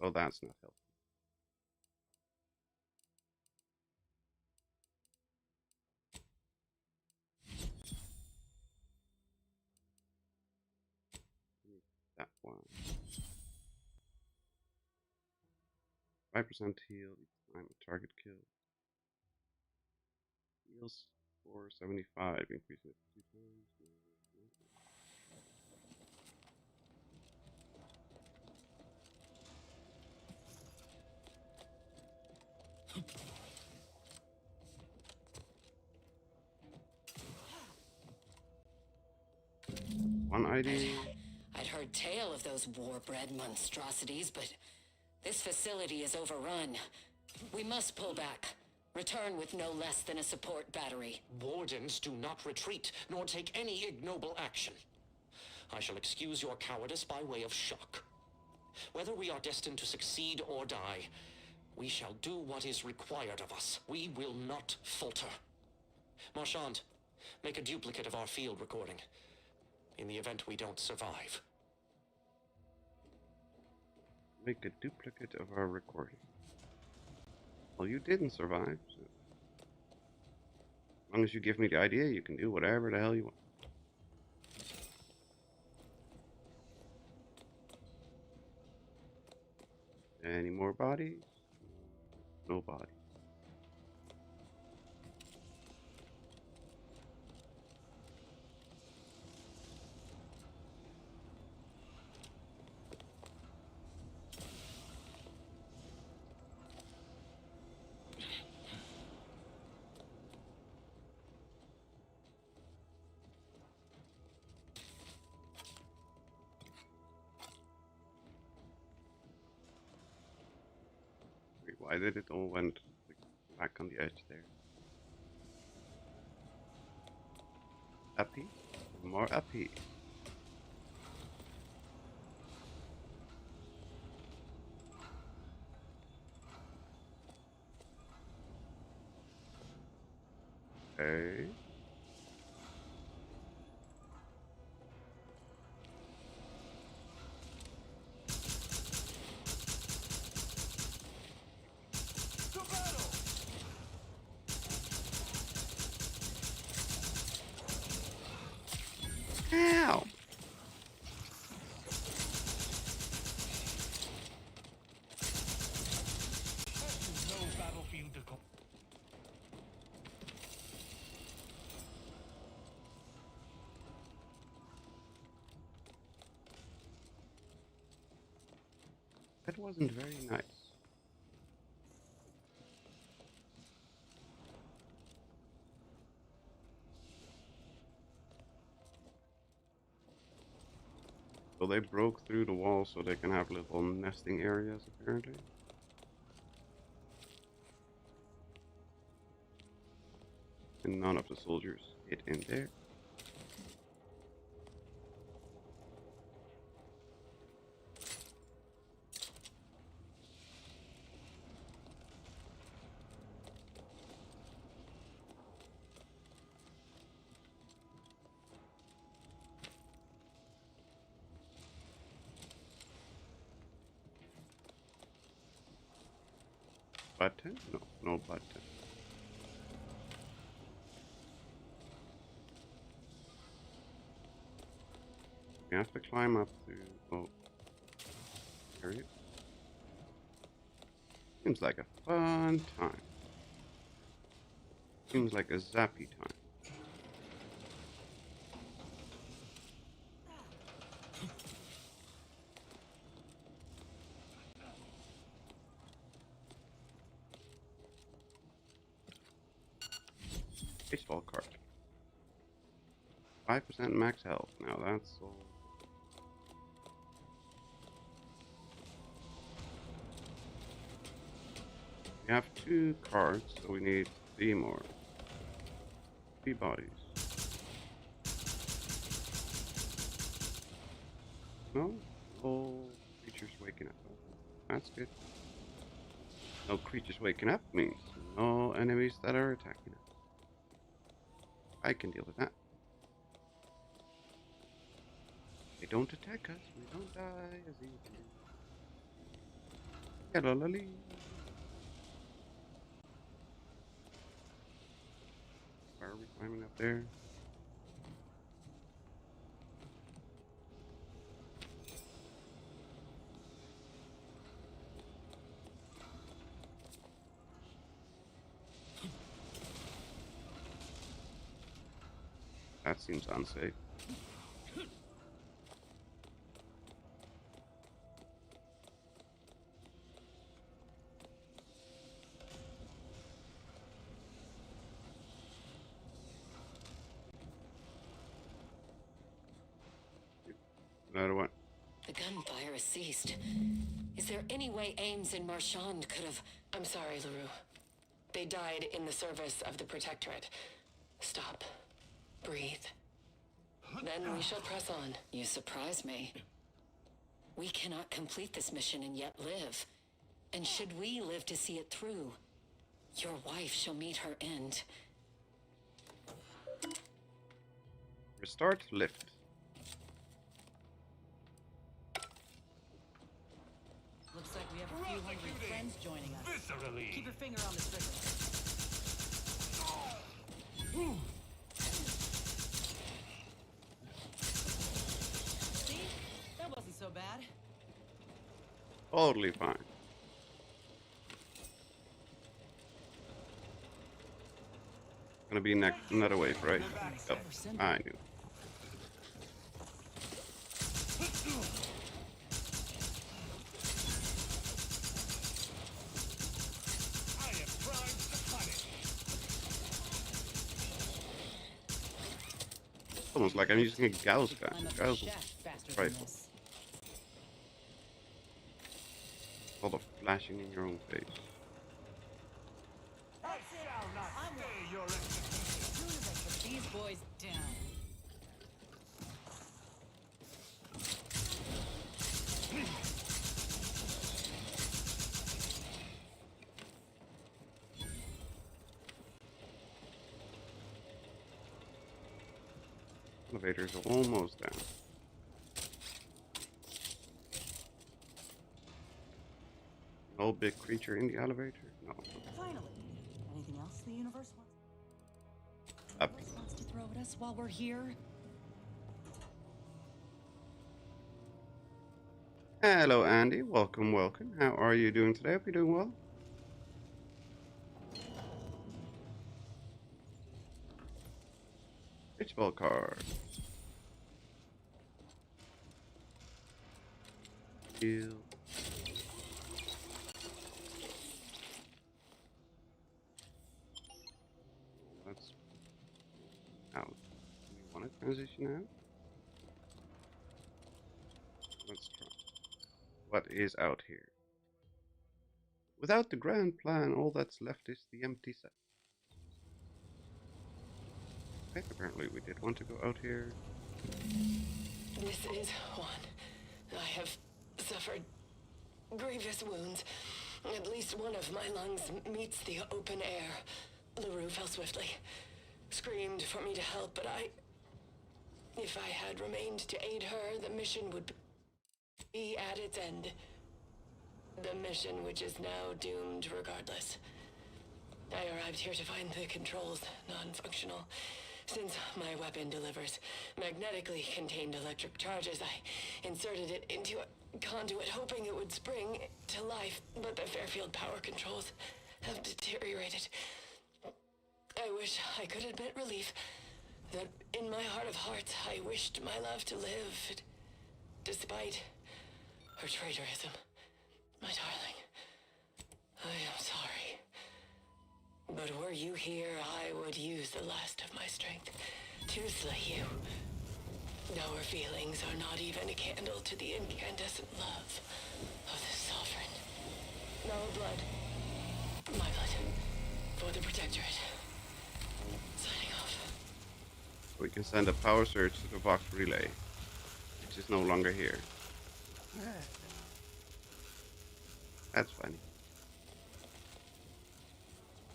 Oh, that's not helpful. That one. 5% heal each time a target kill. Heals for 75, increasing it 2 times. One ID. I'd heard tale of those war-bred monstrosities, but this facility is overrun. We must pull back. Return with no less than a support battery. Wardens do not retreat, nor take any ignoble action. I shall excuse your cowardice by way of shock. Whether we are destined to succeed or die, we shall do what is required of us. We will not falter. Marchand, make a duplicate of our field recording, in the event we don't survive. Make a duplicate of our recording. Well, you didn't survive, so as long as you give me the idea, you can do whatever the hell you want. Any more bodies? No bodies. Why did it all went back on the edge there? Uppy? More uppy. Okay. Ow! No battlefield to go. That wasn't very nice. So they broke through the wall so they can have little nesting areas, apparently. And none of the soldiers get in there. Button? No, no button. You have to climb up to... Oh. Area. Seems like a fun time. Seems like a zappy time. Baseball card. 5% max health. Now that's all. We have 2 cards, so we need 3 more. 3 bodies. No? All creatures waking up. That's good. No creatures waking up means no enemies that are attacking us. I can deal with that. They don't attack us, we don't die as easily. Hello, Lily. Why are we climbing up there? That seems unsafe. Another one. The gunfire has ceased. Is there any way Ames and Marchand could have... I'm sorry, LaRue. They died in the service of the Protectorate. Stop. Breathe. Then we shall press on. You surprise me. We cannot complete this mission and yet live. And should we live to see it through, your wife shall meet her end. Restart lift. Looks like we have a few hungry friends joining us. Viscerally. Keep your finger on the trigger. See? That wasn't so bad. Totally fine. Gonna be another wave, right? Yep, I knew. Almost like I'm using a Gauss gun. Gauss rifle. All the flashing in your own face. These boys down. Elevator's almost down. No big creature in the elevator? No. Finally. Anything else the universe wants? Up. Wants to throw at us while we're here? Hello, Andy. Welcome, welcome. How are you doing today? Hope you're doing well. Baseball card. Heal. That's out. Do we want to transition out? Let's try. What is out here? Without the grand plan, all that's left is the empty set. Okay, apparently we did want to go out here. This is Juan. I have suffered grievous wounds. At least one of my lungs meets the open air. LaRue fell swiftly. Screamed for me to help, but if I had remained to aid her, the mission would be at its end. The mission which is now doomed regardless. I arrived here to find the controls non-functional. Since my weapon delivers magnetically contained electric charges, I inserted it into a conduit hoping it would spring to life, but the Fairfield power controls have deteriorated. I wish I could admit relief. That in my heart of hearts, I wished my love to live, despite her traitorism. My darling, I am sorry. But were you here, I would use the last of my strength to slay you. Our feelings are not even a candle to the incandescent love of the Sovereign. Our blood, my blood, for the Protectorate. Signing off. We can send a power surge to the Vox relay, which is no longer here. That's funny.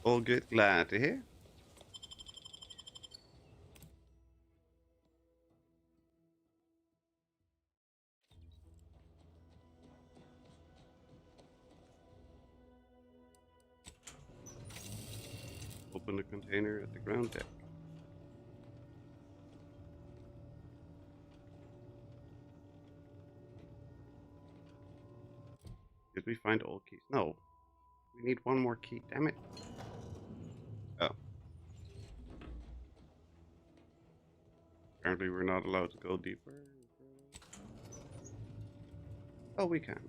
All good, glad to hear. Open the container at the ground deck. Did we find all keys? No. We need one more key, damn it. Oh. Apparently we're not allowed to go deeper. Oh, we can.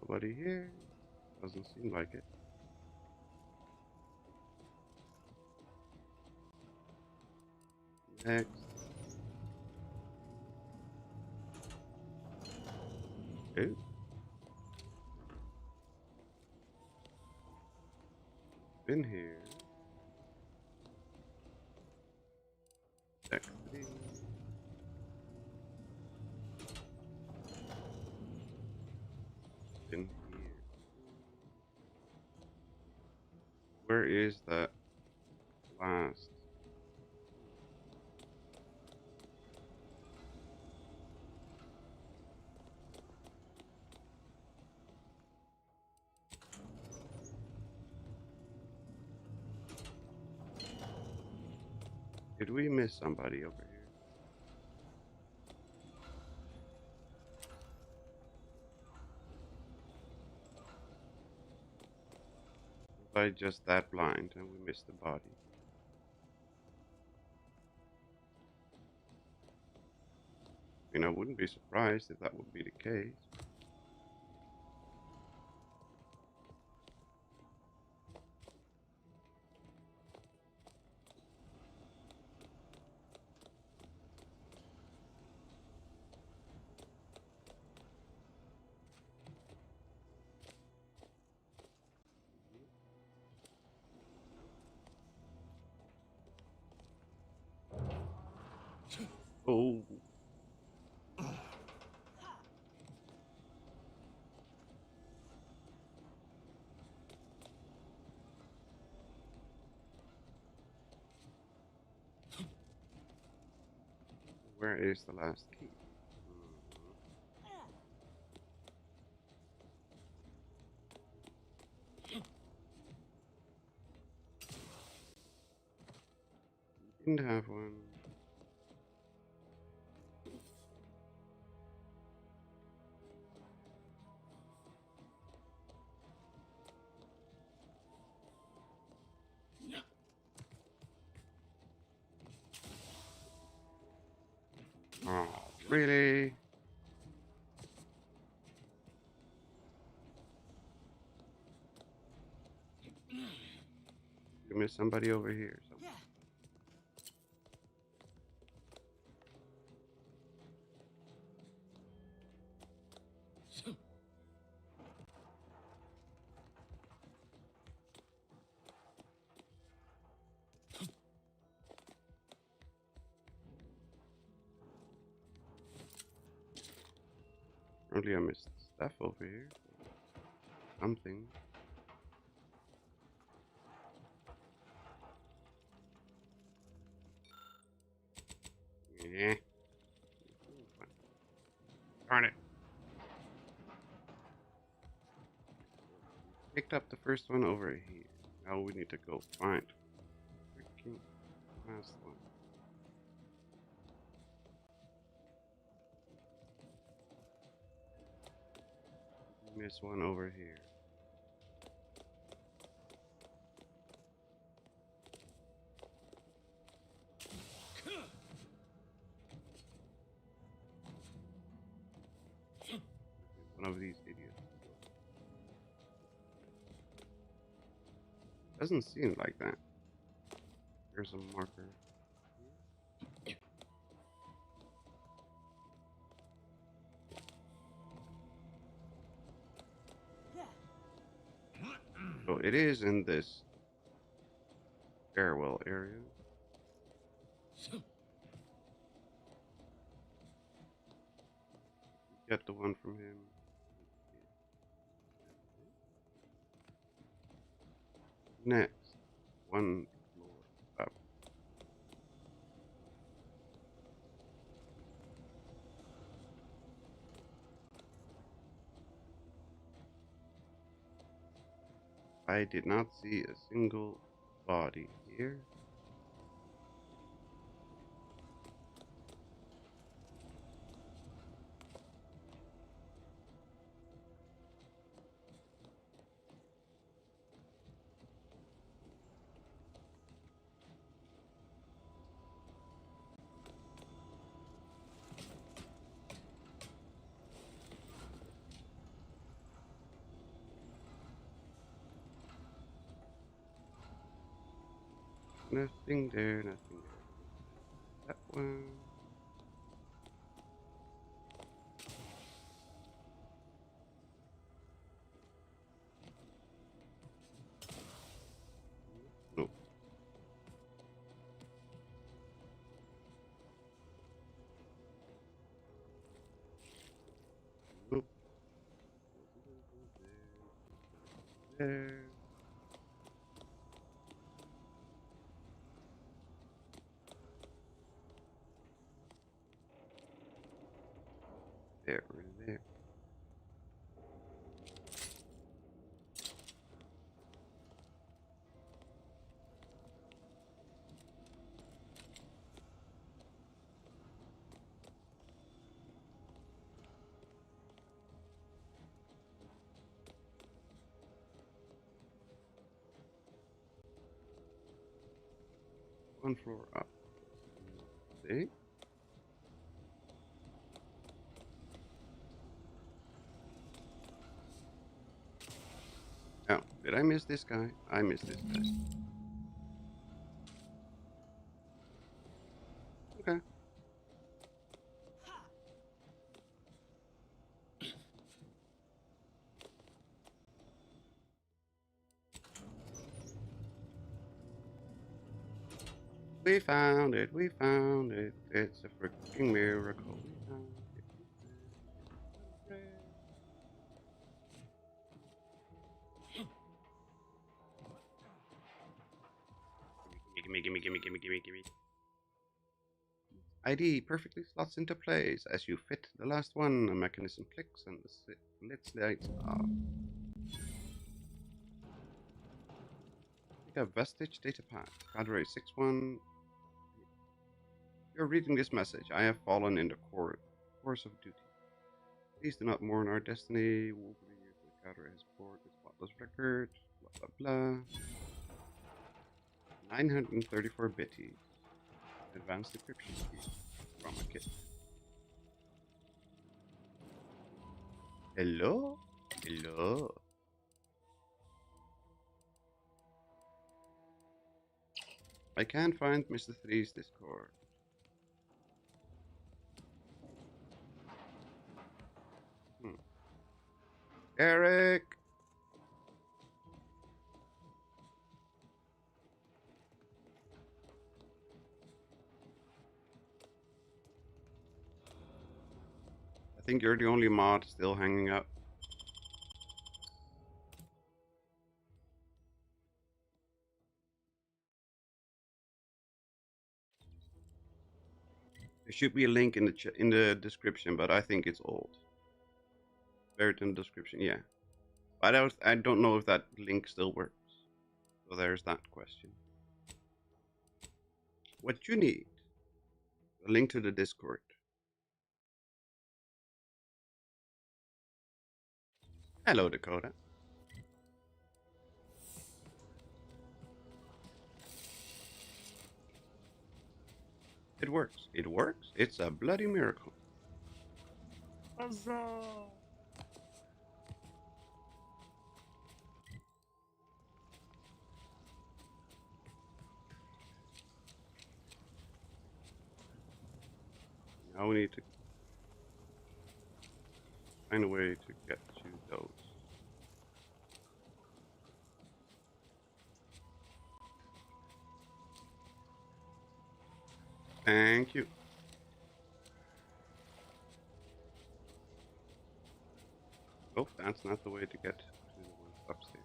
Nobody here. Doesn't seem like it. Next. Ooh. Been here. Next. Been here. Where is that last? Did we miss somebody over here? Was I just that blind and we missed the body? I mean, I wouldn't be surprised if that would be the case. Oh. Where is the last key? Didn't have one. Oh, really? You missed somebody over here. Somewhere. Apparently I missed stuff over here. Something. Yeah. Darn it. Picked up the first one over here. Now we need to go find freaking last one. Miss one over here. One of these idiots. Doesn't seem like that. Here's a marker. So it is in this stairwell area. Get the one from him. Next, one floor up. I did not see a single body here. Nothing there, nothing there. That one. Nope. Nope. There. There, right there. One floor up. See? Oh, did I miss this guy? I missed this guy. Okay. We found it, we found it. It's a freaking miracle. We found it. Gimme. ID perfectly slots into place. As you fit the last one, a mechanism clicks and the lid lights off. Take a vestige data path. Cadre 6-1. You're reading this message. I have fallen in the course of duty. Please do not mourn our destiny. Wolverine, the Cadre has poured the spotless record. Blah blah blah. 934 bitties. Advanced decryption key from a kit. Hello? Hello? I can't find Mr. 3's Discord. Eric! I think you're the only mod still hanging up. There should be a link in the description, but I think it's old. Buried in the description, yeah. But I don't know if that link still works. So there's that question. What you need? A link to the Discord. Hello, Dakota. It works. It works. It's a bloody miracle. Huzzah! Now we need to find a way to get to those. Thank you. Oh, that's not the way to get to the ones upstairs.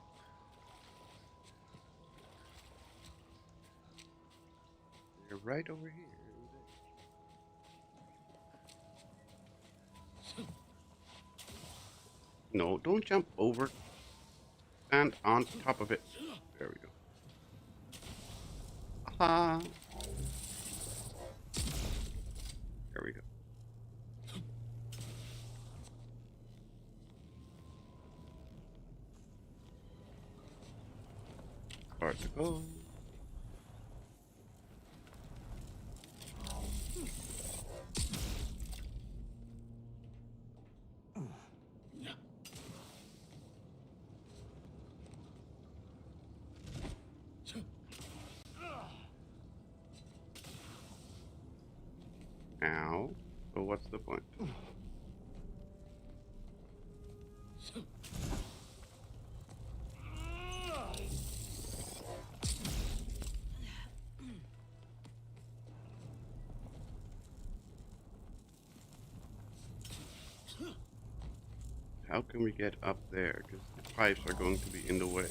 They're right over here. No, don't jump over. Stand on top of it. There we go. Aha! There we go. Hard to go. Ow. So what's the point? How can we get up there? Because the pipes are going to be in the way.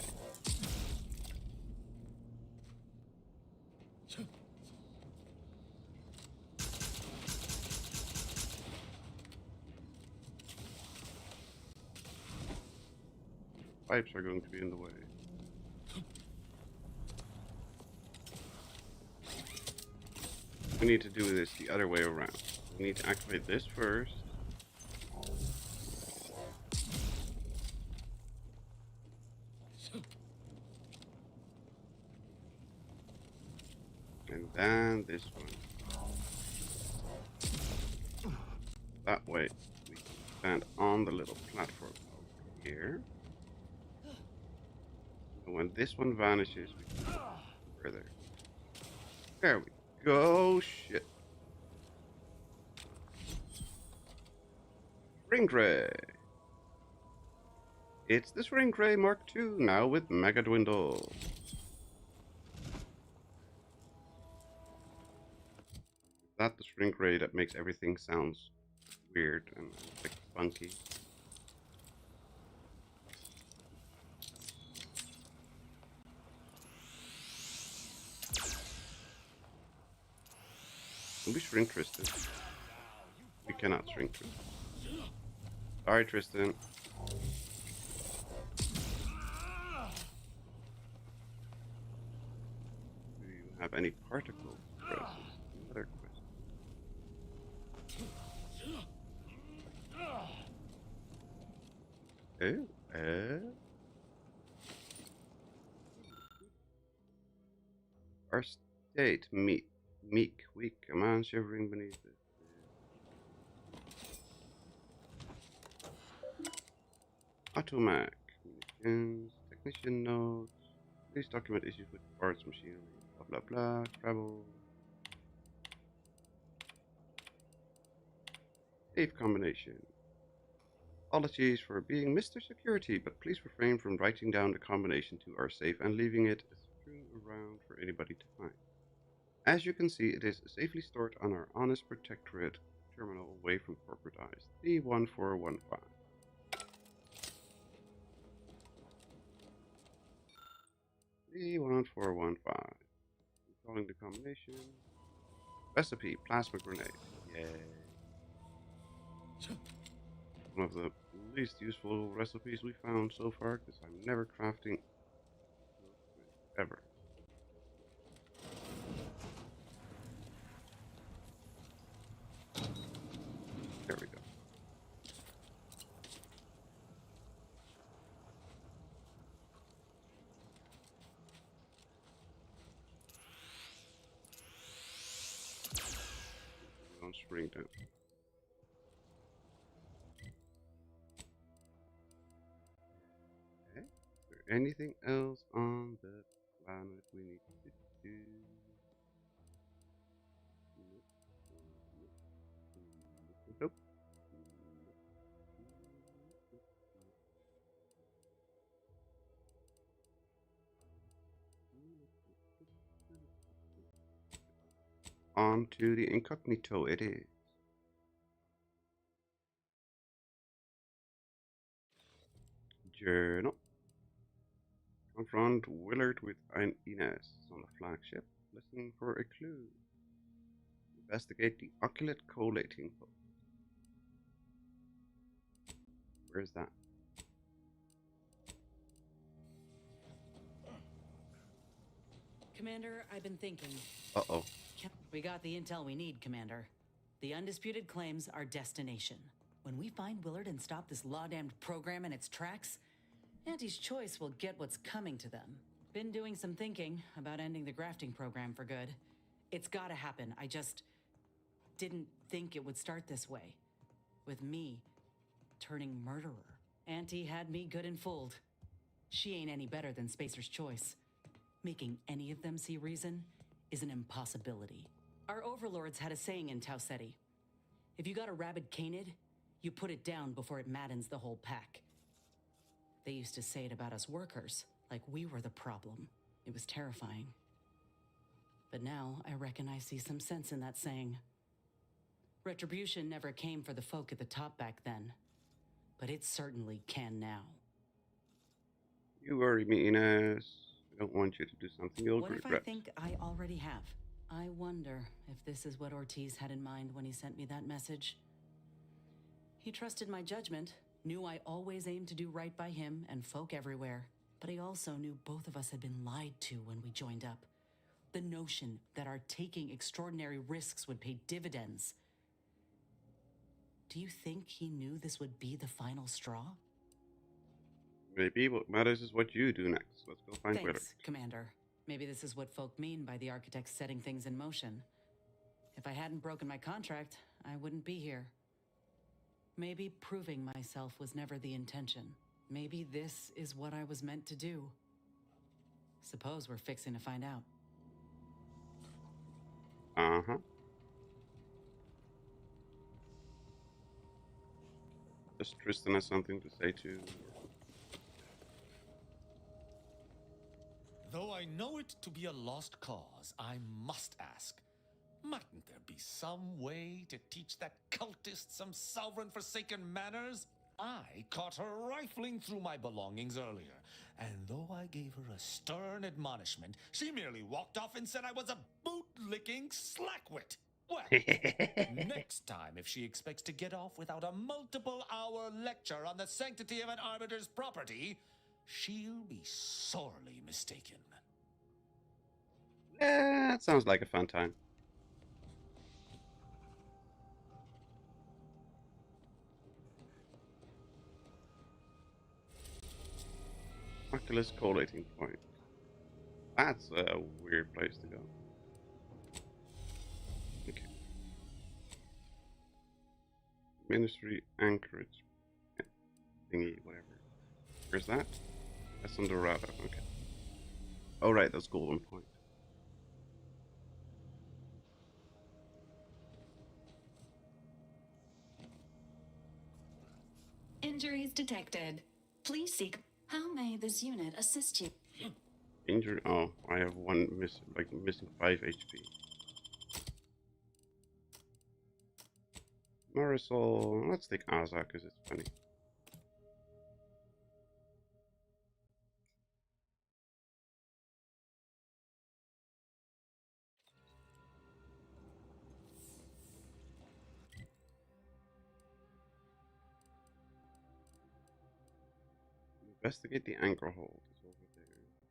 Pipes are going to be in the way. We need to do this the other way around. We need to activate this first. And then this one. That way we can stand on the little platform over here. And when this one vanishes, we can go further. There we go. Shit. Ring Ray. It's the Shrink Ray Mark II, now with Mega Dwindle. Is that the Shrink Ray that makes everything sounds weird and like funky? Can we shrink Tristan? We cannot shrink Tristan. Sorry, Tristan. Do you have any particles? Another question. Our state, meek, weak, a man shivering beneath it. Automac, communications, technician notes, please document issues with parts, machinery, blah blah blah, travel. Safe combination. Apologies for being Mr. Security, but please refrain from writing down the combination to our safe and leaving it strewn around for anybody to find. As you can see, it is safely stored on our Honest Protectorate terminal away from corporate eyes. 31415. Calling the combination. Recipe, plasma grenade. Yay. One of the least useful recipes we found so far, because I'm never crafting ever. There we go. bring them. Okay. Is there anything else on the planet we need to do? Nope. On to the incognito it is. Journal. Confront Willard with Inez on the flagship, listening for a clue. Investigate the oculate collating post. Where's that? Commander, I've been thinking. Uh-oh. We got the intel we need, Commander. The undisputed claims our destination. When we find Willard and stop this law-damned program in its tracks, Auntie's Choice will get what's coming to them. Been doing some thinking about ending the grafting program for good. It's gotta happen. I just didn't think it would start this way. With me turning murderer. Auntie had me good and fooled. She ain't any better than Spacer's Choice. Making any of them see reason is an impossibility. Our overlords had a saying in Tau Ceti. If you got a rabid canid, you put it down before it maddens the whole pack. They used to say it about us workers, like we were the problem. It was terrifying. But now I reckon I see some sense in that saying. Retribution never came for the folk at the top back then, but it certainly can now. You worry me, Inez. I don't want you to do something you'll regret. What if I think I already have? I wonder if this is what Ortiz had in mind when he sent me that message. He trusted my judgment, knew I always aimed to do right by him and folk everywhere. But he also knew both of us had been lied to when we joined up. The notion that our taking extraordinary risks would pay dividends. Do you think he knew this would be the final straw? Maybe what matters is what you do next. Let's go find Willard. Thanks, Commander. Maybe this is what folk mean by the architects setting things in motion. If I hadn't broken my contract, I wouldn't be here. Maybe proving myself was never the intention. Maybe this is what I was meant to do. Suppose we're fixing to find out. Uh-huh. Does Tristan have something to say too? Though I know it to be a lost cause, I must ask, mightn't there be some way to teach that cultist some sovereign forsaken manners? I caught her rifling through my belongings earlier, and though I gave her a stern admonishment, she merely walked off and said I was a boot-licking slackwit. Well, next time, if she expects to get off without a multiple-hour lecture on the sanctity of an arbiter's property, she'll be sorely mistaken. That sounds like a fun time. Oculus collating point. That's a weird place to go. Okay. Ministry Anchorage. Thingy, whatever. Where's that? That's on the radar. Okay. Oh, right, that's Golden Point. Injuries detected. Please seek. How may this unit assist you? Injured? Oh, I have one missing 5 HP. Marisol. Let's take Asa because it's funny. Investigate the anchor hold. It's over there.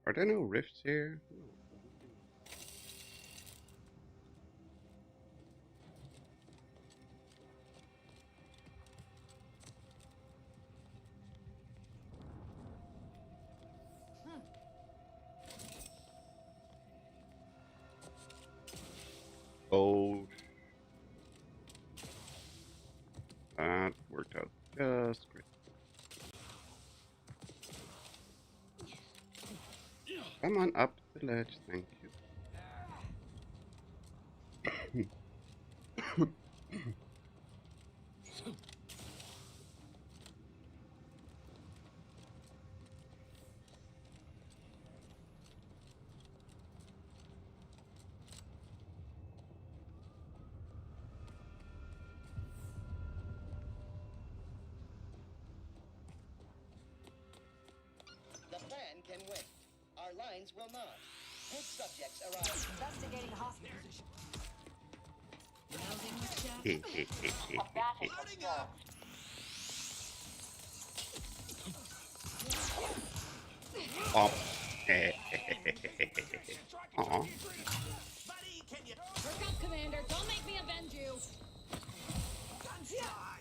Are there no rifts here? No. Oh. Come on up the ledge, thank you. The plan can wait. Our lines will not. Good subjects arrive. Investigating hostage position. Loading up. Pop. Aw. Buddy, can you Perk up, Commander. Don't make me avenge you. guns fly?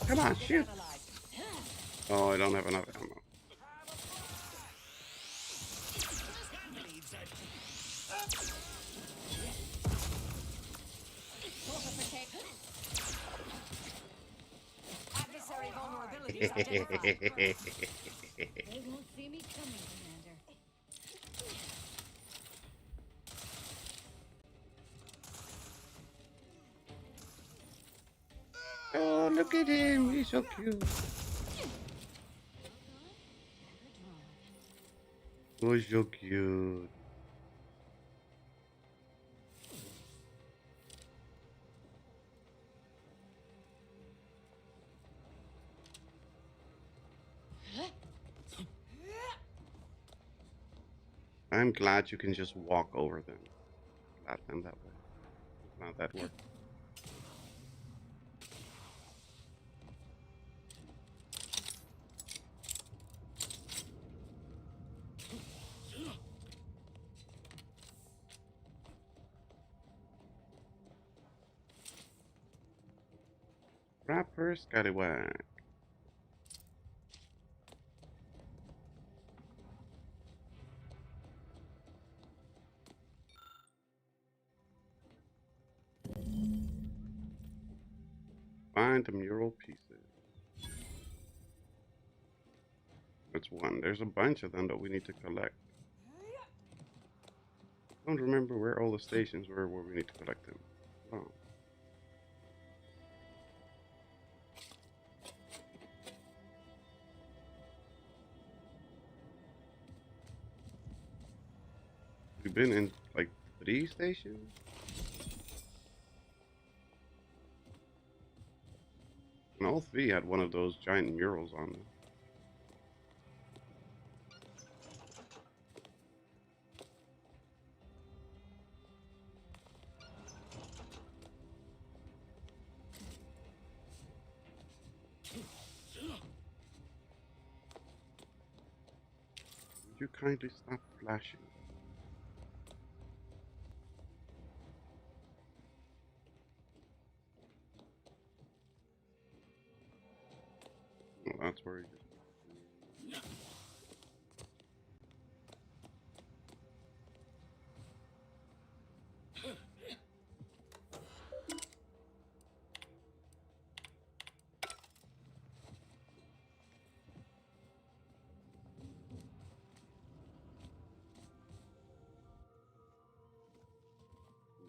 Come on, shoot. Oh, I don't have enough ammo. Adversary vulnerabilities identified. They won't see me coming, Commander. Oh, look at him. He's so cute. Oh, so cute. I'm glad you can just walk over them. Glad them that way. Glad that worked. Rapper Scallywag. Find the mural pieces. That's one. There's a bunch of them that we need to collect. I don't remember where all the stations were where we need to collect them. Oh. We've been in like 3 stations? And all 3 had one of those giant murals on them. Would you kindly stop flashing? Well, that's where you just...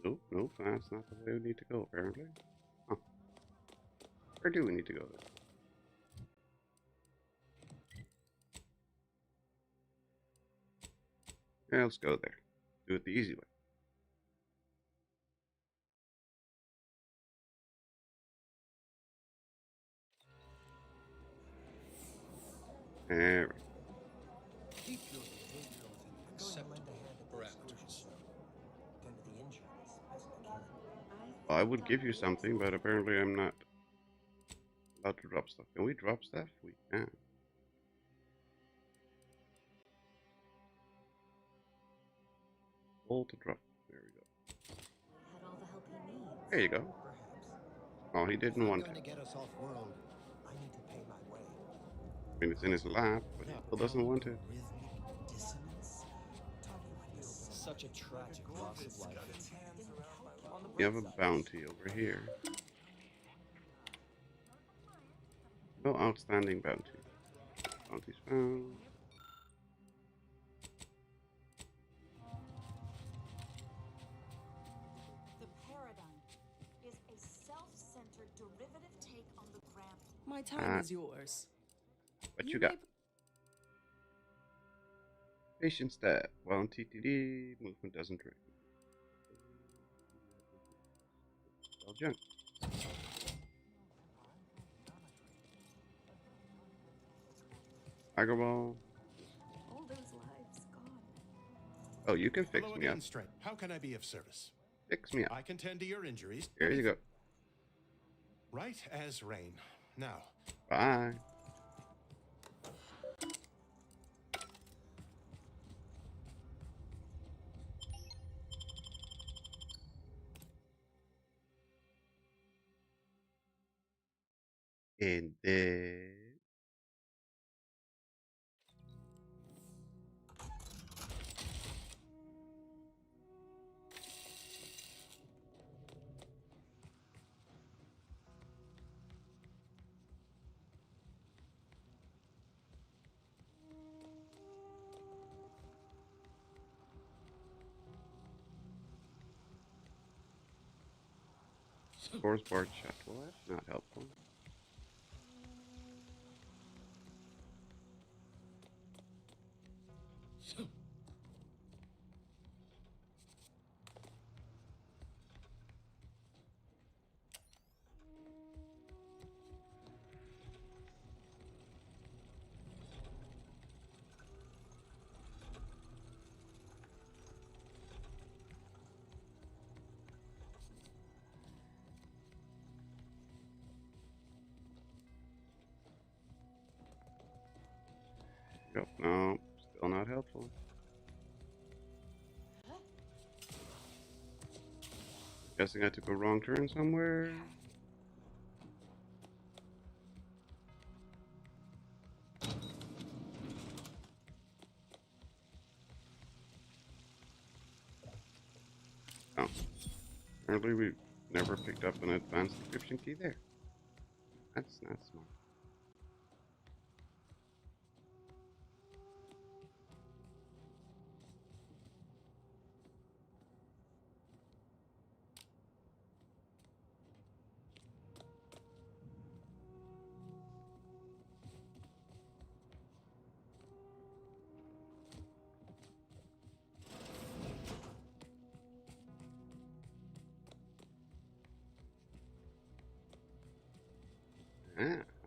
Nope, nope, that's not the way we need to go, apparently. Huh. Where do we need to go then? Yeah, let's go there. Do it the easy way. There we go. Keep your behavioral parameters. Tend to the injuries as I can. Well, I would give you something, but apparently I'm not allowed to drop stuff. Can we drop stuff? We can. Hold to drop. There we go. Had all the help he needs. There you go. Oh, he didn't want Going to. to get us off world. I need to pay my way. I mean, it's in his lap, but he still doesn't want it. Dissonance. Such a tragic loss of life. You have a bounty over here. No outstanding bounty. Bounties found. The paradigm is a self-centered derivative take on the grand. My time is yours. What you got? Patient stat. While in TTD, movement doesn't track. Well, junk. Tiger ball. All those lives gone. Oh, you can fix Hello me up. again, Straight. How can I be of service? Fix me up. I can tend to your injuries. Here you go. Right as rain. Now. Bye. And then Force bar chat. Well, that's not helpful. Yep, no, still not helpful. Guessing I took a wrong turn somewhere. Oh, apparently we never picked up an advanced encryption key there. That's not smart.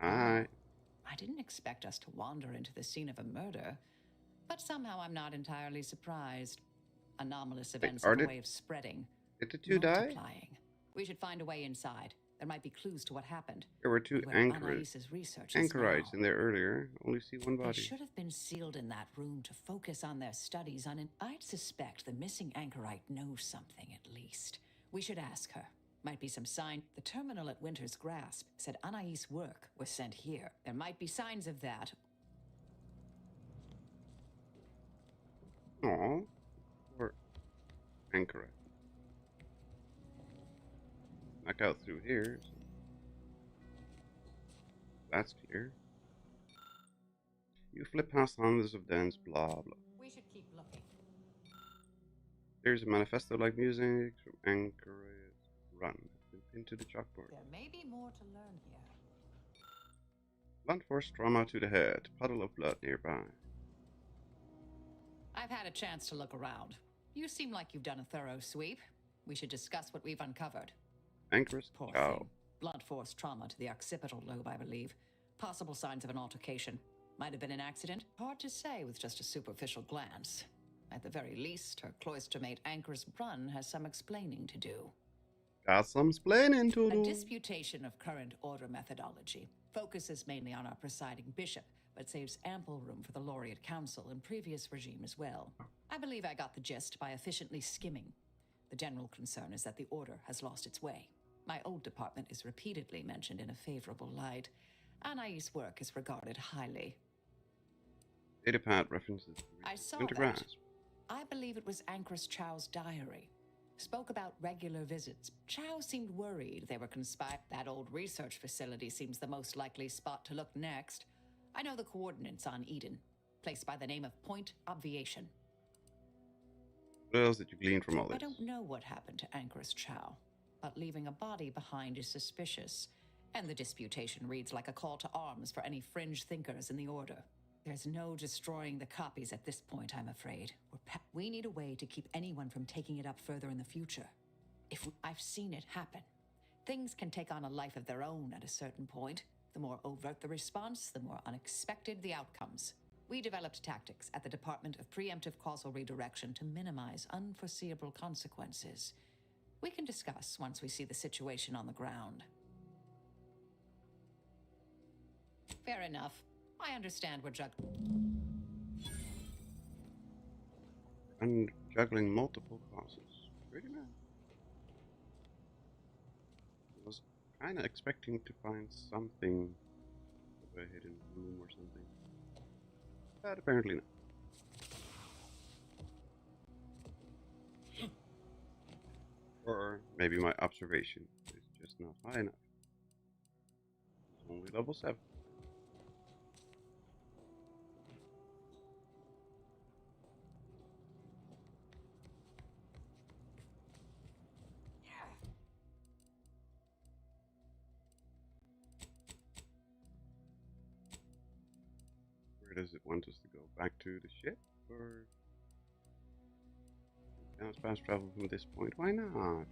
Alright. I didn't expect us to wander into the scene of a murder, but somehow I'm not entirely surprised. Anomalous events have a way of spreading. Did the two die? Multiplying. We should find a way inside. There might be clues to what happened. There were two anchorites in there earlier. Only see one They body. should have been sealed in that room to focus on their studies on I'd suspect the missing anchorite knows something at least. We should ask her. Might be some sign. The terminal at Winter's Grasp said Anais' work was sent here. There might be signs of that. Aww. Or anchorite. Knock out through here. So that's clear. You flip past hundreds of dens, blah blah. We should keep looking. There's a manifesto like music from Anchorite Run. Into the chalkboard. There may be more to learn here. Blunt force trauma to the head. Puddle of blood nearby. I've had a chance to look around. You seem like you've done a thorough sweep. We should discuss what we've uncovered. Anchorite Poor cow. thing. Blunt force trauma to the occipital lobe, I believe. Possible signs of an altercation. Might have been an accident. Hard to say with just a superficial glance. At the very least, her cloister mate Anchor's Brun has some explaining to do. Got some splaining to A do. disputation of current order methodology focuses mainly on our presiding bishop, but saves ample room for the laureate council and previous regime as well. I believe I got the gist by efficiently skimming. The general concern is that the order has lost its way. My old department is repeatedly mentioned in a favorable light. Anais' work is regarded highly. Datapad references I saw Winter that. Grasp. I believe it was Anchor's Chow's diary. Spoke about regular visits. Chow seemed worried they were conspired. That old research facility seems the most likely spot to look next. I know the coordinates on Eden. Place by the name of Point Obviation. What else did you glean from all this? I don't know what happened to Anchoress Chow, but leaving a body behind is suspicious. And the disputation reads like a call to arms for any fringe thinkers in the Order. There's no destroying the copies at this point, I'm afraid. We need a way to keep anyone from taking it up further in the future. I've seen it happen. Things can take on a life of their own at a certain point. The more overt the response, the more unexpected the outcomes. We developed tactics at the Department of Preemptive Causal Redirection to minimize unforeseeable consequences. We can discuss once we see the situation on the ground. Fair enough. I understand we're And juggling multiple causes. Pretty nice. I was kind of expecting to find something of a hidden room or something. But apparently not. Or maybe my observation is just not high enough. It's only level 7. Where does it want us to go? Back to the ship? Or can I fast travel from this point? Why not?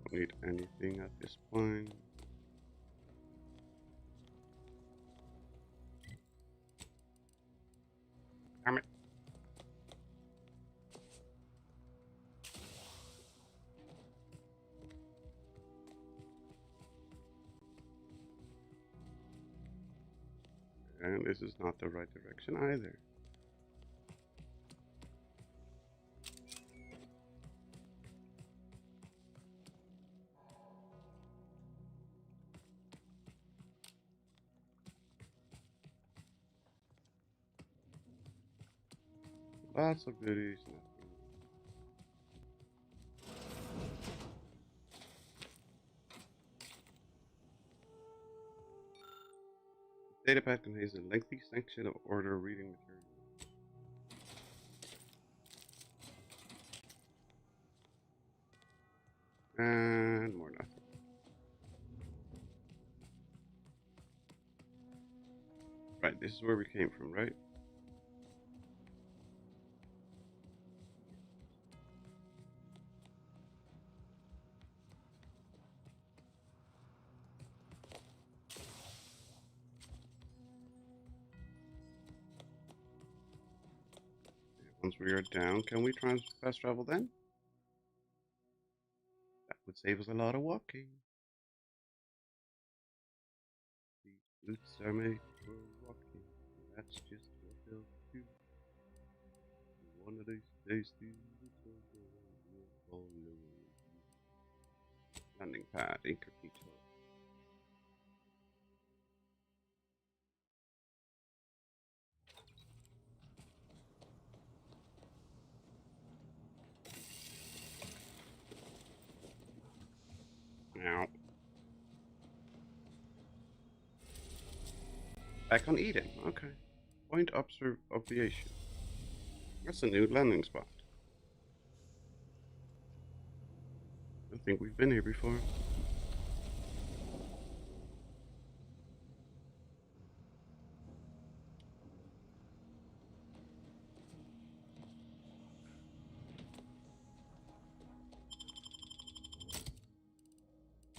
Don't need anything at this point. Damn it. And this is not the right direction either. Lots of goodies. The datapad contains a lengthy section of order reading material. And more nothing. Right, this is where we came from, right? Once we are down, can we fast travel then? That would save us a lot of walking. These boots are made for walking. That's just what they'll do. One of these days, landing pad, incognito. Now, back on Eden. Okay. Point observation. That's a new landing spot. I think we've been here before.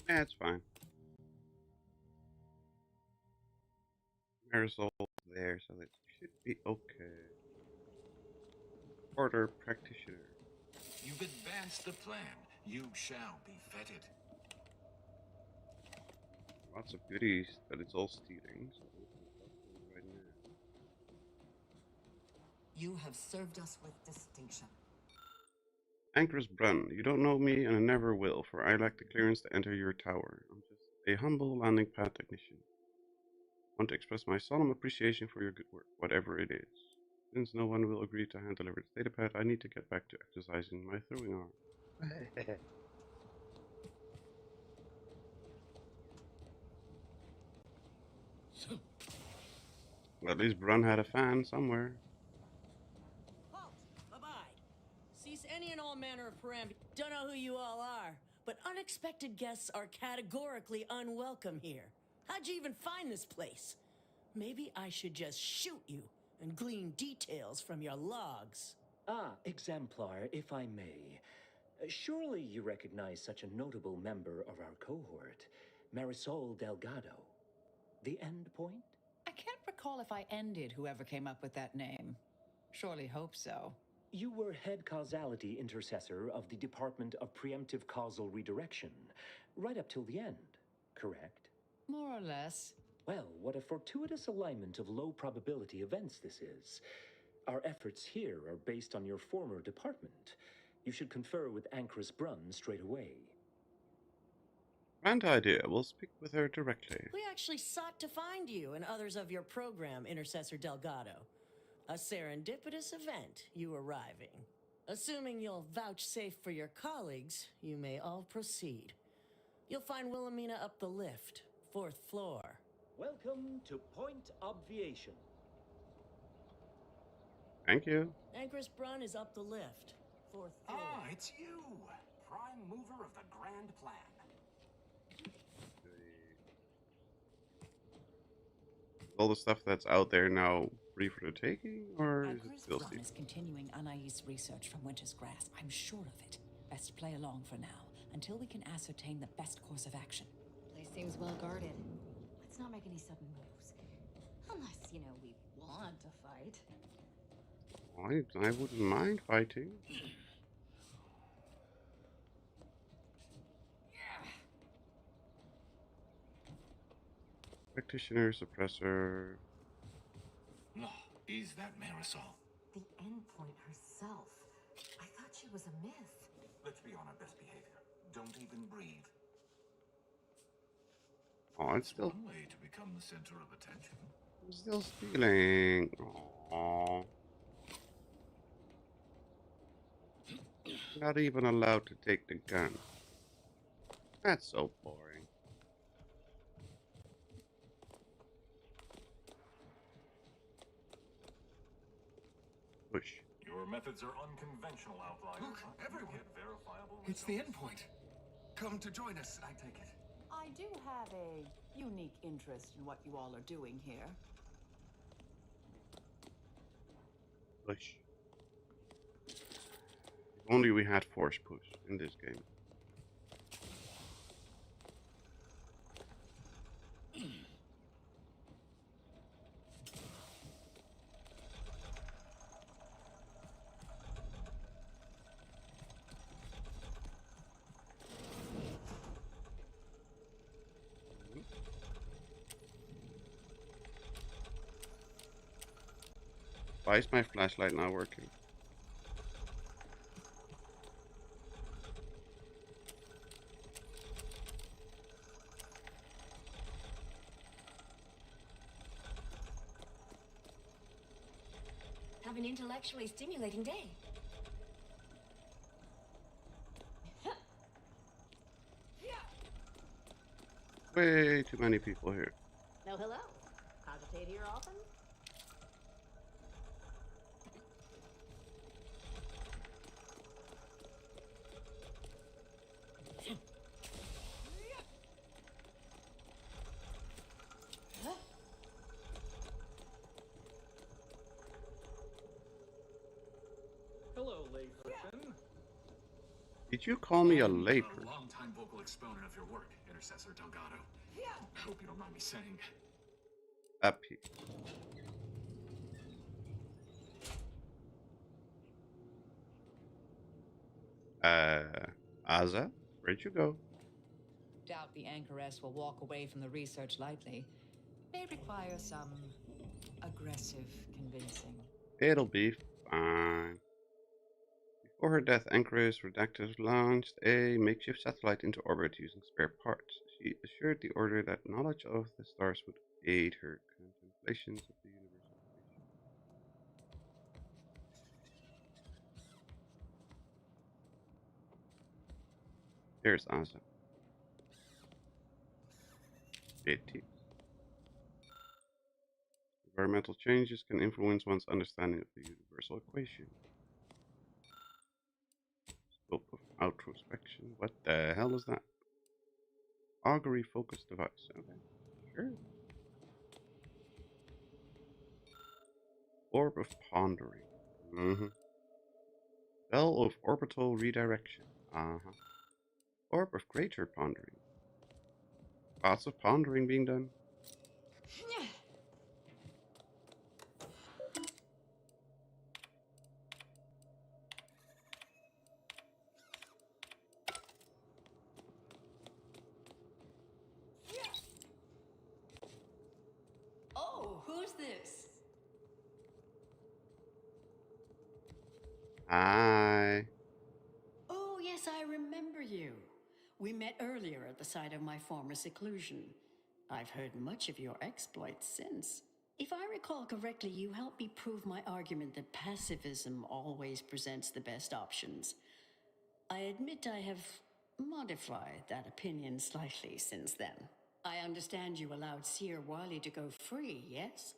Yeah, it's fine. Marisol there, so that should be okay. Order practitioner. You've advanced the plan. You shall be vetted. Lots of goodies, but it's all stealing. So right now. You have served us with distinction. Anchor's Brun, you don't know me and I never will, for I lack the clearance to enter your tower. I'm just a humble landing pad technician. I want to express my solemn appreciation for your good work, whatever it is. Since no one will agree to hand-deliver the datapad, I need to get back to exercising my throwing arm. Well, at least Brun had a fan somewhere. Halt! Abide. Cease any and all manner of perambulation. Don't know who you all are, but unexpected guests are categorically unwelcome here. How'd you even find this place? Maybe I should just shoot you and glean details from your logs. Ah, Exemplar, if I may. Surely you recognize such a notable member of our cohort, Marisol Delgado. The end point? I can't recall if I ended whoever came up with that name. Surely hope so. You were head causality intercessor of the Department of Preemptive Causal Redirection, right up till the end, correct? More or less. Well, what a fortuitous alignment of low probability events this is. Our efforts here are based on your former department. You should confer with Anchoress Brun straight away. Grand idea. We'll speak with her directly. We actually sought to find you and others of your program, Intercessor Delgado. A serendipitous event, you arriving. Assuming you'll vouchsafe for your colleagues, you may all proceed. You'll find Wilhelmina up the lift, 4th floor. Welcome to Point Obviation. Thank you. Anchoress Brun is up the lift, 4th floor. Ah, it's you! Prime mover of the grand plan. All the stuff that's out there now free for the taking, or is it Anchoress still Brun secret? is continuing Anais' research from Winter's Grasp. I'm sure of it. Best play along for now, until we can ascertain the best course of action. Place seems well guarded. Let's not make any sudden moves. Unless, we want to fight. I wouldn't mind fighting. Practitioner, suppressor. Is that Marisol? The endpoint herself. I thought she was a myth. Let's be on our best behavior. Don't even breathe. Oh, it's still One way to become the center of attention. still stealing. Aww. Not even allowed to take the gun. That's so boring. Push. Your methods are unconventional, Outlier. Look, everyone. Get verifiable It's the results. endpoint. Come to join us, I take it. I do have a unique interest in what you all are doing here. Push. If only we had force push in this game. Why is my flashlight not working? Have an intellectually stimulating day. Way too many people here. No, hello. Cogitate here often? Hello, layperson. Did you call me a A layperson? long-time vocal exponent of your work, Intercessor Delgado. I hope you don't mind me saying. Up here. Aza, where'd you go? Doubt the Anchoress will walk away from the research lightly. May require some aggressive convincing. It'll be fine. Before her death, Anchoress Redacted launched a makeshift satellite into orbit using spare parts. She assured the Order that knowledge of the stars would aid her contemplations of the universal equation. There's Asa. It tips. Environmental changes can influence one's understanding of the universal equation. Scope of outrospection. What the hell is that? Augury focus device. Okay, sure. Orb of pondering. Bell of orbital redirection. Orb of greater pondering. Lots of pondering being done. Oh, who's this? Hi. Oh, yes, I remember you. We met earlier at the site of my former seclusion. I've heard much of your exploits since. If I recall correctly, you helped me prove my argument that pacifism always presents the best options. I admit I have modified that opinion slightly since then. I understand you allowed Seer Wiley to go free, yes?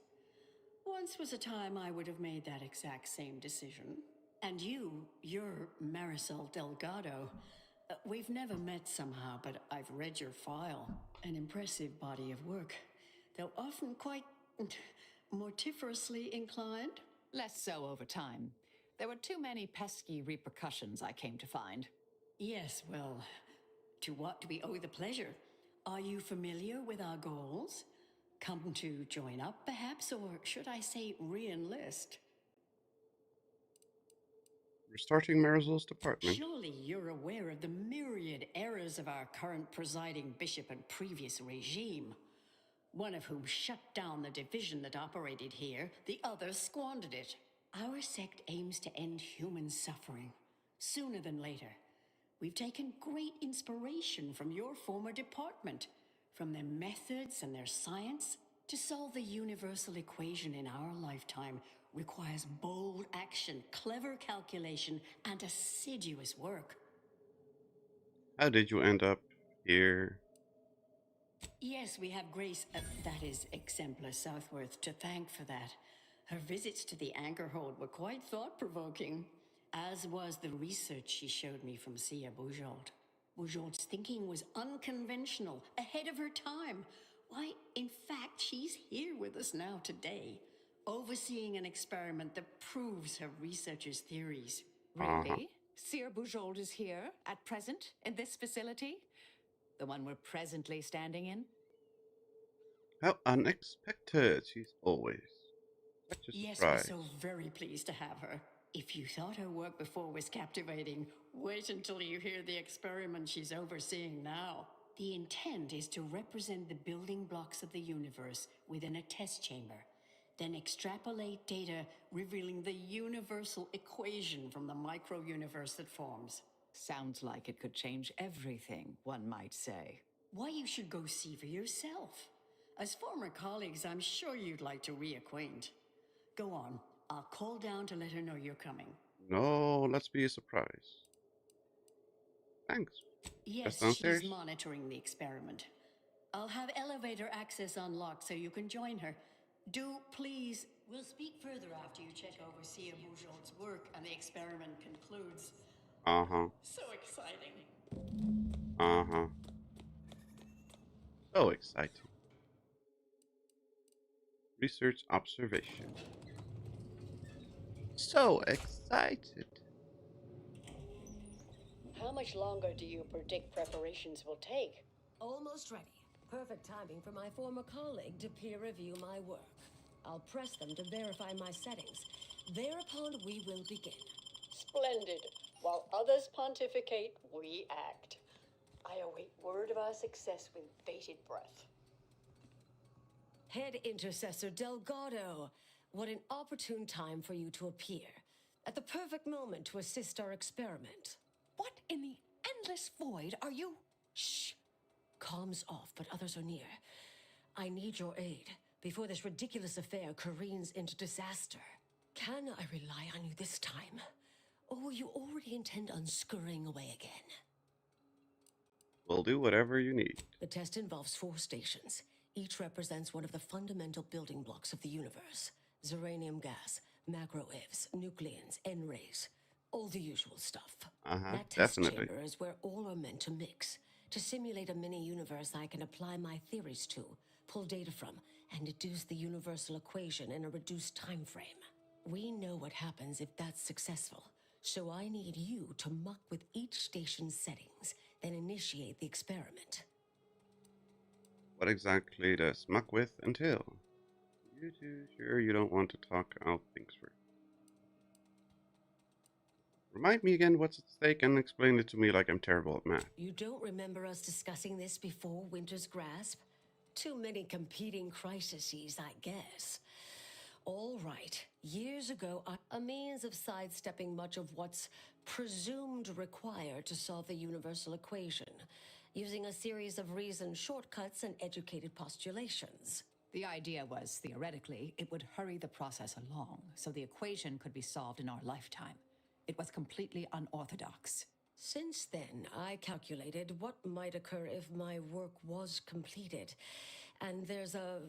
Once was a time I would have made that exact same decision. And you're Marisol Delgado. We've never met somehow, but I've read your file. An impressive body of work, though often quite mortiferously inclined. Less so over time. There were too many pesky repercussions, I came to find. Yes, well, to what do we owe the pleasure? Are you familiar with our goals? Come to join up, perhaps, or should I say re-enlist? Restarting Marisol's department. Surely you're aware of the myriad errors of our current presiding bishop and previous regime. One of whom shut down the division that operated here, the other squandered it. Our sect aims to end human suffering, sooner than later. We've taken great inspiration from your former department, from their methods and their science. To solve the universal equation in our lifetime requires bold action, clever calculation, and assiduous work. How did you end up here? Yes, we have Grace, that is Exemplar Southworth, to thank for that. Her visits to the anchor hold were quite thought-provoking, as was the research she showed me from Sia Bujold. Bujold's thinking was unconventional, ahead of her time. Why, in fact, she's here with us now today, overseeing an experiment that proves her researchers' theories. Really? Seer Bujold is here, at present, in this facility? The one we're presently standing in? How unexpected. She's always such a Yes, surprise. we're so very pleased to have her. If you thought her work before was captivating, wait until you hear the experiment she's overseeing now. The intent is to represent the building blocks of the universe within a test chamber, then extrapolate data revealing the universal equation from the micro-universe that forms. Sounds like it could change everything, one might say. Why, you should go see for yourself. As former colleagues, I'm sure you'd like to reacquaint. Go on. I'll call down to let her know you're coming. No, let's be a surprise. Thanks. Yes, downstairs? she's monitoring the experiment. I'll have elevator access unlocked so you can join her. Do please. We'll speak further after you check over Sia Bujold's work and the experiment concludes. So exciting. So exciting. Research observation. So excited. How much longer do you predict preparations will take? Almost ready. Perfect timing for my former colleague to peer review my work. I'll press them to verify my settings. Thereupon we will begin. Splendid. While others pontificate, we act. I await word of our success with bated breath. Head Intercessor Delgado, What an opportune time for you to appear. At the perfect moment to assist our experiment. What in the endless void are you? Shh. Comms off, but others are near. I need your aid before this ridiculous affair careens into disaster. Can I rely on you this time? Or will you already intend on scurrying away again? We'll do whatever you need. The test involves 4 stations. Each represents one of the fundamental building blocks of the universe. Zeranium gas, macro-ivs, nucleons, N-rays. All the usual stuff. That test Definitely. chamber is where all are meant to mix. To simulate a mini-universe I can apply my theories to, pull data from, and deduce the universal equation in a reduced time frame. We know what happens if that's successful, so I need you to muck with each station's settings, then initiate the experiment. What exactly does muck with entail? You two sure you don't want to talk out things through? Remind me again what's at stake and explain it to me like I'm terrible at math. You don't remember us discussing this before Winter's Grasp? Too many competing crises, I guess. All right, years ago, a means of sidestepping much of what's presumed required to solve the universal equation, using a series of reasoned shortcuts and educated postulations. The idea was, theoretically, it would hurry the process along, so the equation could be solved in our lifetime. It was completely unorthodox. Since then, I calculated what might occur if my work was completed, and there's a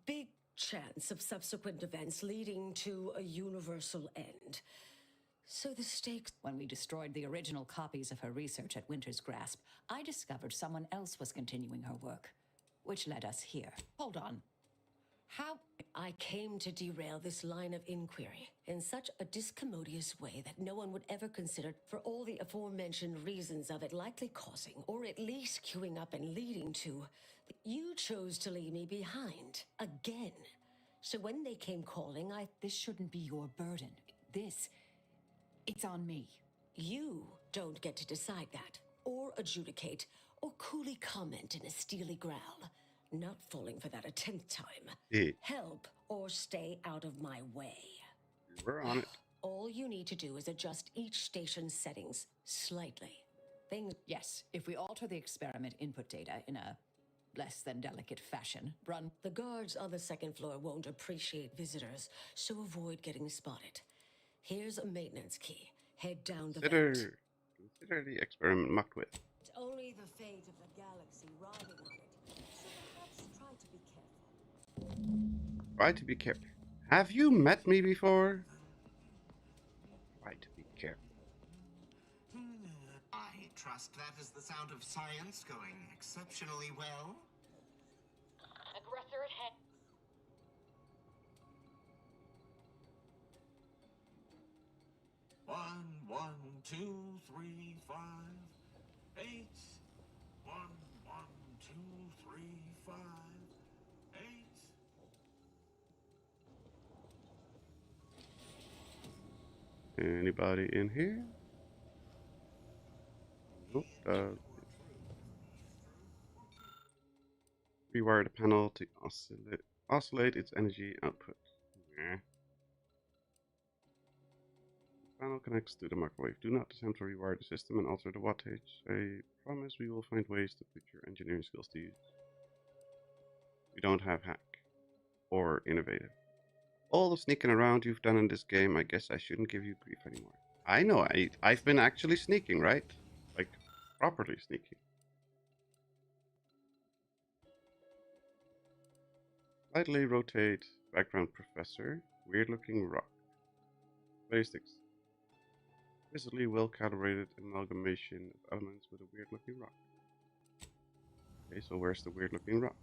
big chance of subsequent events leading to a universal end. So the stakes... When we destroyed the original copies of her research at Winter's Grasp, I discovered someone else was continuing her work, which led us here. Hold on. How... I came to derail this line of inquiry in such a discommodious way that no one would ever consider, for all the aforementioned reasons of it likely causing, or at least queuing up and leading to... You chose to leave me behind, again. So when they came calling, This shouldn't be your burden. It's on me. You don't get to decide that, or adjudicate, or coolly comment in a steely growl. Not falling for that a 10th time. Help or stay out of my way. We're on it. All you need to do is adjust each station's settings slightly. Yes, if we alter the experiment input data in a less than delicate fashion, run... The guards on the 2nd floor won't appreciate visitors, so avoid getting spotted. Here's a maintenance key. Head down the vent. Consider the experiment mucked with. It's only the fate of the galaxy riding on it. Try to be careful. Try to be careful. Have you met me before? Try to be careful. I trust that is the sound of science going exceptionally well. Aggressor ahead. One, 2, 3, 5, 8. 1, 2, 3, 5, 8. Anybody in here? Nope. Rewire the panel to oscillate its energy output. Nah. The panel connects to the microwave. Do not attempt to rewire the system and alter the wattage. I promise we will find ways to put your engineering skills to use. We don't have hack or innovative. All the sneaking around you've done in this game, I guess I shouldn't give you grief anymore. I know, I've been actually sneaking, right? Like, properly sneaking. Slightly rotate background professor. Weird looking rock. Basics. Visibly well calibrated amalgamation of elements with a weird looking rock. Okay, so where's the weird looking rock?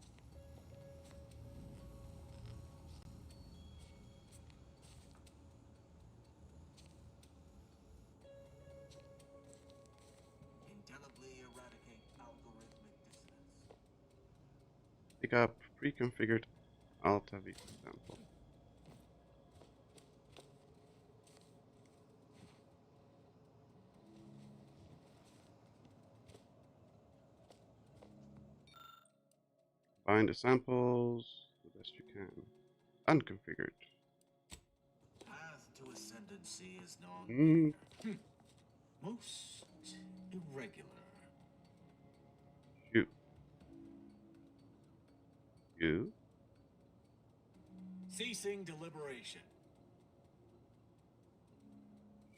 Indelibly eradicate algorithmic dissonance. Pick up pre-configured Alta Vita sample. Find the samples the best you can. Unconfigured. Path to ascendancy is known. Most irregular. You. You. Ceasing deliberation.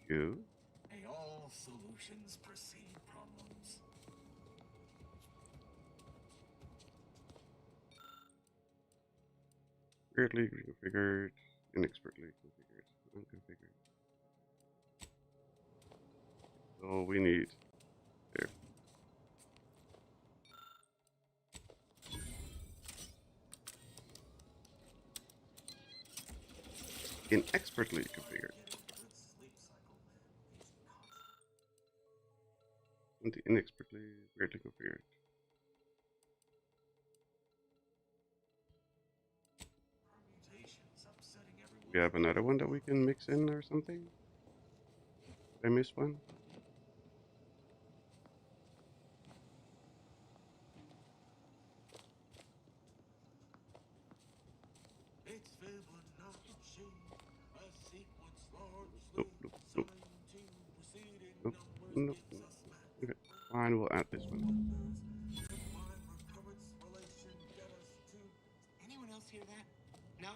You. May all solutions precede problems. Weirdly configured. Inexpertly configured. Unconfigured. So we need there. Inexpertly configured. And the inexpertly weirdly configured. We have another one that we can mix in or something? Did I miss one? Nope, nope, nope. Nope, nope, nope. Okay, fine, we'll add this one. Anyone else hear that? No?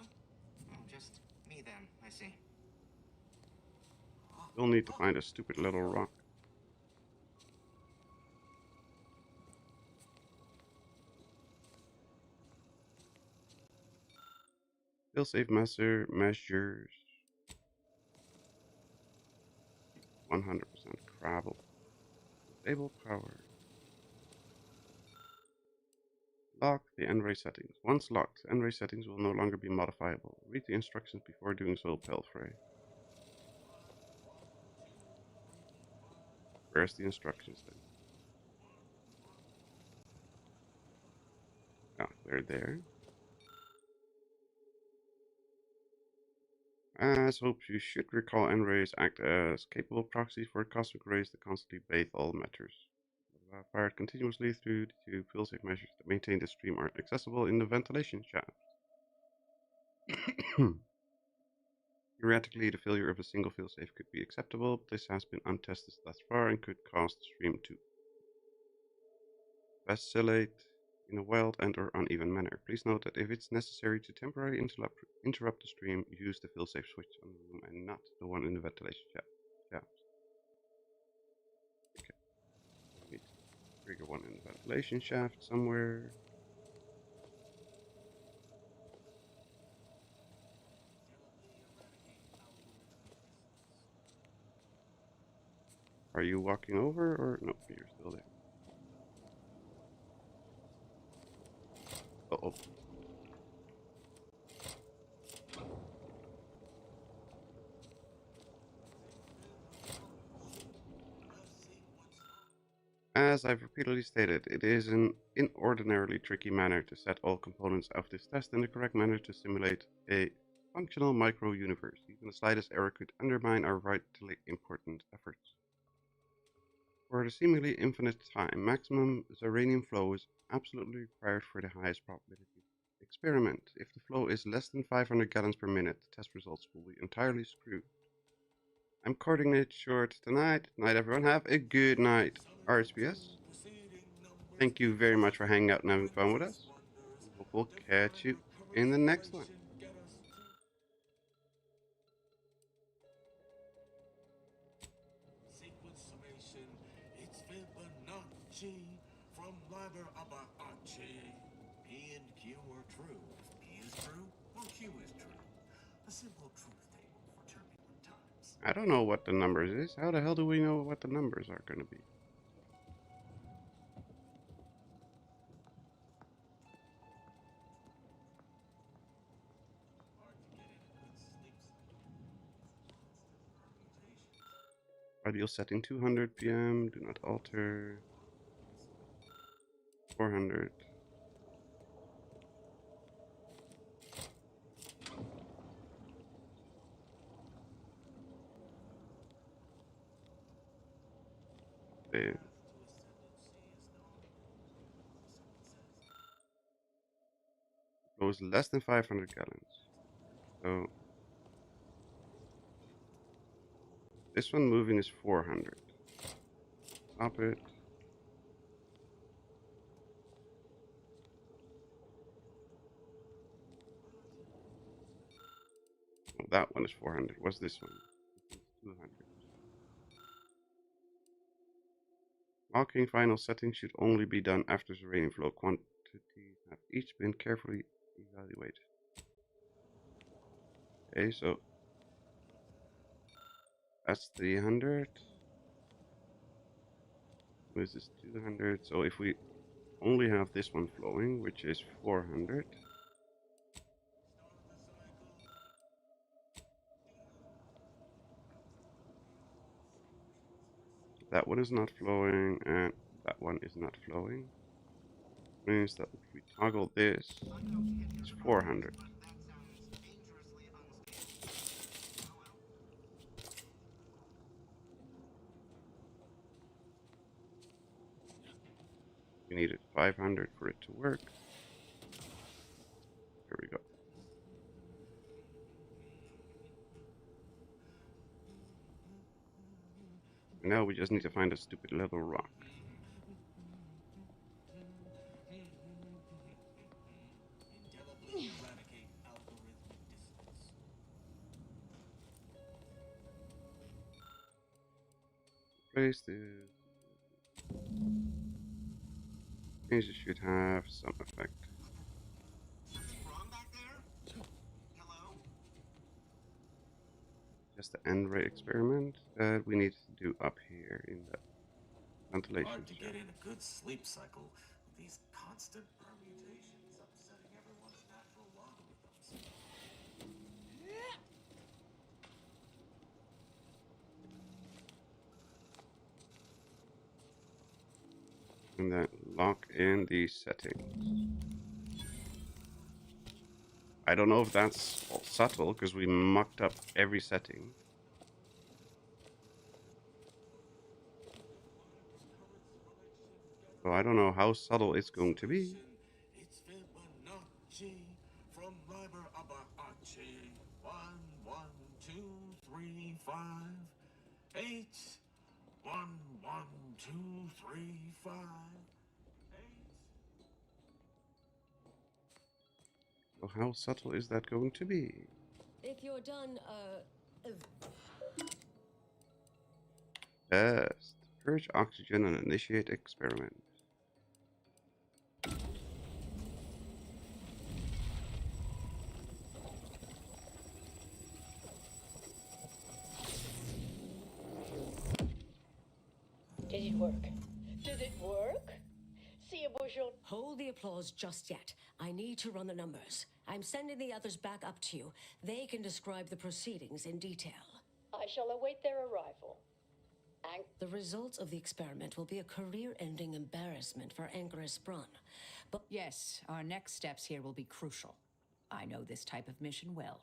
Oh, just me then, I see. We'll need to find a stupid little rock. Failsafe measures 100% Crabble. Disable power. Lock the N-ray settings. Once locked, N-ray settings will no longer be modifiable. Read the instructions before doing so, Pelfrey. Where's the instructions then? Oh, they're there. As hoped, you should recall N-rays act as capable proxies for cosmic rays that constantly bathe all matters. Fired continuously through the two failsafe measures that maintain the stream are accessible in the ventilation shaft. Theoretically, the failure of a single failsafe could be acceptable, but this has been untested thus far and could cause the stream to vacillate in a wild and/or uneven manner. Please note that if it's necessary to temporarily interrupt the stream, use the failsafe switch on the room and not the one in the ventilation shaft. Okay. We need to trigger one in the ventilation shaft somewhere. Are you walking over or no? You're still there. Uh-oh. As I've repeatedly stated, it is an inordinately tricky manner to set all components of this test in the correct manner to simulate a functional micro-universe. Even the slightest error could undermine our vitally important efforts. For the seemingly infinite time, maximum Zaranian flow is absolutely required for the highest probability experiment. If the flow is less than 500 gallons per minute, the test results will be entirely screwed. I'm cutting it short tonight. Night, everyone. Have a good night. RSPS. Thank you very much for hanging out and having fun with us. We'll catch you in the next one. Sequence summation, it's Fibonacci from Liber Abahachi. P and Q are true. P is true, or Q is true. A simple truth table for turbulent times. I don't know what the numbers is. How the hell do we know what the numbers are going to be? Ideal setting 200 PM. Do not alter. 400. There. Flow is less than 500 gallons. So this one moving is 400. Stop it. Oh, that one is 400. What's this one? 200. Locking final settings should only be done after the rainflow quantities have each been carefully evaluated. Okay, so that's 300. This is 200. So if we only have this one flowing, which is 400. That one is not flowing, and that one is not flowing. Means that if we toggle this, it's 400. We needed 500 for it to work. Here we go. And now we just need to find a stupid level rock. Place this. These should have some effect. Just the end ray experiment that we need to do up here in the ventilation. Hard to get in a good sleep cycle with these constant permutations upsetting everyone's natural logarithms. And then lock in these settings. I don't know if that's all subtle because we mucked up every setting. So I don't know how subtle it's going to be. It's Fibonacci from Liber Abaci. 1, 1, 2, 3, 5, 8. 1, 1, 2, 3, 5, 8. So how subtle is that going to be? If you're done, Best. Purge oxygen and initiate experiment. Did it work? Did it work? See, Bonjour. Hold the applause just yet. I need to run the numbers. I'm sending the others back up to you. They can describe the proceedings in detail. I shall await their arrival. The results of the experiment will be a career-ending embarrassment for Anchoress Brun. But yes, our next steps here will be crucial. I know this type of mission well.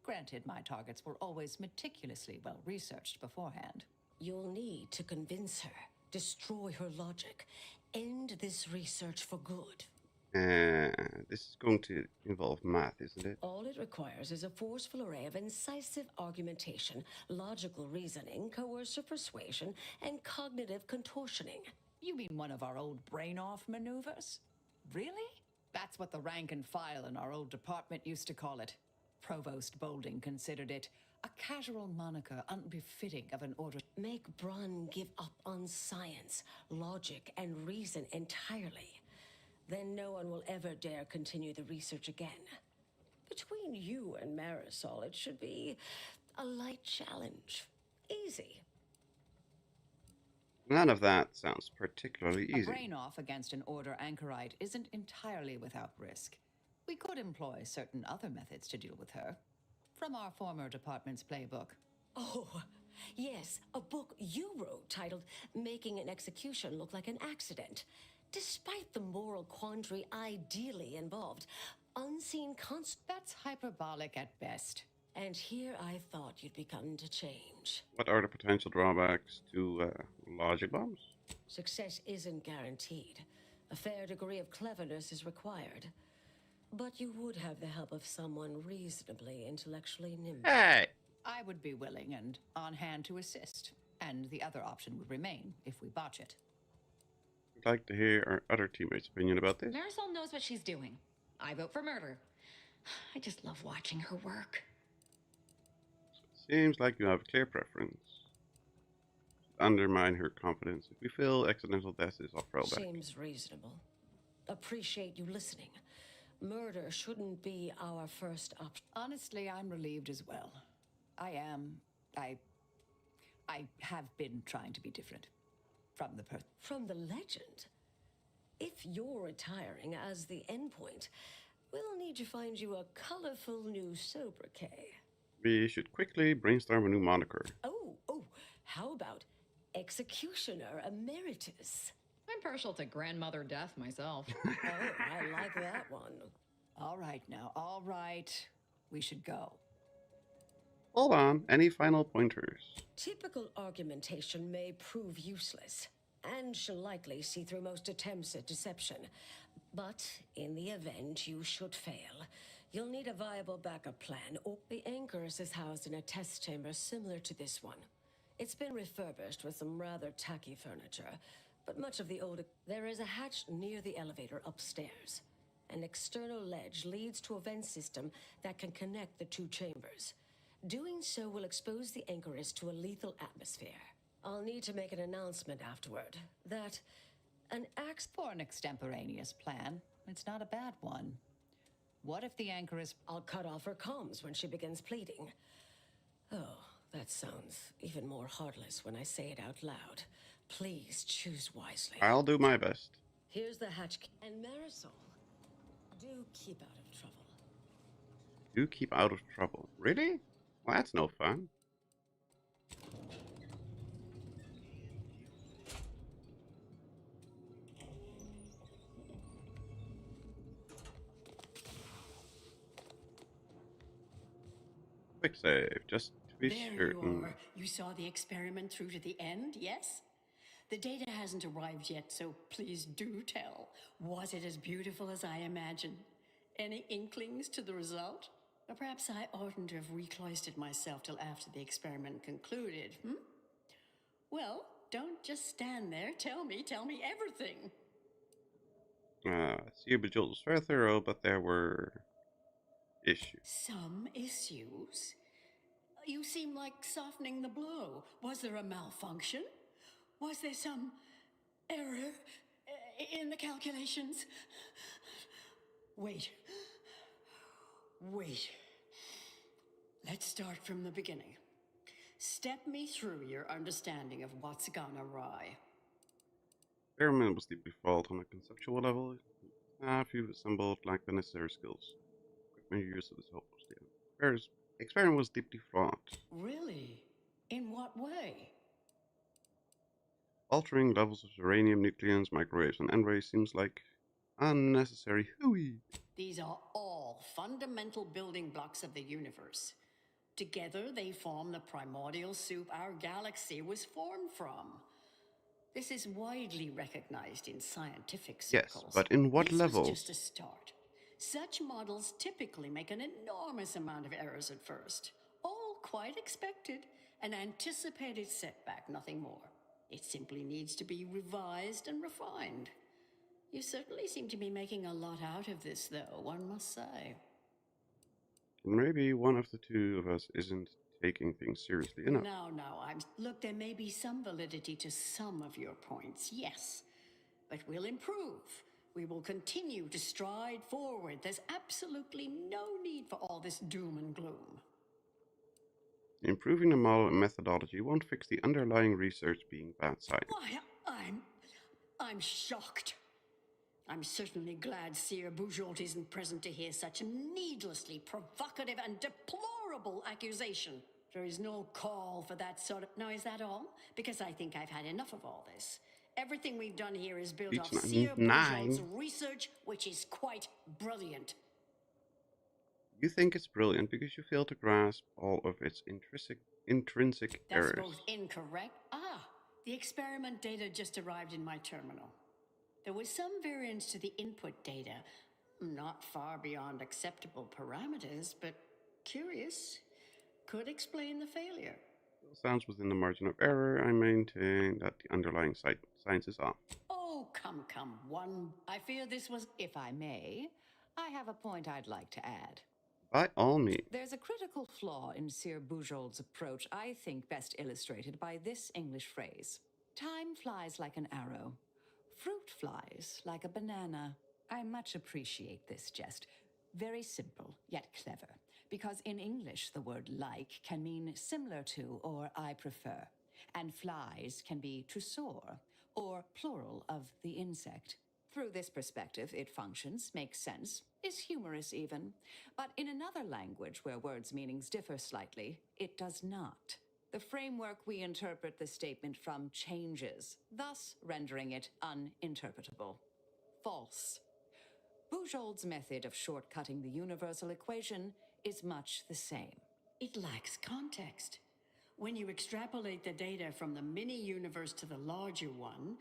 Granted, my targets were always meticulously well researched beforehand. You'll need to convince her, destroy her logic, end this research for good. This is going to involve math, isn't it? All it requires is a forceful array of incisive argumentation, logical reasoning, coercive persuasion, and cognitive contortioning. You mean one of our old brain-off maneuvers? Really? That's what the rank and file in our old department used to call it. Provost Bolding considered it a casual moniker unbefitting of an order. Make Brun give up on science, logic, and reason entirely. Then no one will ever dare continue the research again. Between you and Marisol, it should be a light challenge. Easy. None of that sounds particularly easy. A brain-off against an Order anchorite isn't entirely without risk. We could employ certain other methods to deal with her. From our former department's playbook. Oh, yes, a book you wrote titled Making an Execution Look Like an Accident. Despite the moral quandary ideally involved, unseen that's hyperbolic at best. And here I thought you'd begun to change. What are the potential drawbacks to logic bombs? Success isn't guaranteed. A fair degree of cleverness is required. But you would have the help of someone reasonably intellectually nimble. Hey! I would be willing and on hand to assist, and the other option would remain if we botch it. I'd like to hear our other teammates' opinion about this. Marisol knows what she's doing. I vote for murder. I just love watching her work. Seems like you have a clear preference. Undermine her confidence if we feel accidental death is our fallback. Seems reasonable. Appreciate you listening. Murder shouldn't be our first option. Honestly, I'm relieved as well. I have been trying to be different. From the legend? If you're retiring as the endpoint, we'll need to find you a colorful new sobriquet. We should quickly brainstorm a new moniker. Oh, how about Executioner Emeritus? I'm partial to Grandmother Death myself. Oh, I like that one. All right now, all right. We should go. Hold on, any final pointers? Typical argumentation may prove useless, and she'll likely see through most attempts at deception. But in the event you should fail, you'll need a viable backup plan, or the Anchorus is housed in a test chamber similar to this one. It's been refurbished with some rather tacky furniture, but much of the old... There is a hatch near the elevator upstairs. An external ledge leads to a vent system that can connect the two chambers. Doing so will expose the Anchorus to a lethal atmosphere. I'll need to make an announcement afterward that an axe... For an extemporaneous plan, it's not a bad one. What if the Anchorus... I'll cut off her comms when she begins pleading. Oh, that sounds even more heartless when I say it out loud. Please choose wisely. I'll do my best. Here's the hatch. And Marisol, do keep out of trouble. Do keep out of trouble. Really? Well, that's no fun. Quick save, just to be There certain. you are. You saw the experiment through to the end, yes? The data hasn't arrived yet, so please do tell. Was it as beautiful as I imagined? Any inklings to the result? Or perhaps I oughtn't to have recloistered myself till after the experiment concluded, Well, don't just stand there. Tell me everything. Ubisoft was very thorough, but there were issues. Some issues? You seem like softening the blow. Was there a malfunction? Was there some error in the calculations? Wait. Let's start from the beginning. Step me through your understanding of what's gone awry. Experiment was deeply flawed on a conceptual level. If you've assembled like the necessary skills, equipment used to this whole the experiment was deeply flawed. Really? In what way? Altering levels of uranium, nucleons, microwaves, and N-rays seems like unnecessary hooey. These are all fundamental building blocks of the universe. Together, they form the primordial soup our galaxy was formed from. This is widely recognized in scientific circles. Yes, but in what level? This was just a start. Such models typically make an enormous amount of errors at first. All quite expected. An anticipated setback, nothing more. It simply needs to be revised and refined. You certainly seem to be making a lot out of this, though, one must say. Maybe one of the two of us isn't taking things seriously enough. No, look, there may be some validity to some of your points, yes. But we'll improve. We will continue to stride forward. There's absolutely no need for all this doom and gloom. Improving the model and methodology won't fix the underlying research being bad science. Why, I'm shocked. I'm certainly glad Sir Boujort isn't present to hear such a needlessly provocative and deplorable accusation. There is no call for that sort of... Now, is that all? Because I think I've had enough of all this. Everything we've done here is built off Sir Boujort's research, which is quite brilliant. You think it's brilliant because you fail to grasp all of its intrinsic errors. That's both incorrect. The experiment data just arrived in my terminal. There was some variance to the input data, Not far beyond acceptable parameters, but curious. Could explain the failure. Sounds within the margin of error. I maintain that the underlying science is off. Oh, come, one. I fear this was. If I may, I have a point I'd like to add. By all means. There's a critical flaw in Sir Bujold's approach I think best illustrated by this English phrase. Time flies like an arrow. Fruit flies like a banana. I much appreciate this jest. Very simple, yet clever. Because in English, the word like can mean similar to or I prefer. And flies can be to soar, or plural of the insect. Through this perspective, it functions, makes sense, is humorous even. But in another language where words' meanings differ slightly, it does not. The framework we interpret the statement from changes, thus rendering it uninterpretable. False. Bujold's method of shortcutting the universal equation is much the same. It lacks context. When you extrapolate the data from the mini-universe to the larger one,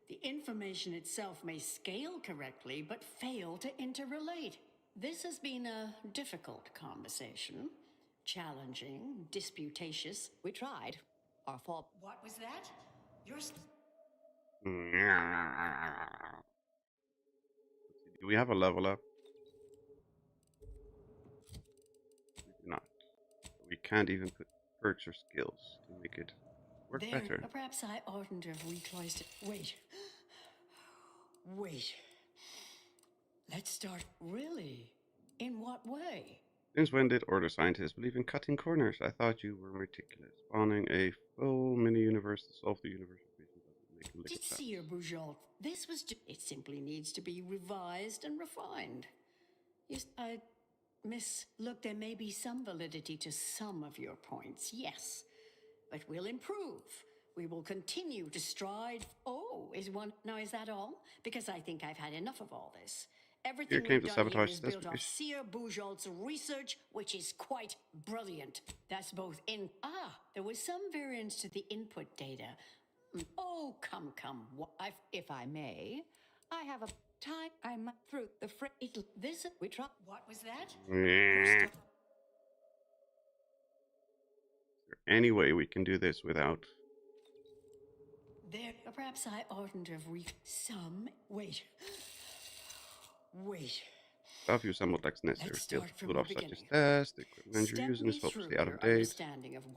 the information itself may scale correctly, but fail to interrelate. This has been a difficult conversation. Challenging, disputatious. We tried. Our fault. What was that? Do we have a level up? We do not. We can't even put perks or skills to make it work better. Perhaps I oughtn't to have reclosed it. Wait. Let's start. Really? In what way? Since when did Order scientists believe in cutting corners? I thought you were meticulous. Spawning a full mini-universe to solve the universal equation doesn't make a lick sense. Sir Bujold, this was it simply needs to be revised and refined. Yes, look, there may be some validity to some of your points, yes. But we'll improve. We will continue to stride. Oh, is that all? Because I think I've had enough of all this. Everything we've done here is built off Sir Bujold's research, which is quite brilliant. That's both there was some variance to the input data. Oh, come. If I may, I have a time. I'm through the we try. What was that? Is there any way we can do this without? Perhaps I oughtn't to have Wait. Stuff you assembled like necessary skills to pull off such as test, the equipment you're using is hopelessly out of date.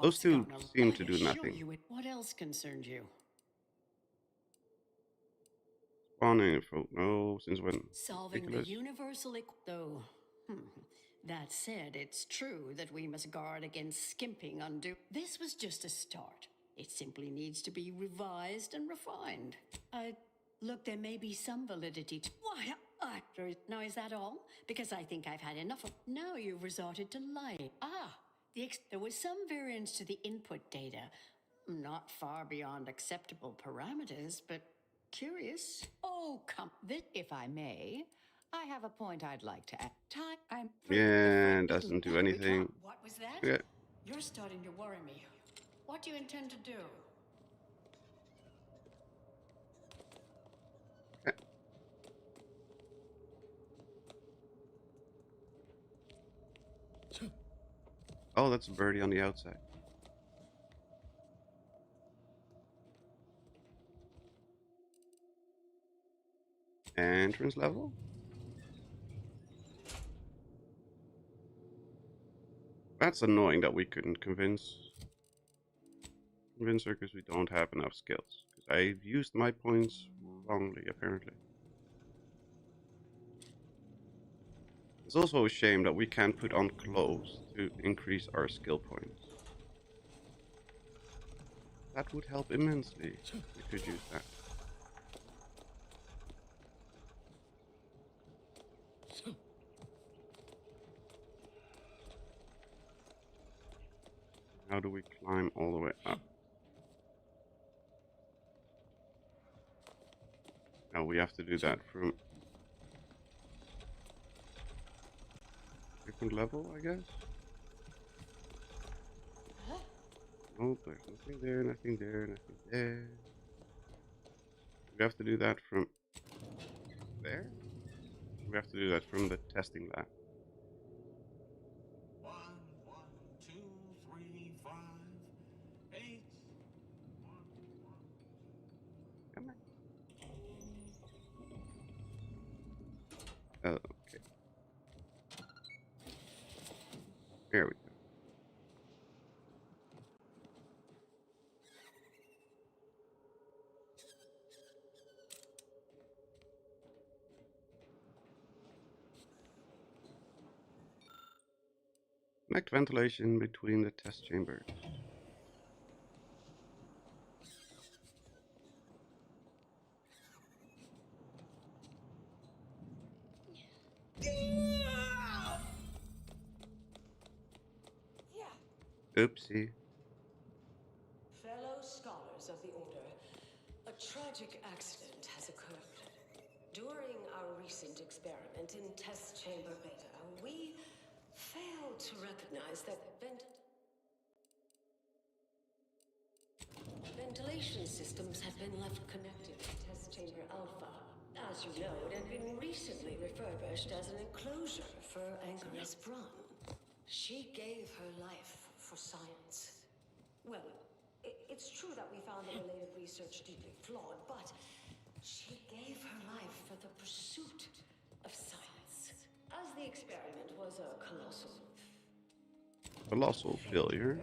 Those two seem to do nothing. What else concerned you? Spawning, no, since when? Solving the universal though. That said, it's true that we must guard against skimping undue. This was just a start. It simply needs to be revised and refined. Look, there may be some validity to. Why? Now, is that all? Because I think I've had enough of. Now you've resorted to lying. There was some variance to the input data. Not far beyond acceptable parameters, but curious. Oh, come. If I may, I have a point I'd like to add. Yeah, doesn't do anything. What was that? Yeah. You're starting to worry me. What do you intend to do? Oh, that's a birdie on the outside. Entrance level? That's annoying that we couldn't convince her because we don't have enough skills. Because I've used my points wrongly, apparently. It's also a shame that we can't put on clothes to increase our skill points. That would help immensely. We could use that. How do we climb all the way up? Now we have to do that from different level, I guess. Oh, there's nothing there, nothing there, nothing there. We have to do that from there? We have to do that from the testing lab. 1, 1, 2, 3, 5, 8. Come on. Oh, okay. There we go. Connect ventilation between the test chambers. Oopsie. Fellow scholars of the Order, a tragic accident has occurred. During our recent experiment in Test Chamber Beta, we failed to recognize that ventilation systems had been left connected to Test Chamber Alpha. As you know, it had been recently refurbished as an enclosure for Anchoress Brun. She gave her life for science. Well, it's true that we found the related research deeply flawed, but she gave her life for the pursuit of science. As the experiment was a colossal failure.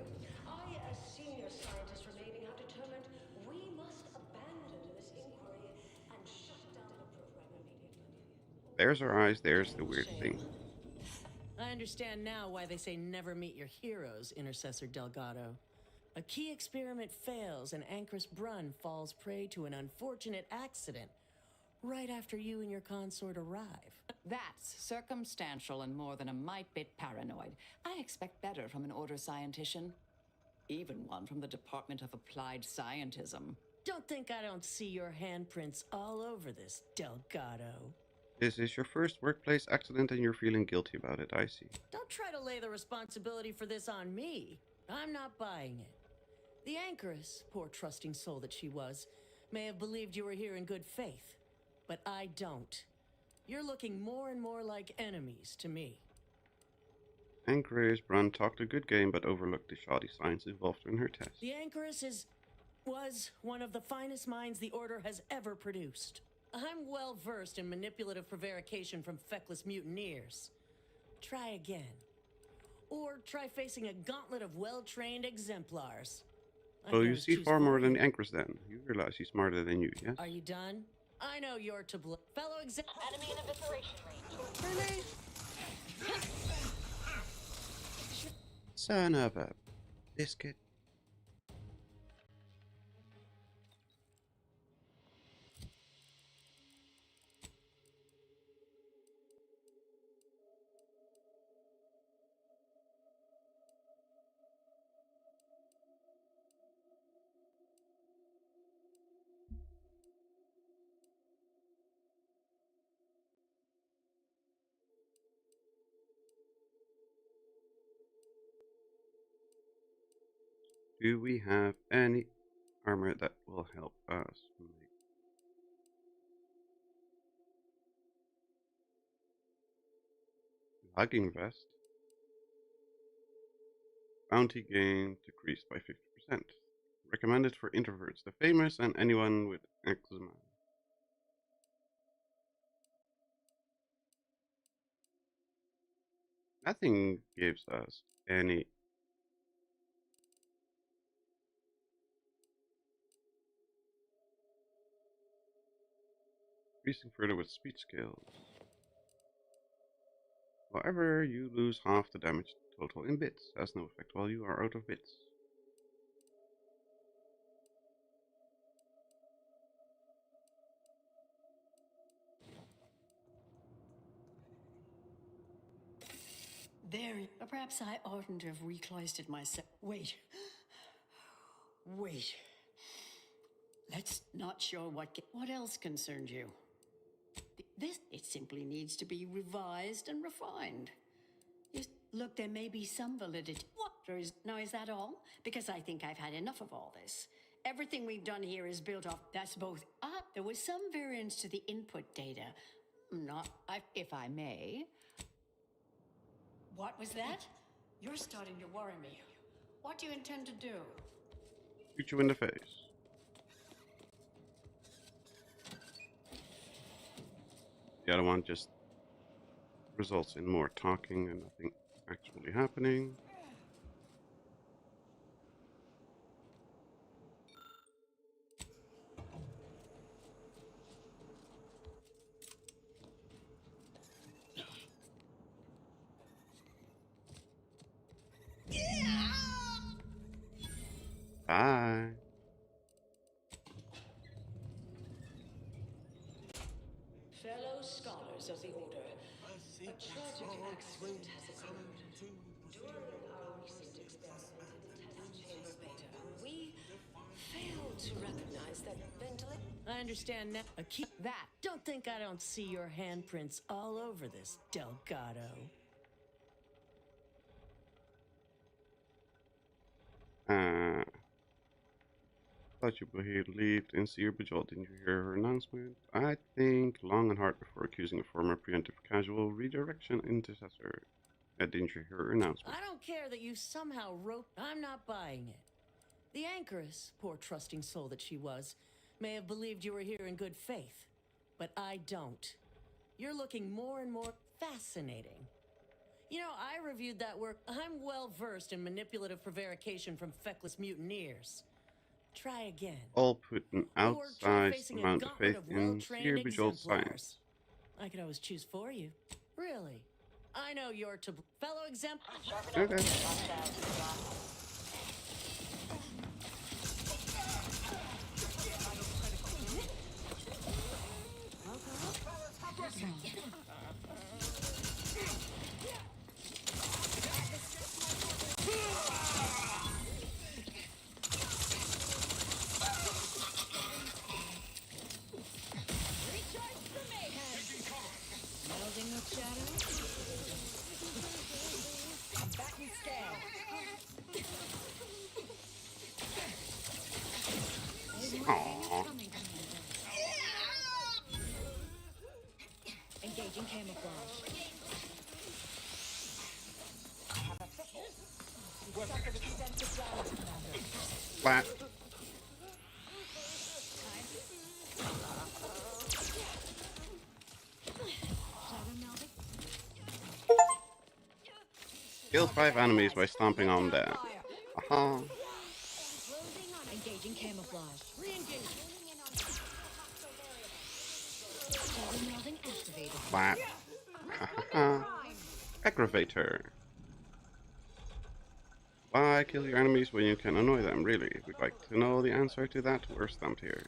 I, as senior scientist remaining, have determined we must abandon this inquiry and shut down the program immediately. There's our eyes, there's the weird thing. I understand now why they say never meet your heroes, Intercessor Delgado. A key experiment fails and Anchoress Brun falls prey to an unfortunate accident right after you and your consort arrive. That's circumstantial and more than a mite bit paranoid. I expect better from an Order scientician. Even one from the Department of Applied Scientism. Don't think I don't see your handprints all over this, Delgado. This is your first workplace accident and you're feeling guilty about it, I see. Don't try to lay the responsibility for this on me. I'm not buying it. The Anchoress, poor trusting soul that she was, may have believed you were here in good faith. But I don't. You're looking more and more like enemies to me. Anchoress Brun talked a good game but overlooked the shoddy science involved in her test. The Anchoress was one of the finest minds the Order has ever produced. I'm well versed in manipulative prevarication from feckless mutineers. Try again. Or try facing a gauntlet of well-trained exemplars. Oh, you see far more than the Anchoress then. You realize he's smarter than you, yes? Are you done? I know you're to blame. Fellow enemy in evisceration range. Son of a biscuit. Do we have any armor that will help us? Hugging vest. Bounty gain decreased by 50%. Recommended for introverts, the famous, and anyone with eczema. Nothing gives us any. Increasing further with speech skills. However, you lose half the damage total in bits. Has no effect while you are out of bits. There, perhaps I oughtn't to have recloistered myself. Wait. Wait. Let's not sure what else concerns you. This, it simply needs to be revised and refined. Look, there may be some validity. What? Now, is that all? Because I think I've had enough of all this. Everything we've done here is built off. That's both. There was some variance to the input data. Not, if I may. What was that? You're starting to worry me. What do you intend to do? Shoot you in the face. The other one just results in more talking and nothing actually happening. Bye. Fellow scholars of the Order, a tragic accident has occurred. During our recent experiment in the test chamber beta, we failed to recognize that ventilation. I understand now. That. Don't think I don't see your handprints all over this, Delgado. Thought you believed in Seer Bejeweled. Didn't you hear her announcement? I think long and hard before accusing a former preemptive casual redirection intercessor. Didn't you hear her announcement? I don't care that you somehow wrote. I'm not buying it. The Anchoress, poor trusting soul that she was, may have believed you were here in good faith, but I don't. You're looking more and more fascinating. You know, I reviewed that work. I'm well versed in manipulative prevarication from feckless mutineers. Try again. All put an outsized amount of faith in Seer Bejeweled science. I could always choose for you. Really. I know you're to fellow exemplar. Okay. Melding with shadows. Back and scale. Aww. Engaging camouflage. Flat. Kill 5 enemies by stomping on them. Aha. Engaging camouflage. Re-engage. Melding activated. Flat. Aggravator. Why kill your enemies when you can annoy them, really? We'd like to know the answer to that. We're stumped here.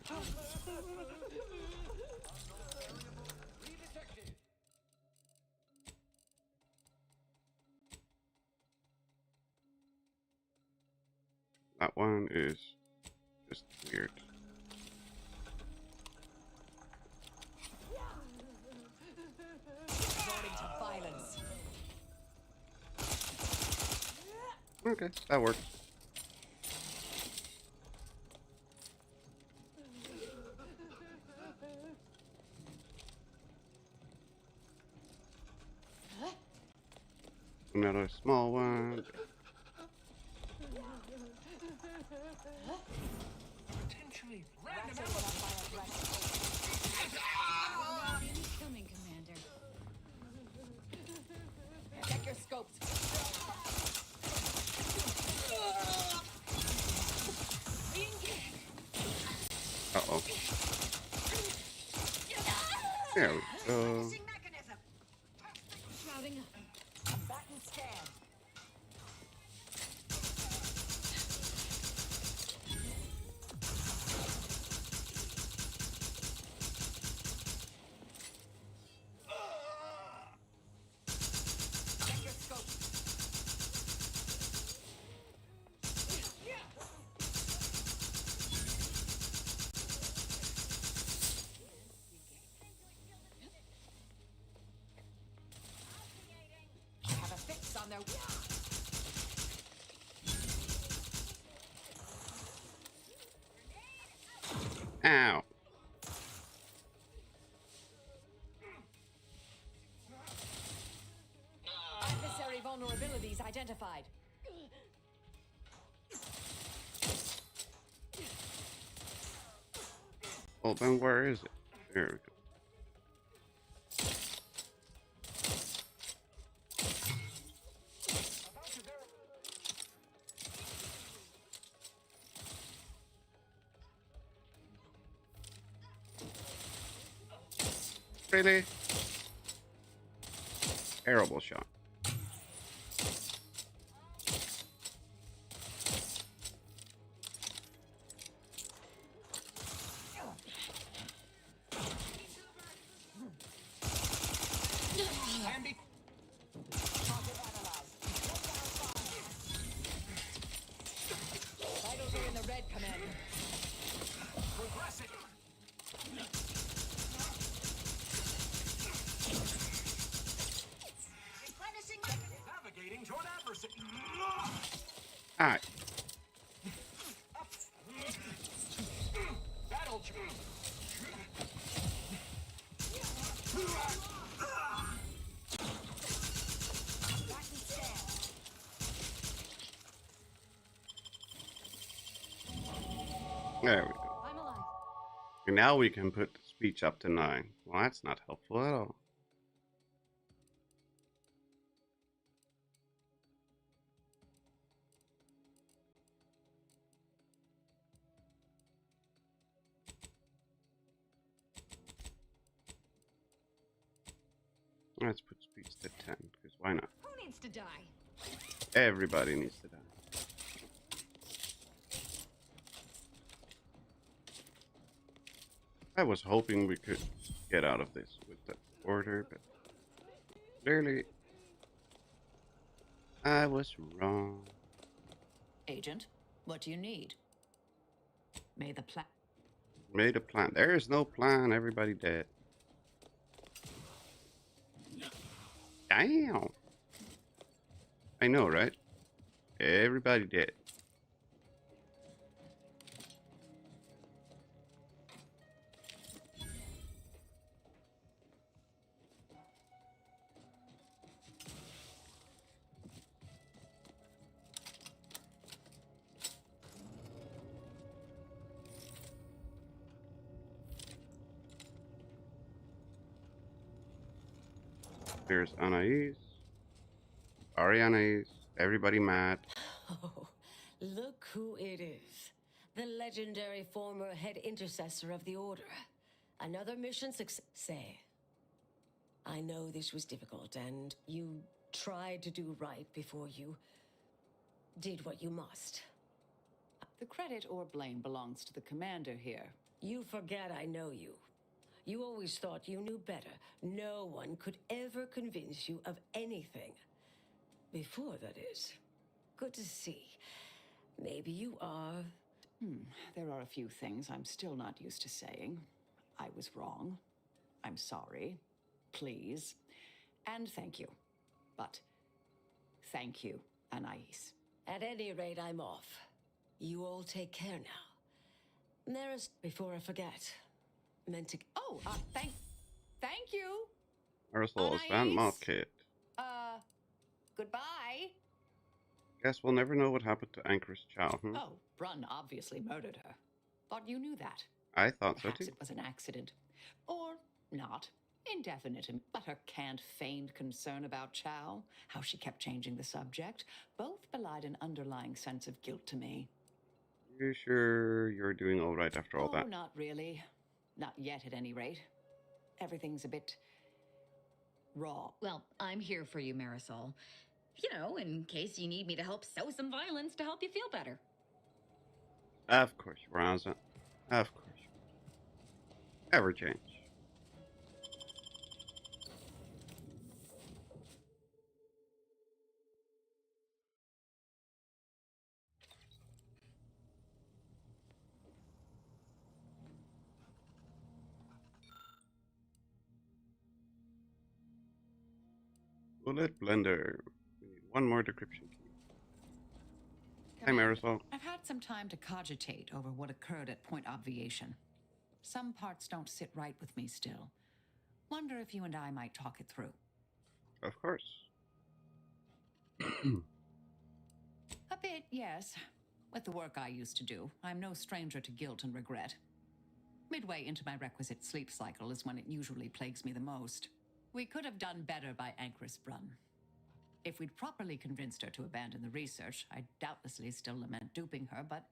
That one is just weird. Resorting to violence. Okay, that works. Another small one. Potentially random Coming, Commander. Check your scopes. Uh-oh. There we go. Shrouding up. Back and scan. Check your scopes. Have a fix on their. Ow. vulnerabilities identified. Well, then where is it? There we go. Really? Terrible shot. Vitals are in the red, Commander. Progressing. Navigating toward adversary. Alright. Battle There we go. I'm alive. And now we can put the speech up to 9. Well, that's not helpful at all. Let's put speech to 10, because why not? Who needs to die? Everybody needs to die. I was hoping we could get out of this with the order, but clearly I was wrong. Agent, what do you need? May the plan. Made a plan. There is no plan. Everybody dead. Damn. I know, right? Everybody dead. There's Anais. Sorry, Anais. Everybody mad. Oh, look who it is. The legendary former head intercessor of the Order. Another mission success. Say, I know this was difficult, and you tried to do right before you did what you must. The credit or blame belongs to the commander here. You forget I know you. You always thought you knew better. No one could ever convince you of anything. Before, that is. Good to see. Maybe you are... There are a few things I'm still not used to saying. I was wrong. I'm sorry. Please. And thank you. But thank you, Anais. At any rate, I'm off. You all take care now. There's... Before I forget... Meant to... Oh, thank you. Arsenal's Van Kit. Goodbye. Guess we'll never know what happened to Anchor's Chow, Oh, Brunn obviously murdered her. Thought you knew that. I thought so Perhaps too. it was an accident. Or not. Indefinite. But her canned feigned concern about Chow, how she kept changing the subject, both belied an underlying sense of guilt to me. You sure you're doing all right after all that? Oh, not really. Not yet, at any rate. Everything's a bit... raw. Well, I'm here for you, Marisol. You know, in case you need me to help sow some violence to help you feel better. Of course, Raza. Of course. Ever change. Bullet blender. We need one more decryption key. Hi, Marisol. I've had some time to cogitate over what occurred at Point Obviation. Some parts don't sit right with me still. Wonder if you and I might talk it through. Of course. A bit, yes. With the work I used to do, I'm no stranger to guilt and regret. Midway into my requisite sleep cycle is when it usually plagues me the most. We could have done better by Anchoress Brunn. If we'd properly convinced her to abandon the research, I'd doubtlessly still lament duping her, but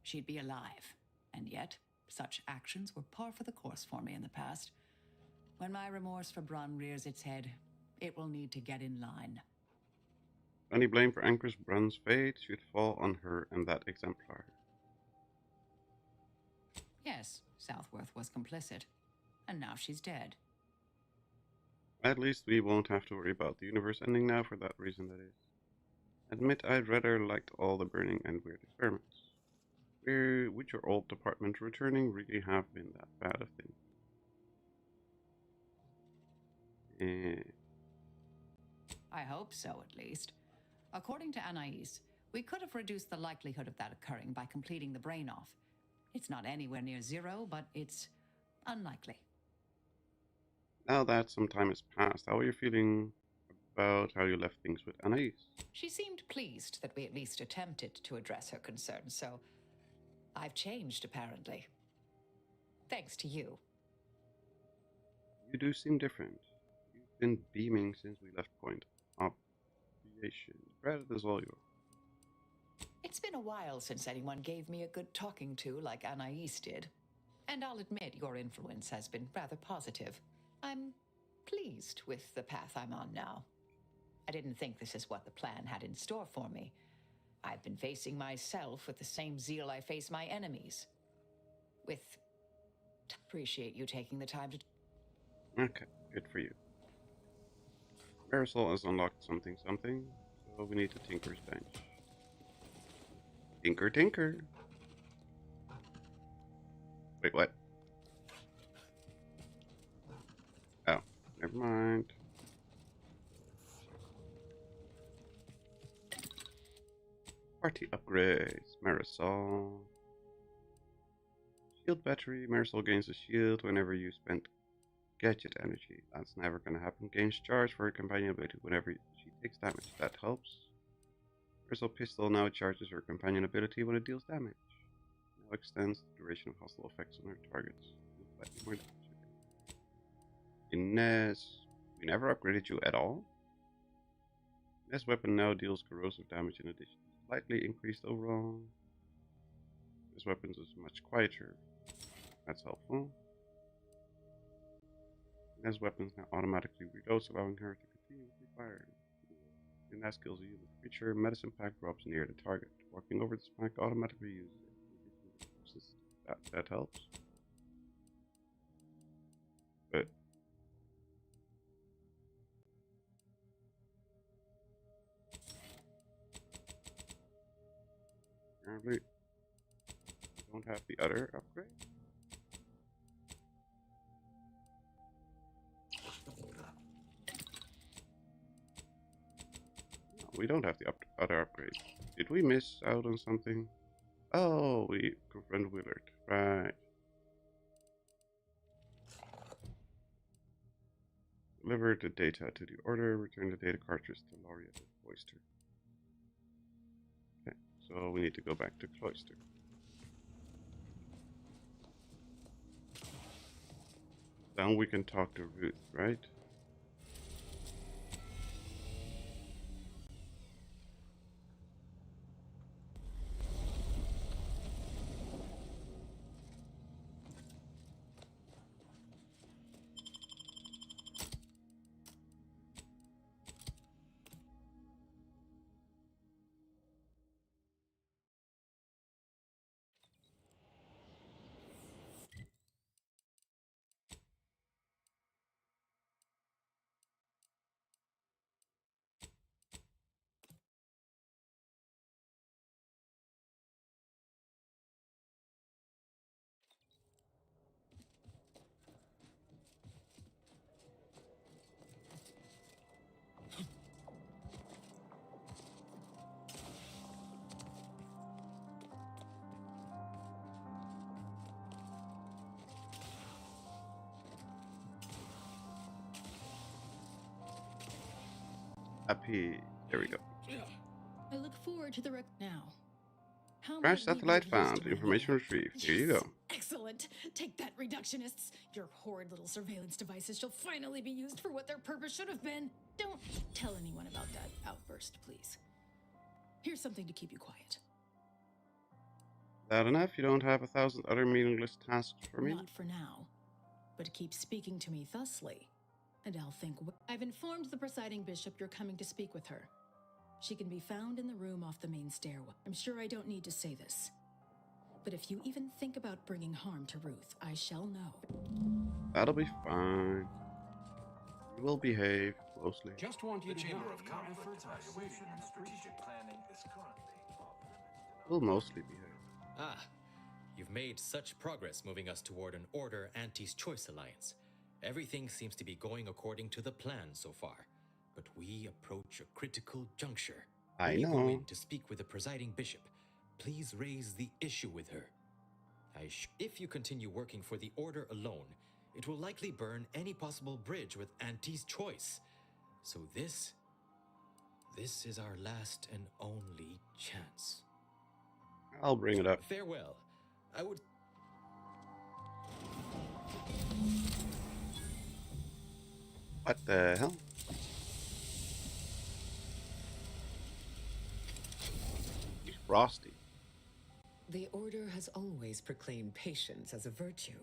she'd be alive. And yet, such actions were par for the course for me in the past. When my remorse for Brunn rears its head, it will need to get in line. Any blame for Anchoress Brunn's fate should fall on her and that exemplar. Yes, Southworth was complicit. And now she's dead. At least we won't have to worry about the universe ending now for that reason, that is. Admit I'd rather liked all the burning and weird experiments. Would your old department returning really have been that bad a thing? I hope so, at least. According to Anais, we could have reduced the likelihood of that occurring by completing the brain off. It's not anywhere near zero, but it's unlikely. Now that some time has passed, how are you feeling about how you left things with Anais? She seemed pleased that we at least attempted to address her concerns, so I've changed, apparently. Thanks to you. You do seem different. You've been beaming since we left Point Obviation. Credit is all yours. It's been a while since anyone gave me a good talking to like Anais did. And I'll admit your influence has been rather positive. I'm pleased with the path I'm on now. I didn't think this is what the plan had in store for me. I've been facing myself with the same zeal I face my enemies. Appreciate you taking the time to... Okay, good for you. Marisol has unlocked something, so we need to Tinker's bench. Tinker. Wait, what? Oh, never mind. Party upgrades. Marisol. Shield battery. Marisol gains a shield whenever you spend gadget energy. That's never gonna happen. Gains charge for her companion ability whenever she takes damage. That helps. Marisol pistol now charges her companion ability when it deals damage. Now extends the duration of hostile effects on her targets. Slightly more damage. Inez. We never upgraded you at all. This weapon now deals corrosive damage in addition. Slightly increased overall. This weapon is much quieter. That's helpful. As weapons now automatically reloads, allowing her to continuously fire. In that skills you with creature, medicine pack drops near the target. Walking over this pack automatically uses it. That helps. But apparently we don't have the other upgrade. We don't have the other upgrade. Did we miss out on something? Oh, we confronted Willard. Right. Deliver the data to the order. Return the data cartridge to Laureate at Cloister. Okay, so we need to go back to Cloister. Then we can talk to Ruth, right? Happy. There we go. I look forward to the now. How Crash might we satellite be of use found. to one Information another? retrieved. Here you go. Excellent. Take that, reductionists. Your horrid little surveillance devices shall finally be used for what their purpose should have been. Don't tell anyone about that outburst, please. Here's something to keep you quiet. That enough? You don't have 1,000 other meaningless tasks for me? Not for now. But keep speaking to me thusly, and I'll think. I've informed the presiding bishop you're coming to speak with her. She can be found in the room off the main stairwell. I'm sure I don't need to say this. But if you even think about bringing harm to Ruth, I shall know. That'll be fine. You will behave closely. Just want you The to Chamber know of your Conflict efforts are Evaluation sorely and Strategic Planning is currently Will mostly behave. Ah, you've made such progress moving us toward an Order Anti's Choice Alliance. Everything seems to be going according to the plan so far. But we approach a critical juncture. I When you know. go in to speak with the presiding bishop, please raise the issue with her. If you continue working for the Order alone, it will likely burn any possible bridge with Anti's Choice. So this is our last and only chance. I'll bring it up. Farewell. I would... What the hell? He's frosty. The Order has always proclaimed patience as a virtue,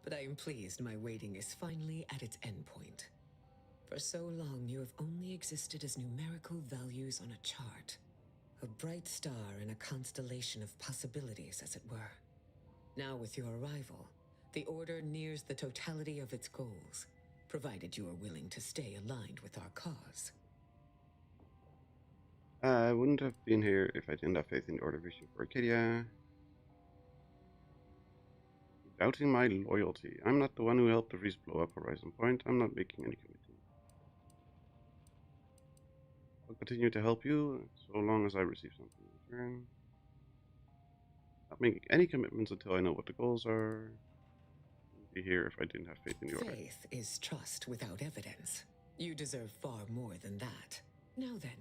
but I am pleased my waiting is finally at its endpoint. For so long, you have only existed as numerical values on a chart. A bright star in a constellation of possibilities, as it were. Now, with your arrival, the Order nears the totality of its goals, provided you are willing to stay aligned with our cause. I wouldn't have been here if I didn't have faith in the Order vision for Arcadia. Doubting my loyalty. I'm not the one who helped the Reese blow up Horizon Point. I'm not making any commitment. I'll continue to help you so long as I receive something in return. Not making any commitments until I know what the goals are. I'd be here if I didn't have faith in the Order. Faith is trust without evidence. You deserve far more than that. Now then,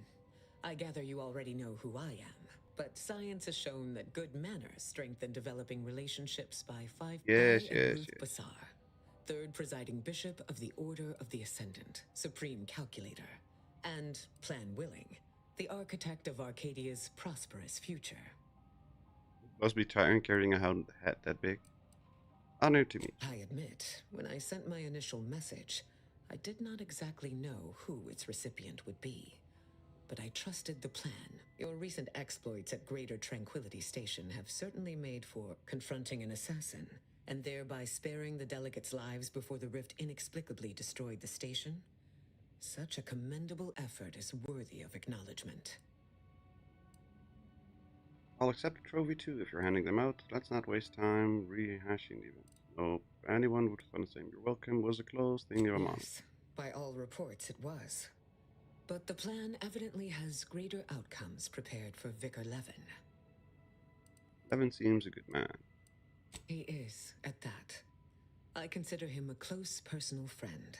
I gather you already know who I am, but science has shown that good manners strengthen developing relationships by Yes. Ruth Bassar, third presiding bishop of the Order of the Ascendant, supreme calculator, and, plan willing, the architect of Arcadia's prosperous future. Must be tired carrying a hat that big. Honor to me. I admit, when I sent my initial message, I did not exactly know who its recipient would be. But I trusted the plan. Your recent exploits at Greater Tranquility Station have certainly made for confronting an assassin, and thereby sparing the delegates' lives before the Rift inexplicably destroyed the station. Such a commendable effort is worthy of acknowledgement. I'll accept a trophy too if you're handing them out. Let's not waste time rehashing the event. Nope. Anyone would find the same. You're welcome was a close thing of a moment. Yes, by all reports it was. But the plan evidently has greater outcomes prepared for Vicar Levin. Levin seems a good man. He is, at that. I consider him a close personal friend,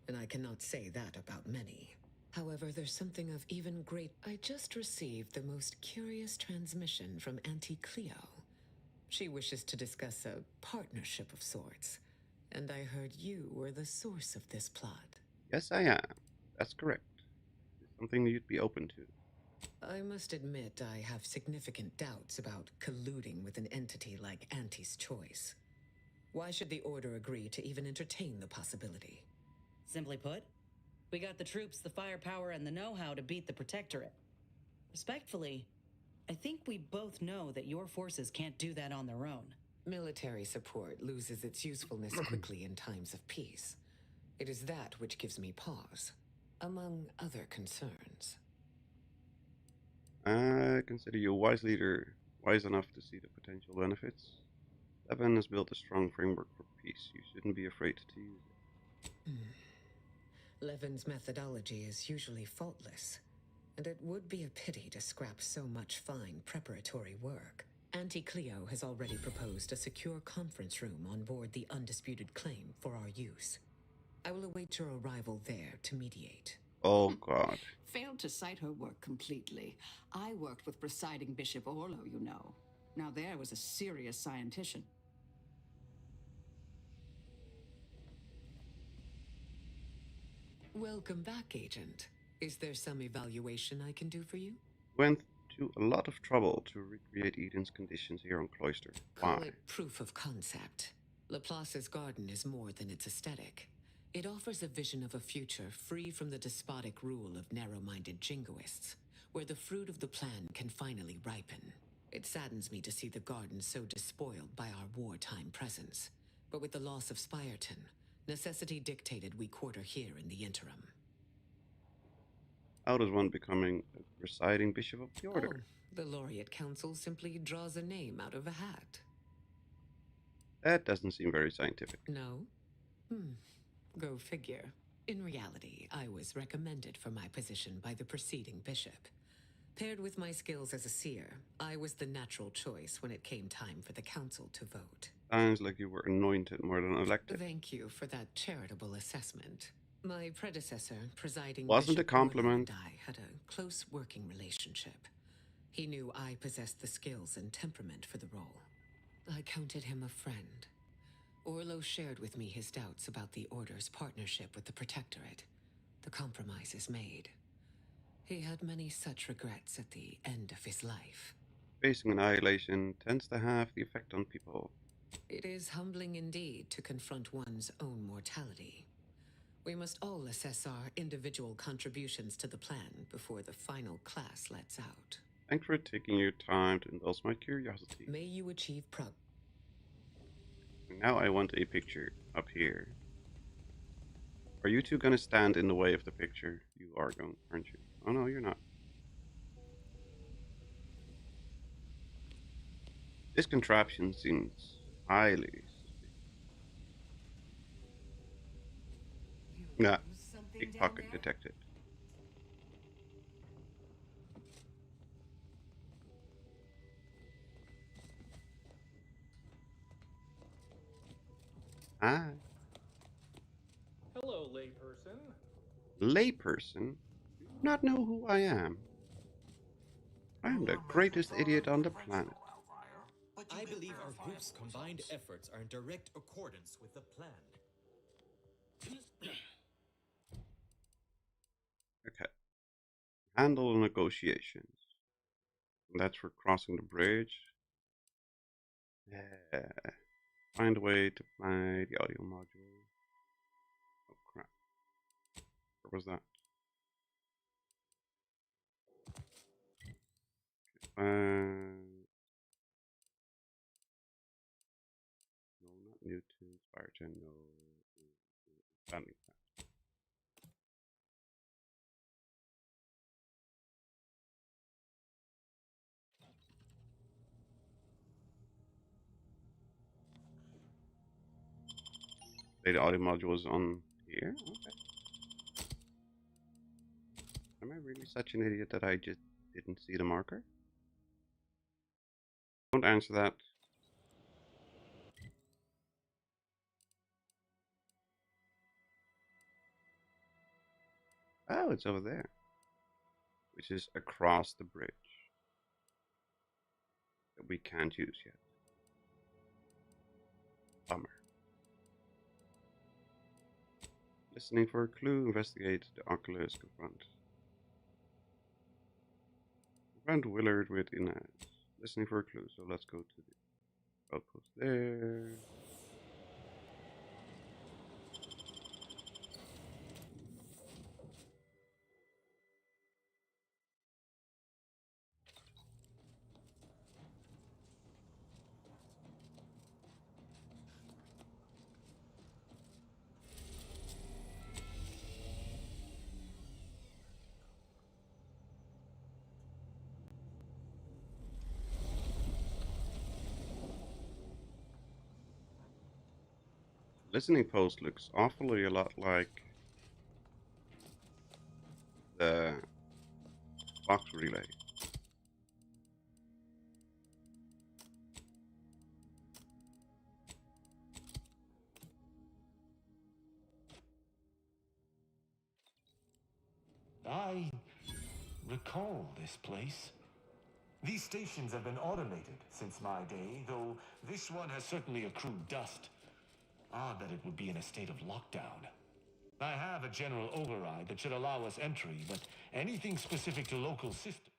and I cannot say that about many. However, there's something of even great... I just received the most curious transmission from Auntie Cleo. She wishes to discuss a partnership of sorts, and I heard you were the source of this plot. Yes, I am. That's correct. It's something you'd be open to. I must admit I have significant doubts about colluding with an entity like Auntie's Choice. Why should the Order agree to even entertain the possibility? Simply put, we got the troops, the firepower, and the know-how to beat the Protectorate. Respectfully, I think we both know that your forces can't do that on their own. Military support loses its usefulness quickly in times of peace. It is that which gives me pause, among other concerns. I consider you a wise leader, wise enough to see the potential benefits. Levin has built a strong framework for peace. You shouldn't be afraid to use it. Levin's methodology is usually faultless, and it would be a pity to scrap so much fine preparatory work. Auntie Cleo has already proposed a secure conference room on board the Undisputed Claim for our use. I will await your arrival there to mediate. Oh god. Failed to cite her work completely. I worked with presiding Bishop Orlo, you know. Now there was a serious scientician. Welcome back, Agent. Is there some evaluation I can do for you? Went to a lot of trouble to recreate Eden's conditions here on Cloister. Call Why? it proof of concept. Laplace's garden is more than its aesthetic. It offers a vision of a future free from the despotic rule of narrow-minded jingoists, where the fruit of the plan can finally ripen. It saddens me to see the garden so despoiled by our wartime presence. But with the loss of Spirton, necessity dictated we quarter here in the interim. How does one becoming a presiding bishop of the order? Oh, the Laureate Council simply draws a name out of a hat. That doesn't seem very scientific. No? Go figure. In reality, I was recommended for my position by the preceding bishop. Paired with my skills as a seer, I was the natural choice when it came time for the council to vote. Sounds like you were anointed more than elected. Thank you for that charitable assessment. My predecessor, presiding Wasn't Bishop a compliment. Orlo, and I had a close working relationship. He knew I possessed the skills and temperament for the role. I counted him a friend. Orlo shared with me his doubts about the Order's partnership with the Protectorate. The compromises made. He had many such regrets at the end of his life. Facing annihilation tends to have the effect on people. It is humbling indeed to confront one's own mortality. We must all assess our individual contributions to the plan before the final class lets out. Thanks for taking your time to indulge my curiosity. May you achieve Now I want a picture up here. Are you two gonna stand in the way of the picture? You are going, aren't you? Oh no, you're not. This contraption seems highly suspicious. Nah, pickpocket detected. Ah. Hello, layperson. Layperson? You do not know who I am. I am the greatest idiot on the planet. I believe our group's combined efforts are in direct accordance with the plan. Okay. Handle negotiations. That's for crossing the bridge. Yeah. Find a way to play the audio module. Oh crap. Where was that? No, not Newton, Spartan, no. Family Pack. The audio module is on here? Okay. Am I really such an idiot that I just didn't see the marker? Don't answer that. Oh, it's over there. Which is across the bridge. That we can't use yet. Bummer. Listening for a clue, investigate the Oculus, confront Willard with Inez. Listening for a clue, so let's go to the outpost there. Listening post looks awfully a lot like the box relay. recall this place. These stations have been automated since my day, though this one has certainly accrued dust. Odd that it would be in a state of lockdown. I have a general override that should allow us entry, but anything specific to local systems.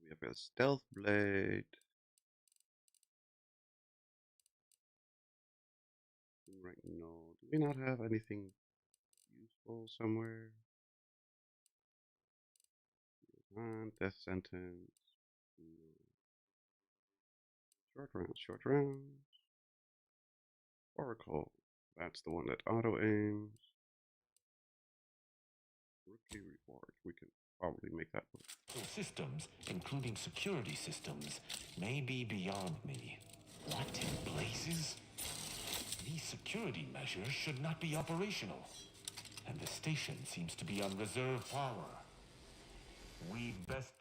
We have a stealth blade. Right, no. Do we not have anything useful somewhere? Death sentence. No. Short rounds. Oracle. That's the one that auto aims. Rookie reward. We can probably make that work. Systems, including security systems, may be beyond me. What in blazes? These security measures should not be operational. And the station seems to be on reserve power. We best...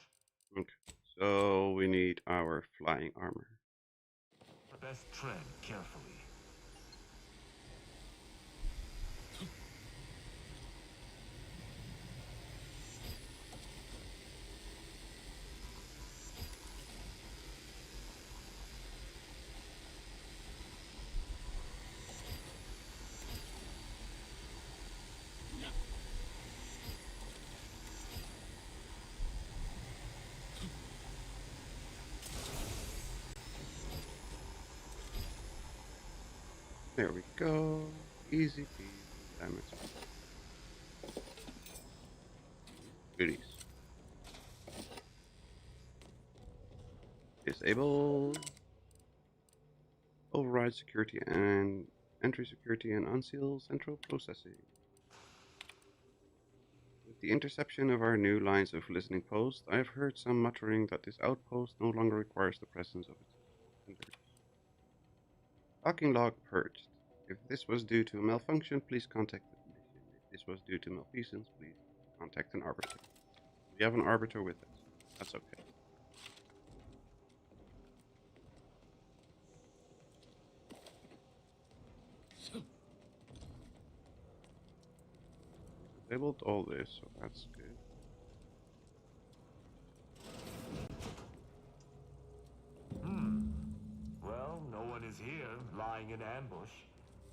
Okay, so we need our flying armor. Best tread carefully. There we go. Easy peasy. Damage. Goodies. Disable. Override security and entry security and unseal central processing. With the interception of our new lines of listening posts, I have heard some muttering that this outpost no longer requires the presence of its defenders. Talking log purged. If this was due to a malfunction, please contact the commission. If this was due to malfeasance, please contact an arbiter. We have an arbiter with us. That's okay. Disabled all this, so that's good. Well, no one is here, lying in ambush.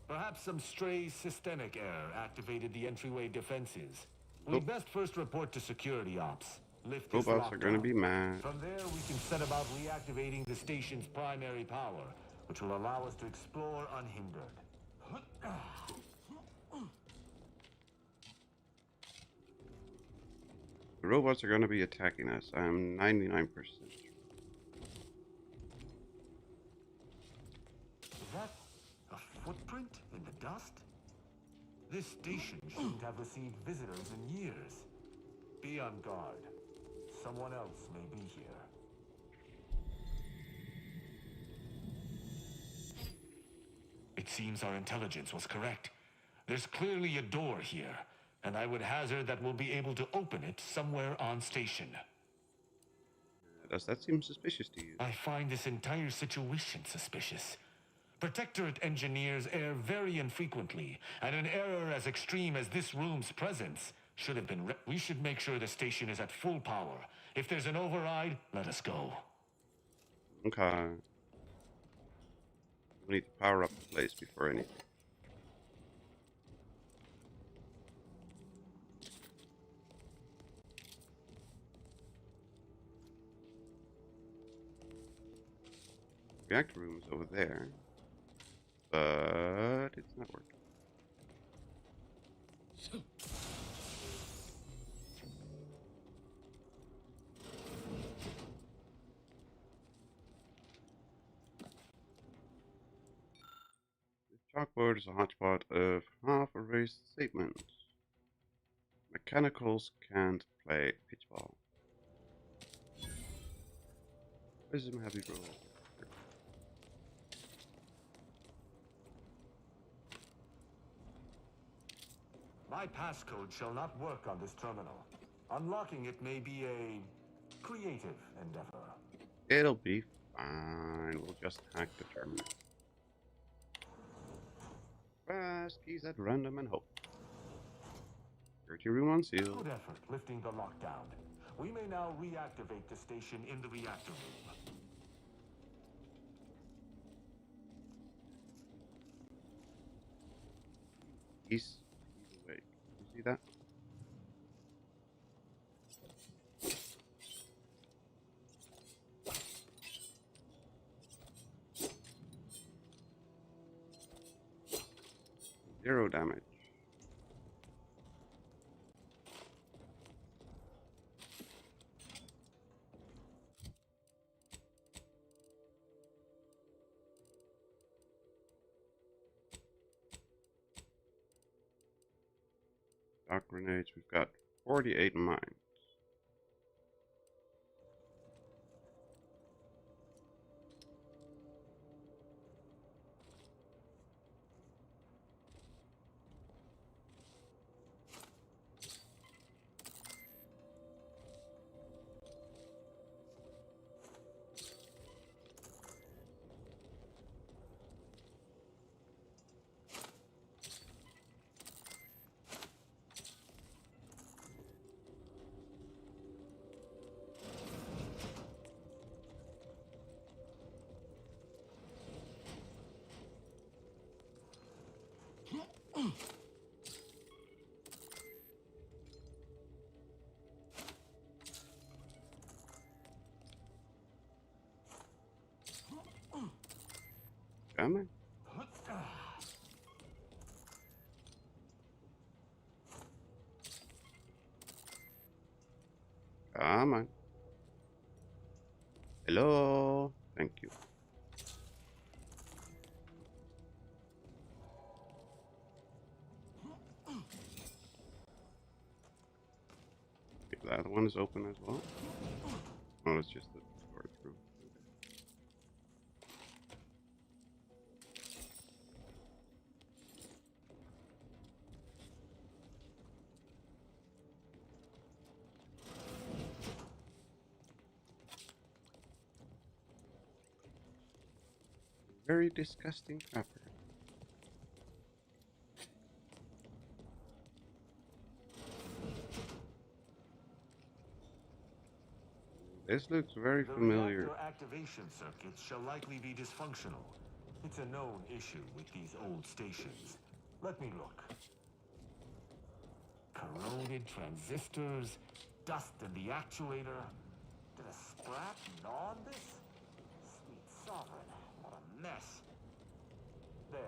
Perhaps some stray systemic error activated the entryway defenses. We'd best first report to security ops. Lift this Robots are going to be mad. From there, we can set about reactivating the station's primary power, which will allow us to explore unhindered. The robots are going to be attacking us. I'm 99%. Is that a footprint in the dust? This station shouldn't have received visitors in years. Be on guard. Someone else may be here. It seems our intelligence was correct. There's clearly a door here, and I would hazard that we'll be able to open it somewhere on station. Does that seem suspicious to you? I find this entire situation suspicious. Protectorate engineers err very infrequently, and an error as extreme as this room's presence should have been... We should make sure the station is at full power. If there's an override, let us go. Okay. We need to power up the place before anything. Reactor room is over there, but it's not working. This chalkboard is a hodgepodge of half-erased statements. Mechanicals can't play pitchball. Wisdom heavy roll. My passcode shall not work on this terminal. Unlocking it may be a creative endeavor. It'll be fine. We'll just hack the terminal. Pass keys at random and hope. Security room unsealed. Good effort lifting the lockdown. We may now reactivate the station in the reactor room. He's awake. You see that? Zero damage. Dark grenades, we've got 48 mines. Come on. Come on. Hello. Thank you. Okay, that one is open as well. Oh, it's just the storage room. Very disgusting crapper. This looks very familiar. The reactor activation circuits shall likely be dysfunctional. It's a known issue with these old stations. Let me look. Corroded transistors, dust in the actuator. Did a sprat gnaw on this? Sweet sovereign, what a mess. There.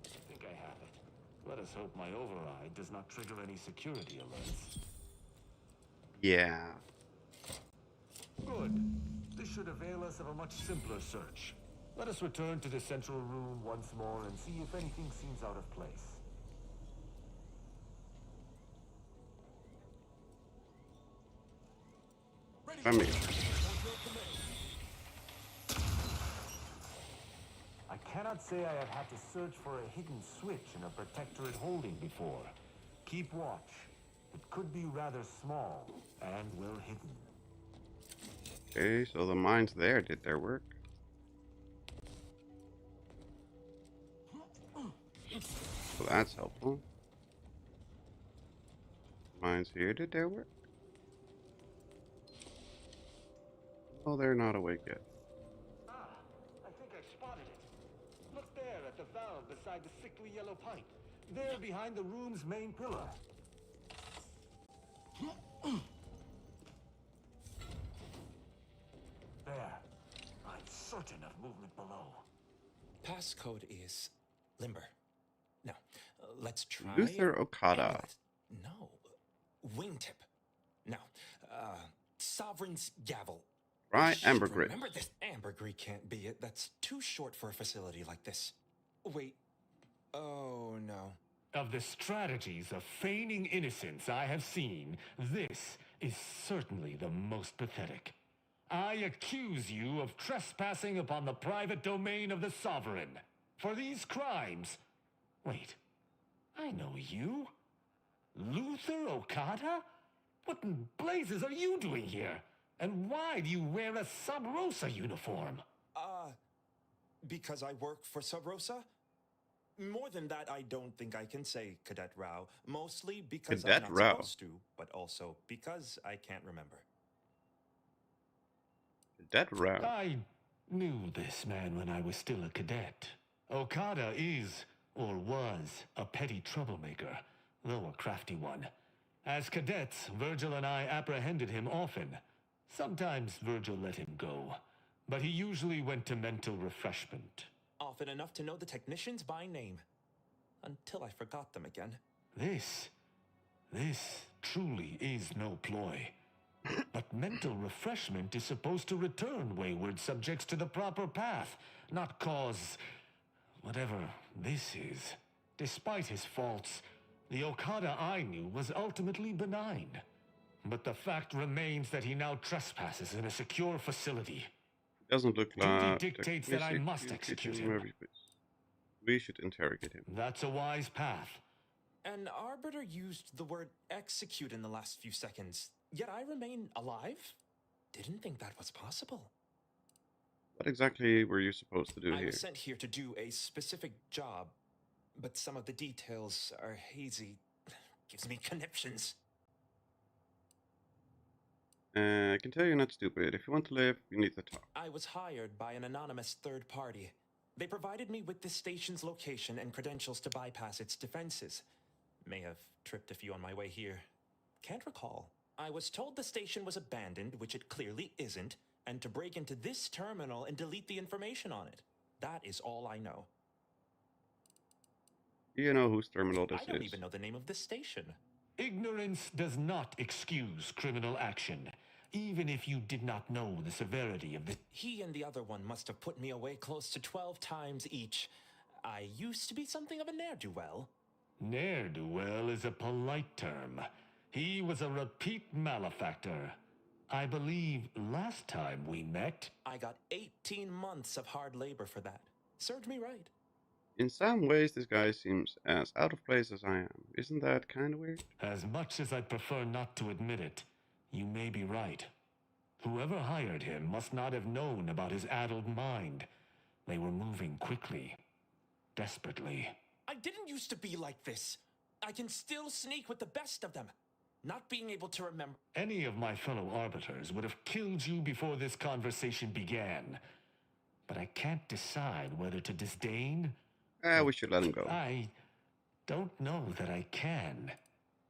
I think I have it. Let us hope my override does not trigger any security alerts. Yeah. Good. This should avail us of a much simpler search. Let us return to the central room once more and see if anything seems out of place. Come here. I cannot say I have had to search for a hidden switch in a protectorate holding before. Keep watch. It could be rather small and well hidden. Okay, so the mines there did their work. So that's helpful. Mines here did their work. Oh, they're not awake yet. Ah, I think I spotted it. Look there at the valve beside the sickly yellow pipe. There behind the room's main pillar. There. I'm certain of movement below. Passcode is Limber. Now, let's try... Luther Okada. No. Wingtip. Now, Sovereign's Gavel. Try ambergris. Remember this. Ambergris can't be it. That's too short for a facility like this. Wait. Oh, no. Of the strategies of feigning innocence I have seen, this is certainly the most pathetic. I accuse you of trespassing upon the private domain of the Sovereign. For these crimes... Wait, I know you. Luther Okada? What in blazes are you doing here? And why do you wear a Sub Rosa uniform? Because I work for Sub Rosa? More than that, I don't think I can say, Cadet Rao. Mostly because Cadet I'm not Rao. supposed to, but also because I can't remember. Cadet Rao. I knew this man when I was still a cadet. Okada is, or was, a petty troublemaker, though a crafty one. As cadets, Virgil and I apprehended him often. Sometimes Virgil let him go, but he usually went to mental refreshment. Often enough to know the technicians by name. Until I forgot them again. This truly is no ploy. But mental refreshment is supposed to return wayward subjects to the proper path, not cause whatever this is. Despite his faults, the Okada I knew was ultimately benign. But the fact remains that he now trespasses in a secure facility. Doesn't look like Duty dictates that I must execute him. We should interrogate him. That's a wise path. An arbiter used the word execute in the last few seconds, yet I remain alive? Didn't think that was possible. What exactly were you supposed to do I here? was sent here to do a specific job, but some of the details are hazy. Gives me conniptions. I can tell you're not stupid. If you want to live, you need to talk. I was hired by an anonymous third party. They provided me with this station's location and credentials to bypass its defenses. May have tripped a few on my way here. Can't recall. I was told the station was abandoned, which it clearly isn't, and to break into this terminal and delete the information on it. That is all I know. Do you know whose terminal this is? I don't even know the name of this station. Ignorance does not excuse criminal action, even if you did not know the severity of the... He and the other one must have put me away close to 12 times each. I used to be something of a ne'er-do-well. Ne'er-do-well is a polite term. He was a repeat malefactor. I believe last time we met... I got 18 months of hard labor for that. Served me right. In some ways, this guy seems as out of place as I am. Isn't that kind of weird? As much as I'd prefer not to admit it, you may be right. Whoever hired him must not have known about his addled mind. They were moving quickly, desperately. I didn't used to be like this. I can still sneak with the best of them. Not being able to remember. Any of my fellow arbiters would have killed you before this conversation began. But I can't decide whether to disdain. We should let him go. I don't know that I can.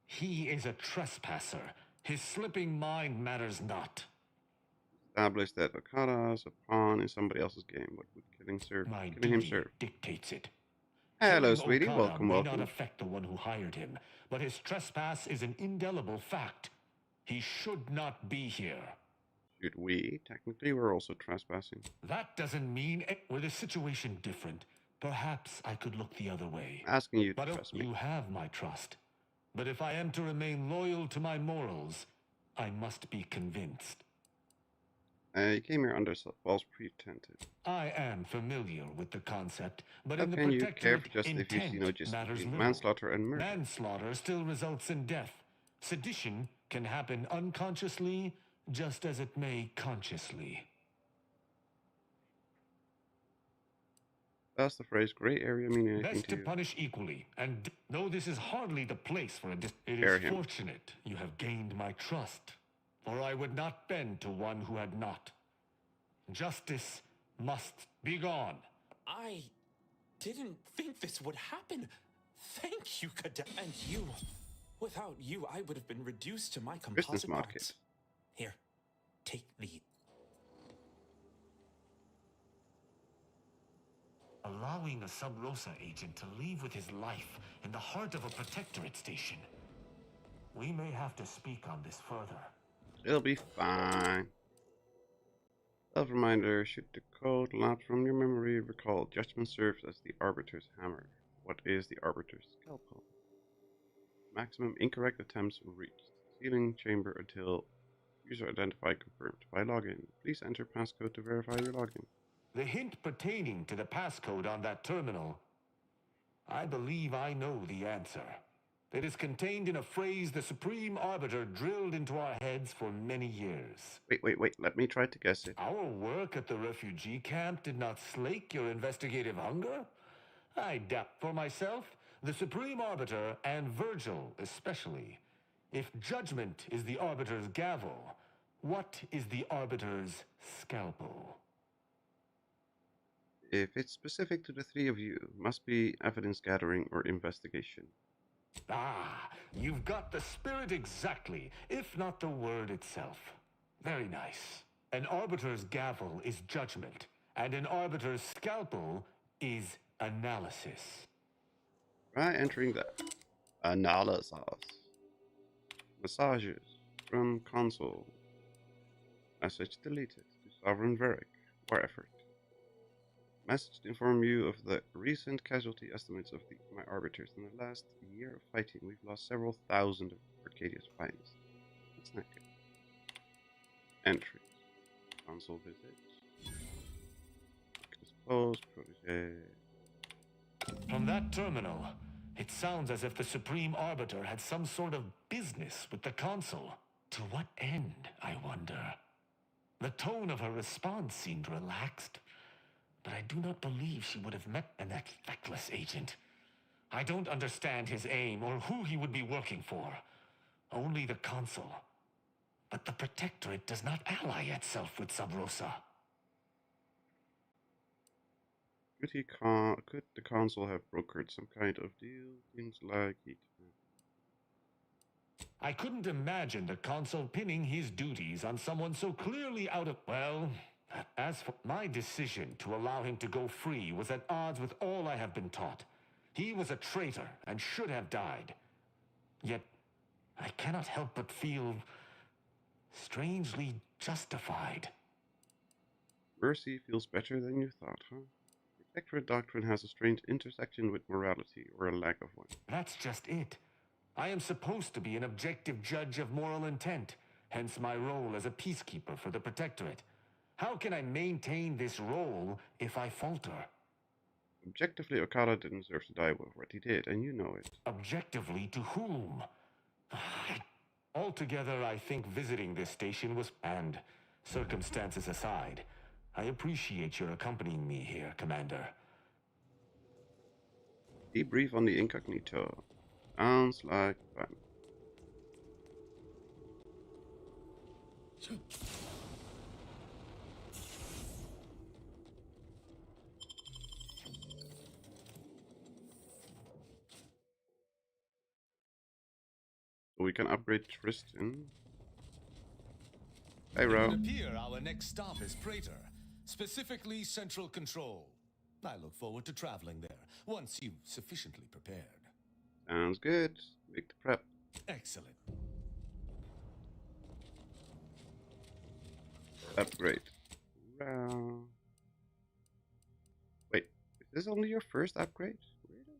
He is a trespasser. His slipping mind matters not. Establish that Okada is a pawn in somebody else's game. What would killing him serve? Dictates it. Hello, Killing sweetie. Okada Welcome, may welcome. not affect the one who hired him, but his trespass is an indelible fact. He should not be here. Should we? Technically, we're also trespassing. That doesn't mean... Were the situation different, perhaps I could look the other way. Asking you to But trust me. you have my trust. But if I am to remain loyal to my morals, I must be convinced. You came here under false pretenses. I am familiar with the concept, but How in the can you care protectorate, for just if you see no intent just matters between little. manslaughter and murder? Manslaughter still results in death. Sedition can happen unconsciously, just as it may consciously. Does the phrase gray area mean anything Best to to you? punish equally, and though this is hardly the place for a it Spare is him. fortunate you have gained my trust, for I would not bend to one who had not. Justice must be gone. I didn't think this would happen. Thank you, Cadet. And you. Without you, I would have been reduced to my Business composite market. parts. Here, take these. Allowing a Sub Rosa agent to leave with his life in the heart of a protectorate station. We may have to speak on this further. It'll be fine. Self-reminder, shoot the code lapse from your memory. Recall, judgment serves as the Arbiter's hammer. What is the Arbiter's scalpel? Maximum incorrect attempts reached. Sealing chamber until user identified confirmed. By login, please enter passcode to verify your login. The hint pertaining to the passcode on that terminal. I believe I know the answer. It is contained in a phrase the Supreme Arbiter drilled into our heads for many years. Wait. Let me try to guess it. Our work at the refugee camp did not slake your investigative hunger? I doubt for myself, the Supreme Arbiter, and Virgil especially. If judgment is the Arbiter's gavel, what is the Arbiter's scalpel? If it's specific to the three of you, must be evidence gathering or investigation. Ah, you've got the spirit exactly, if not the word itself. Very nice. An Arbiter's gavel is judgment, and an Arbiter's scalpel is analysis. Try entering the analysis. Massages from console. Message deleted to Sovereign Varric. War effort. Message to inform you of the recent casualty estimates of my arbiters. In the last year of fighting, we've lost several thousand of Arcadia's finest. That's not good. Entries. Console visit. Expose, protege. From that terminal, it sounds as if the Supreme Arbiter had some sort of business with the console. To what end, I wonder? The tone of her response seemed relaxed, but I do not believe she would have met that feckless agent. I don't understand his aim or who he would be working for. Only the console. But the Protectorate does not ally itself with Sub Rosa. Could the console have brokered some kind of deal? Things like heat. I couldn't imagine the console pinning his duties on someone so clearly out of... Well, as for my decision to allow him to go free was at odds with all I have been taught. He was a traitor and should have died. Yet, I cannot help but feel strangely justified. Mercy feels better than you thought, huh? Protectorate doctrine has a strange intersection with morality, or a lack of one. That's just it. I am supposed to be an objective judge of moral intent, hence my role as a peacekeeper for the Protectorate. How can I maintain this role if I falter? Objectively, Okada didn't deserve to die with what he did, and you know it. Objectively to whom? Altogether, I think visiting this station was... And, circumstances aside, I appreciate your accompanying me here, Commander. Debrief on the incognito. Sounds like fun. We can upgrade Tristan. Hey, Ro. It would appear our next stop is Praetor, specifically Central Control. I look forward to traveling there, once you've sufficiently prepared. Sounds good. Make the prep. Excellent. Upgrade. Wait, is this only your first upgrade? Really?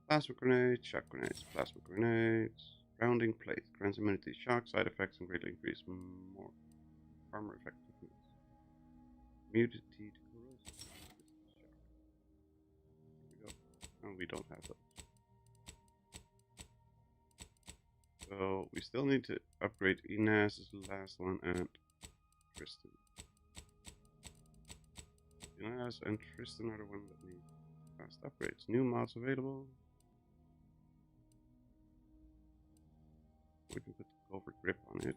Plasma grenades, shock grenades, plasma grenades, grounding plate, grants immunity, shock, side effects, and greatly increase more armor effectiveness. Immunity to corrosive. Shock. Here we go. Oh, we don't have those. So we still need to upgrade Inez is the last one, and Tristan. Inez and Tristan are the ones that need fast upgrades. New mods available. We can put the covert grip on it.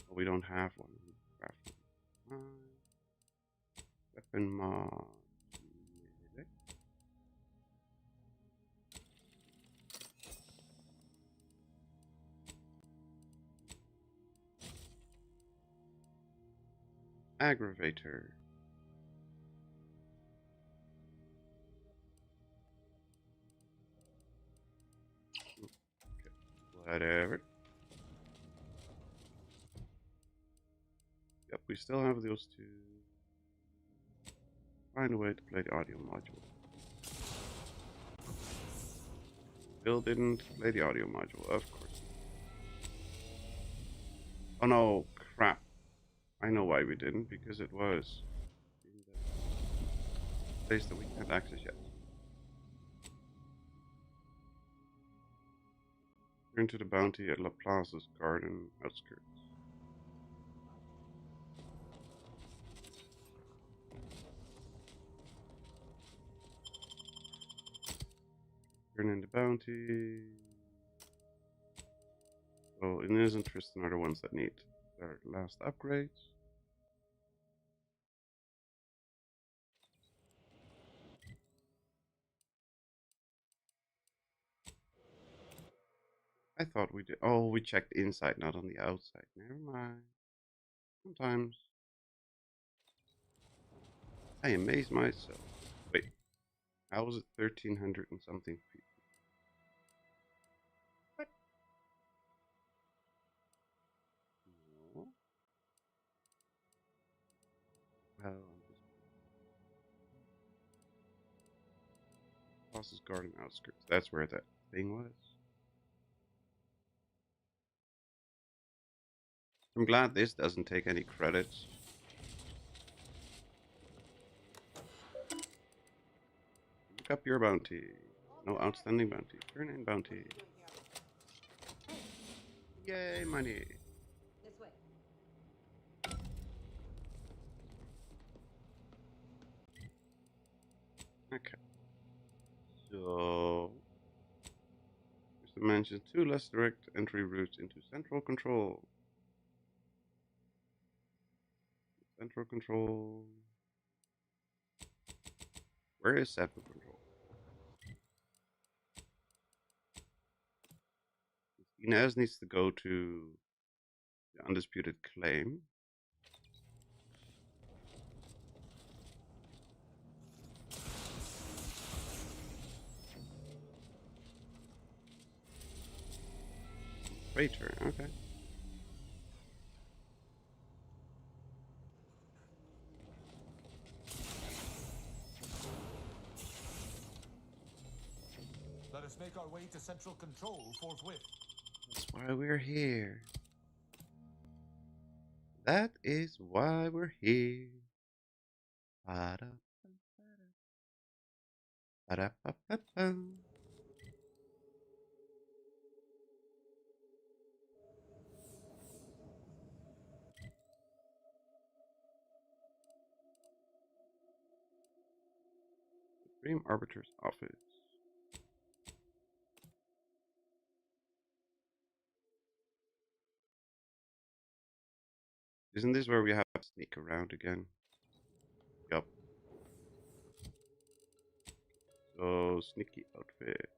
But we don't have one. Craft one. Weapon mod. Aggravator. Okay. Whatever. Yep, we still have those two. Find a way to play the audio module. Still didn't play the audio module, of course. Oh no, crap. I know why we didn't, because it was in the place that we can't access yet. Turn to the bounty at La Plaza's garden outskirts. Turn in the bounty. Oh, in his interest, and are the ones that need their last upgrades. I thought we did. Oh, we checked inside, not on the outside. Never mind. Sometimes I amaze myself. Wait, how was it 1,300 and something feet? What? No. Well, Boss's garden outskirts. That's where that thing was. I'm glad this doesn't take any credits. Look up your bounty. No outstanding bounty. Turn in bounty. Yay, money. This way. Okay. So, Mr. mentions 2 less direct entry routes into central control. Central control. Where is central control? Inez needs to go to the undisputed claim. Freighter, okay. Let us make our way to central control forthwith. That's why we're here. That is why we're here. Ba-da-ba-ba-ba. Supreme Arbiter's office. Isn't this where we have to sneak around again? Yup. So, sneaky outfit.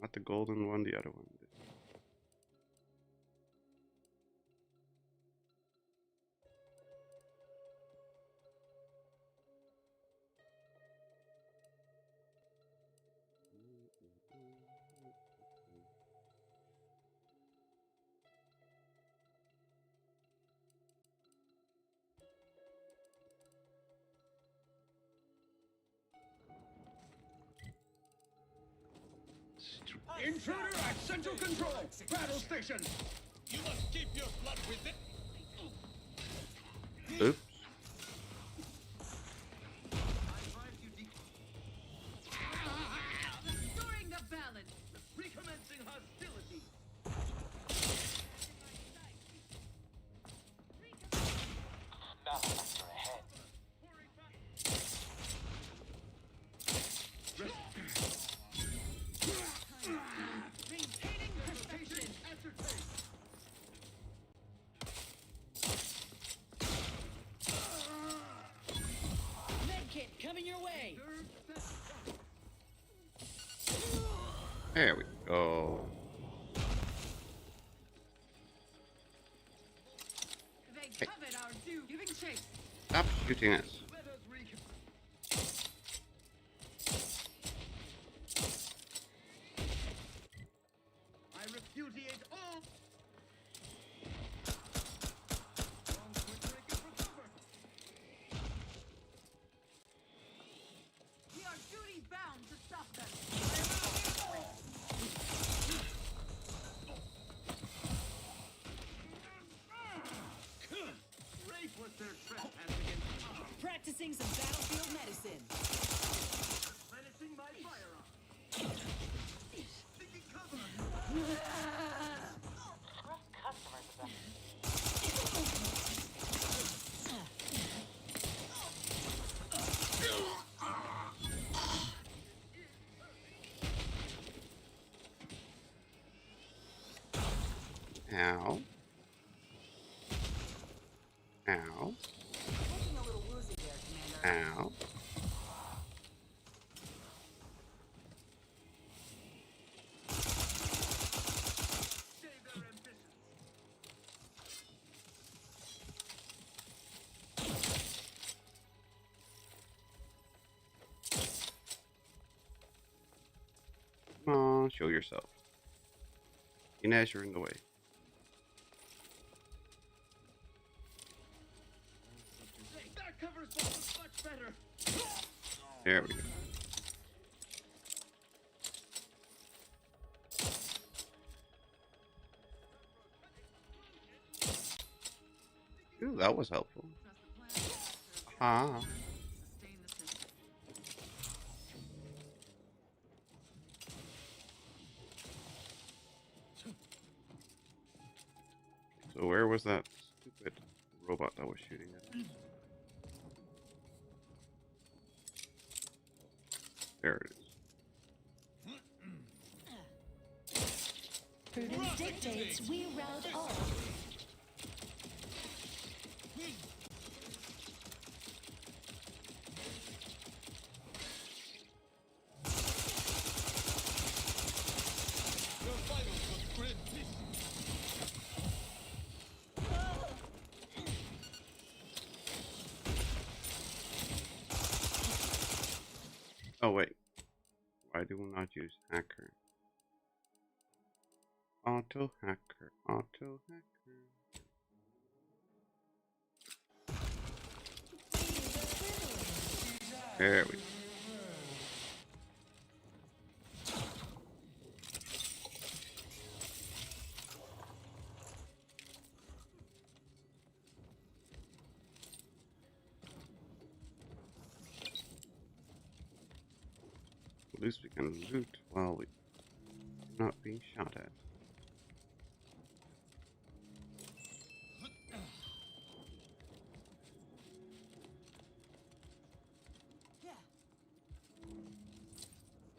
Not the golden one, the other one. Intruder at Central Control! Battle station! You must keep your blood with it! Oops. Restoring the balance! Recommencing hostility! Malefactor ahead. Maintaining location ascertained. Medkit coming your way. There we go. They covet our due. Giving chase. Stop shooting us. Let us I repudiate all. We are duty bound to stop them. Rape was their trespass against us. Mixing some battlefield medicine. Replenishing my firearm. Taking cover. Most customers of them. Ow. Ow. Looking a little woozy there, Commander. Ow. Save their ambitions. Come on, show yourself. Inez, you're in the way. That covers both much better. There we go. Ooh, that was helpful. Ah. So where was that stupid robot that was shooting at us? There it is. Prudence dictates we round all. Your vitals look grim. Oh wait. Why do we not use hacker? Auto hacker. Auto hacker. There we go. At least we can loot while we're not being shot at.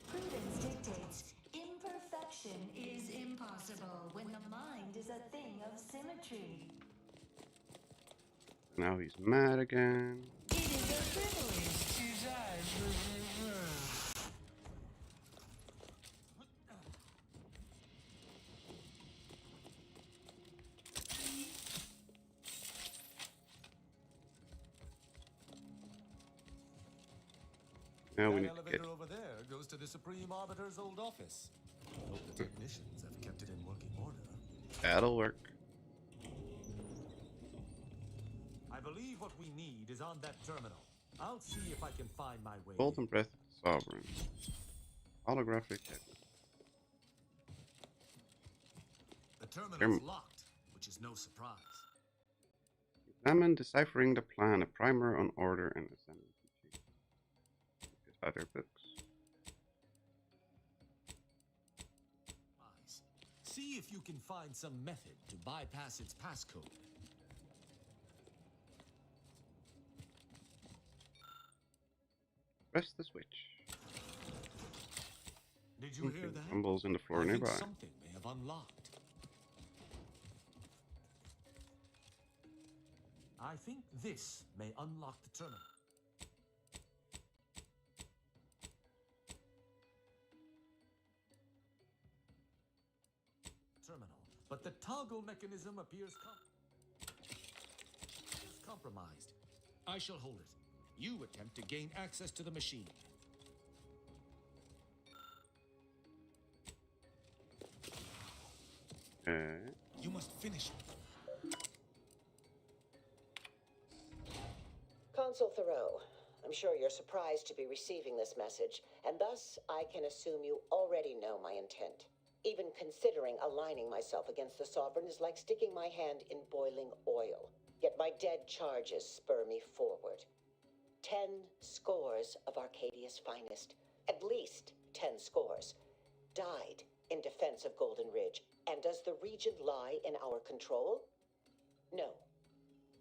Prudence dictates imperfection is impossible when the mind is a thing of symmetry. Now he's mad again. It is a privilege. Now we That need to elevator get. over there goes to the Supreme Arbiter's old office. Hope the technicians have kept it in working order. That'll work. I believe what we need is on that terminal. I'll see if I can find my way. Golden Breath of the Sovereign. Holographic head. The terminal's locked, which is no surprise. Examine deciphering the plan, a primer on order and ascendant teaching. Get other books. See if you can find some method to bypass its passcode. Press the switch. Did you hear Something that? rumbles in the floor I think nearby. something may have unlocked. I think this may unlock the terminal. But the toggle mechanism appears compromised. I shall hold it. You attempt to gain access to the machine. You must finish. Consul Thoreau, I'm sure you're surprised to be receiving this message, and thus I can assume you already know my intent. Even considering aligning myself against the Sovereign is like sticking my hand in boiling oil. Yet my dead charges spur me forward. 10 scores of Arcadia's finest, at least 10 scores, died in defense of Golden Ridge. And does the region lie in our control? No.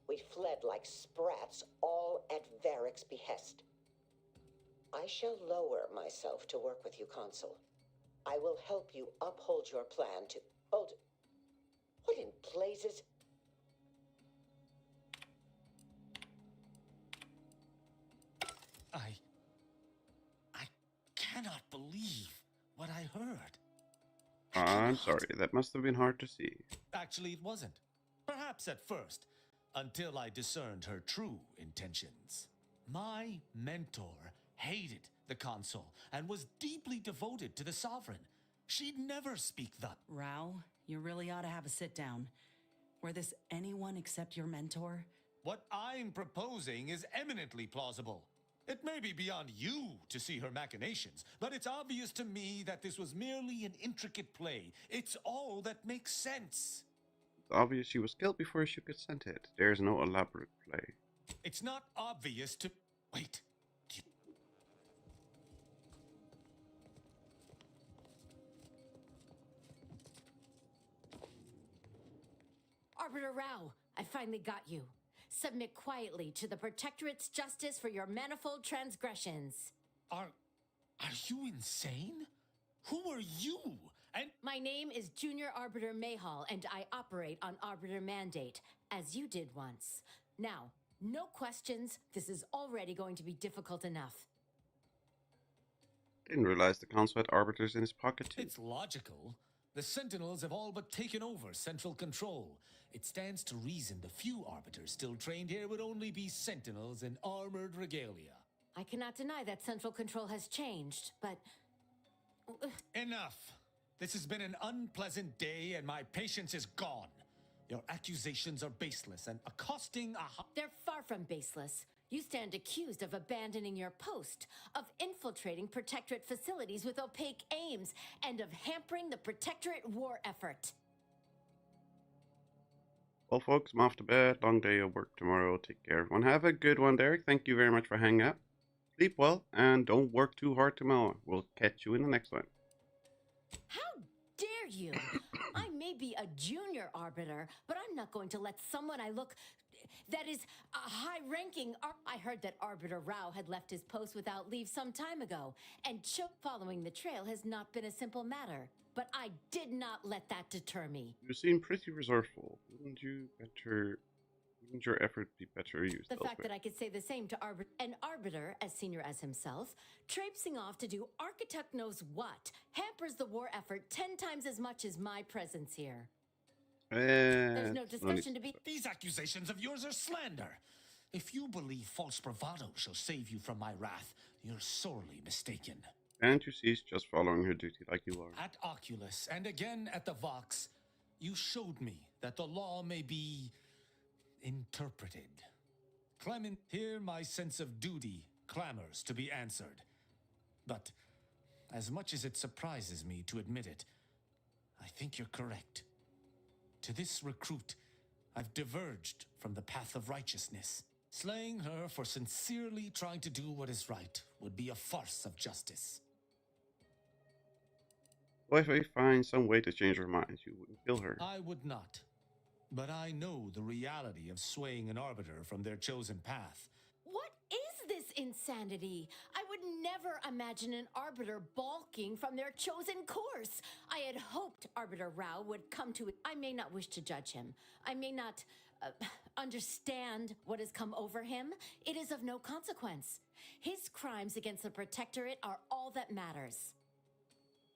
We fled like sprats, all at Varric's behest. I shall lower myself to work with you, Consul. I will help you uphold your plan to... Hold... What in blazes... I cannot believe what I heard. I'm sorry, that must have been hard to see. Actually, it wasn't. Perhaps at first, until I discerned her true intentions. My mentor hated the Consul and was deeply devoted to the Sovereign. She'd never speak that. Rao, you really ought to have a sit down. Were this anyone except your mentor? What I'm proposing is eminently plausible. It may be beyond you to see her machinations, but it's obvious to me that this was merely an intricate play. It's all that makes sense. It's obvious she was killed before she consented. There's no elaborate play. It's not obvious to... Wait. Arbiter Rao, I finally got you. Submit quietly to the Protectorate's justice for your manifold transgressions. Are you insane? Who are you? And my name is Junior Arbiter Mayhall, and I operate on Arbiter Mandate, as you did once. Now, no questions. This is already going to be difficult enough. Didn't realize the Council had arbiters in his pocket too. It's logical. The Sentinels have all but taken over central control. It stands to reason the few arbiters still trained here would only be Sentinels in armored regalia. I cannot deny that central control has changed, but... Enough! This has been an unpleasant day and my patience is gone. Your accusations are baseless and accosting a... They're far from baseless. You stand accused of abandoning your post, of infiltrating Protectorate facilities with opaque aims, and of hampering the Protectorate war effort. Well, folks, I'm off to bed. Long day of work tomorrow. Take care, everyone. Have a good one, Derek. Thank you very much for hanging out. Sleep well, and don't work too hard tomorrow. We'll catch you in the next one. How dare you? I may be a junior arbiter, but I'm not going to let someone I look... that is a high-ranking... I heard that Arbiter Rao had left his post without leave some time ago, and following the trail has not been a simple matter. But I did not let that deter me. You seem pretty resourceful. Wouldn't your effort be better used The elsewhere? fact that I could say the same to an arbiter as senior as himself, traipsing off to do architect knows what, hampers the war effort 10 times as much as my presence here. There's no discussion to be... These accusations of yours are slander. If you believe false bravado shall save you from my wrath, you're sorely mistaken. Can't you cease just following her duty like you are? At Oculus, and again at the Vox, you showed me that the law may be... interpreted. Clement, here my sense of duty clamors to be answered. But, as much as it surprises me to admit it, I think you're correct. To this recruit, I've diverged from the path of righteousness. Slaying her for sincerely trying to do what is right would be a farce of justice. Well, if we find some way to change her mind, you wouldn't kill her. I would not. But I know the reality of swaying an arbiter from their chosen path. What is this insanity? I would never imagine an arbiter balking from their chosen course. I had hoped Arbiter Rao would come to it. I may not wish to judge him. I may not understand what has come over him. It is of no consequence. His crimes against the Protectorate are all that matters.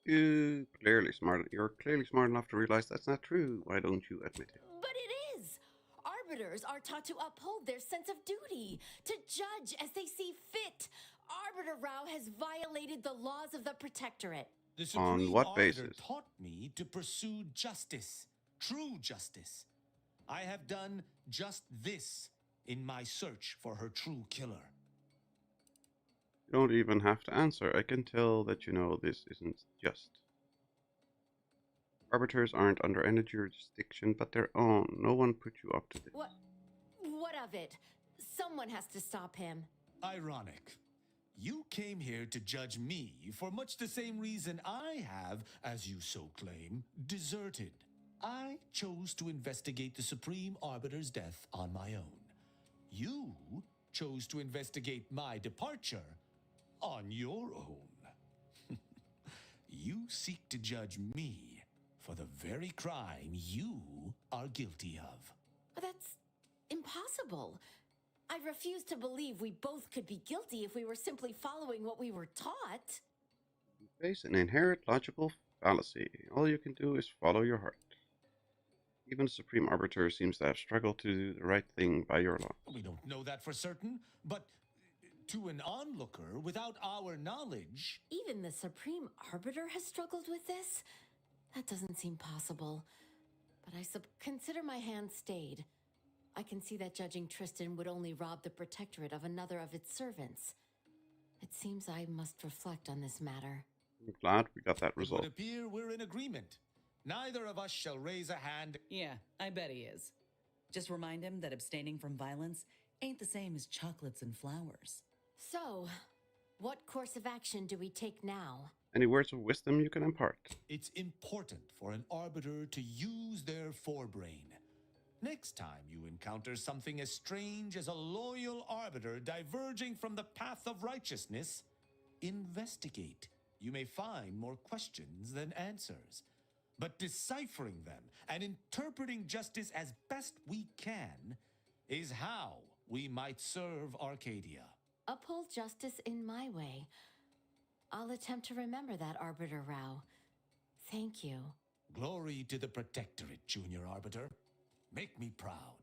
You're clearly smart enough to realize that's not true. Why don't you admit it? But it is! Arbiters are taught to uphold their sense of duty, to judge as they see fit. Arbiter Rao has violated the laws of the Protectorate. The Supreme On what Arbiter basis? taught me to pursue justice, true justice. I have done just this in my search for her true killer. You don't even have to answer. I can tell that you know this isn't just. Arbiters aren't under any jurisdiction but their own. No one put you up to this. What of it? Someone has to stop him. Ironic. You came here to judge me for much the same reason I have, as you so claim, deserted. I chose to investigate the Supreme Arbiter's death on my own. You chose to investigate my departure on your own. You seek to judge me for the very crime you are guilty of. That's impossible. I refuse to believe we both could be guilty if we were simply following what we were taught. You face an inherent logical fallacy. All you can do is follow your heart. Even the Supreme Arbiter seems to have struggled to do the right thing by your laws. We don't know that for certain, but to an onlooker without our knowledge... Even the Supreme Arbiter has struggled with this? That doesn't seem possible. But I consider my hand stayed. I can see that judging Tristan would only rob the Protectorate of another of its servants. It seems I must reflect on this matter. I'm glad we got that result. It would appear we're in agreement. Neither of us shall raise a hand. Yeah, I bet he is. Just remind him that abstaining from violence ain't the same as chocolates and flowers. So, what course of action do we take now? Any words of wisdom you can impart? It's important for an arbiter to use their forebrain. Next time you encounter something as strange as a loyal arbiter diverging from the path of righteousness, investigate. You may find more questions than answers. But deciphering them and interpreting justice as best we can is how we might serve Arcadia. Uphold justice in my way. I'll attempt to remember that, Arbiter Rao. Thank you. Glory to the Protectorate, Junior Arbiter. Make me proud.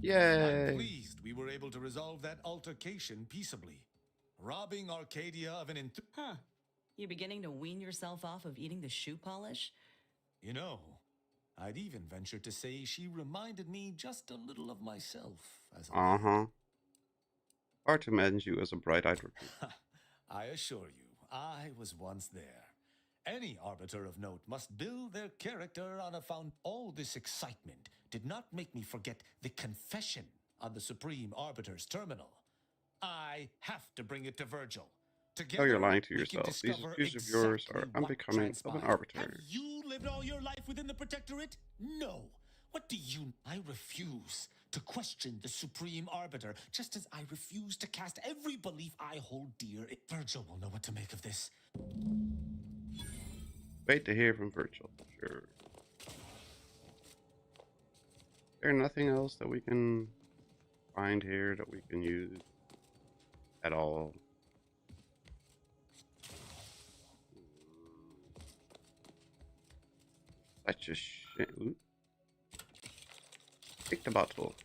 Yay! I'm pleased we were able to resolve that altercation peaceably. Robbing Arcadia of an Huh. You beginning to wean yourself off of eating the shoe polish? You know, I'd even venture to say she reminded me just a little of myself as a Uh-huh. Hard to imagine you as a bright-eyed recruit. I assure you, I was once there. Any arbiter of note must build their character on a All this excitement did not make me forget the confession on the Supreme Arbiter's terminal. I have to bring it to Virgil. Together, Oh, you're lying to we can yourself. These discover views of yours are exactly what unbecoming of an transpired. arbiter. Have you lived all your life within the Protectorate? No. What do you... I refuse to question the Supreme Arbiter, just as I refuse to cast every belief I hold dear. Virgil will know what to make of this. Wait to hear from Virgil. Sure. Is there nothing else that we can find here that we can use at all? Such a shit. Ooh. Take the bottle.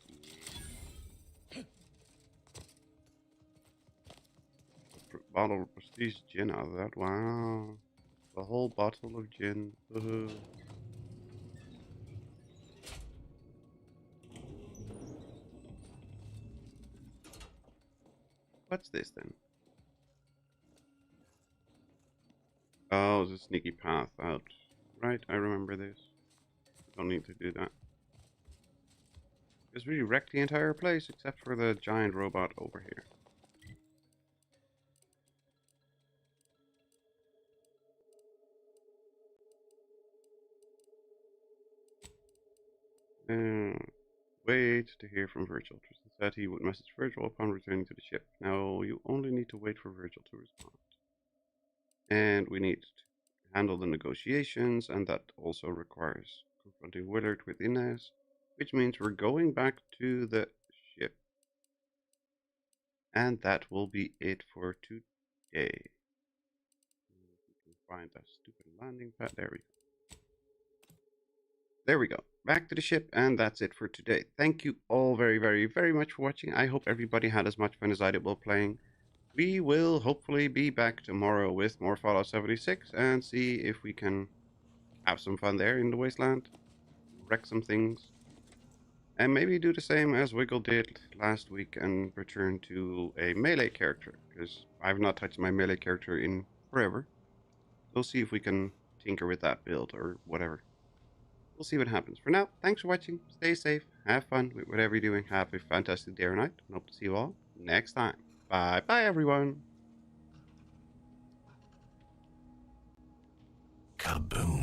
Bottle of prestige gin out of that. Wow. A whole bottle of gin. What's this then? Oh, it's a sneaky path out. Right, I remember this. Don't need to do that. Just really wrecked the entire place except for the giant robot over here. Wait to hear from Virgil. Tristan said he would message Virgil upon returning to the ship. Now you only need to wait for Virgil to respond. And we need to handle the negotiations, and that also requires confronting Willard with Inez, which means we're going back to the ship. And that will be it for today. If we can find that stupid landing pad. There we go. There we go. Back to the ship, and that's it for today. Thank you all very, very, very much for watching. I hope everybody had as much fun as I did while playing. We will hopefully be back tomorrow with more Fallout 76 and see if we can have some fun there in the wasteland, wreck some things, and maybe do the same as Wiggle did last week and return to a melee character, because I've not touched my melee character in forever. We'll see if we can tinker with that build or whatever. We'll see what happens. For now, thanks for watching. Stay safe. Have fun with whatever you're doing. Have a fantastic day or night. And hope to see you all next time. Bye bye, everyone. Kaboom.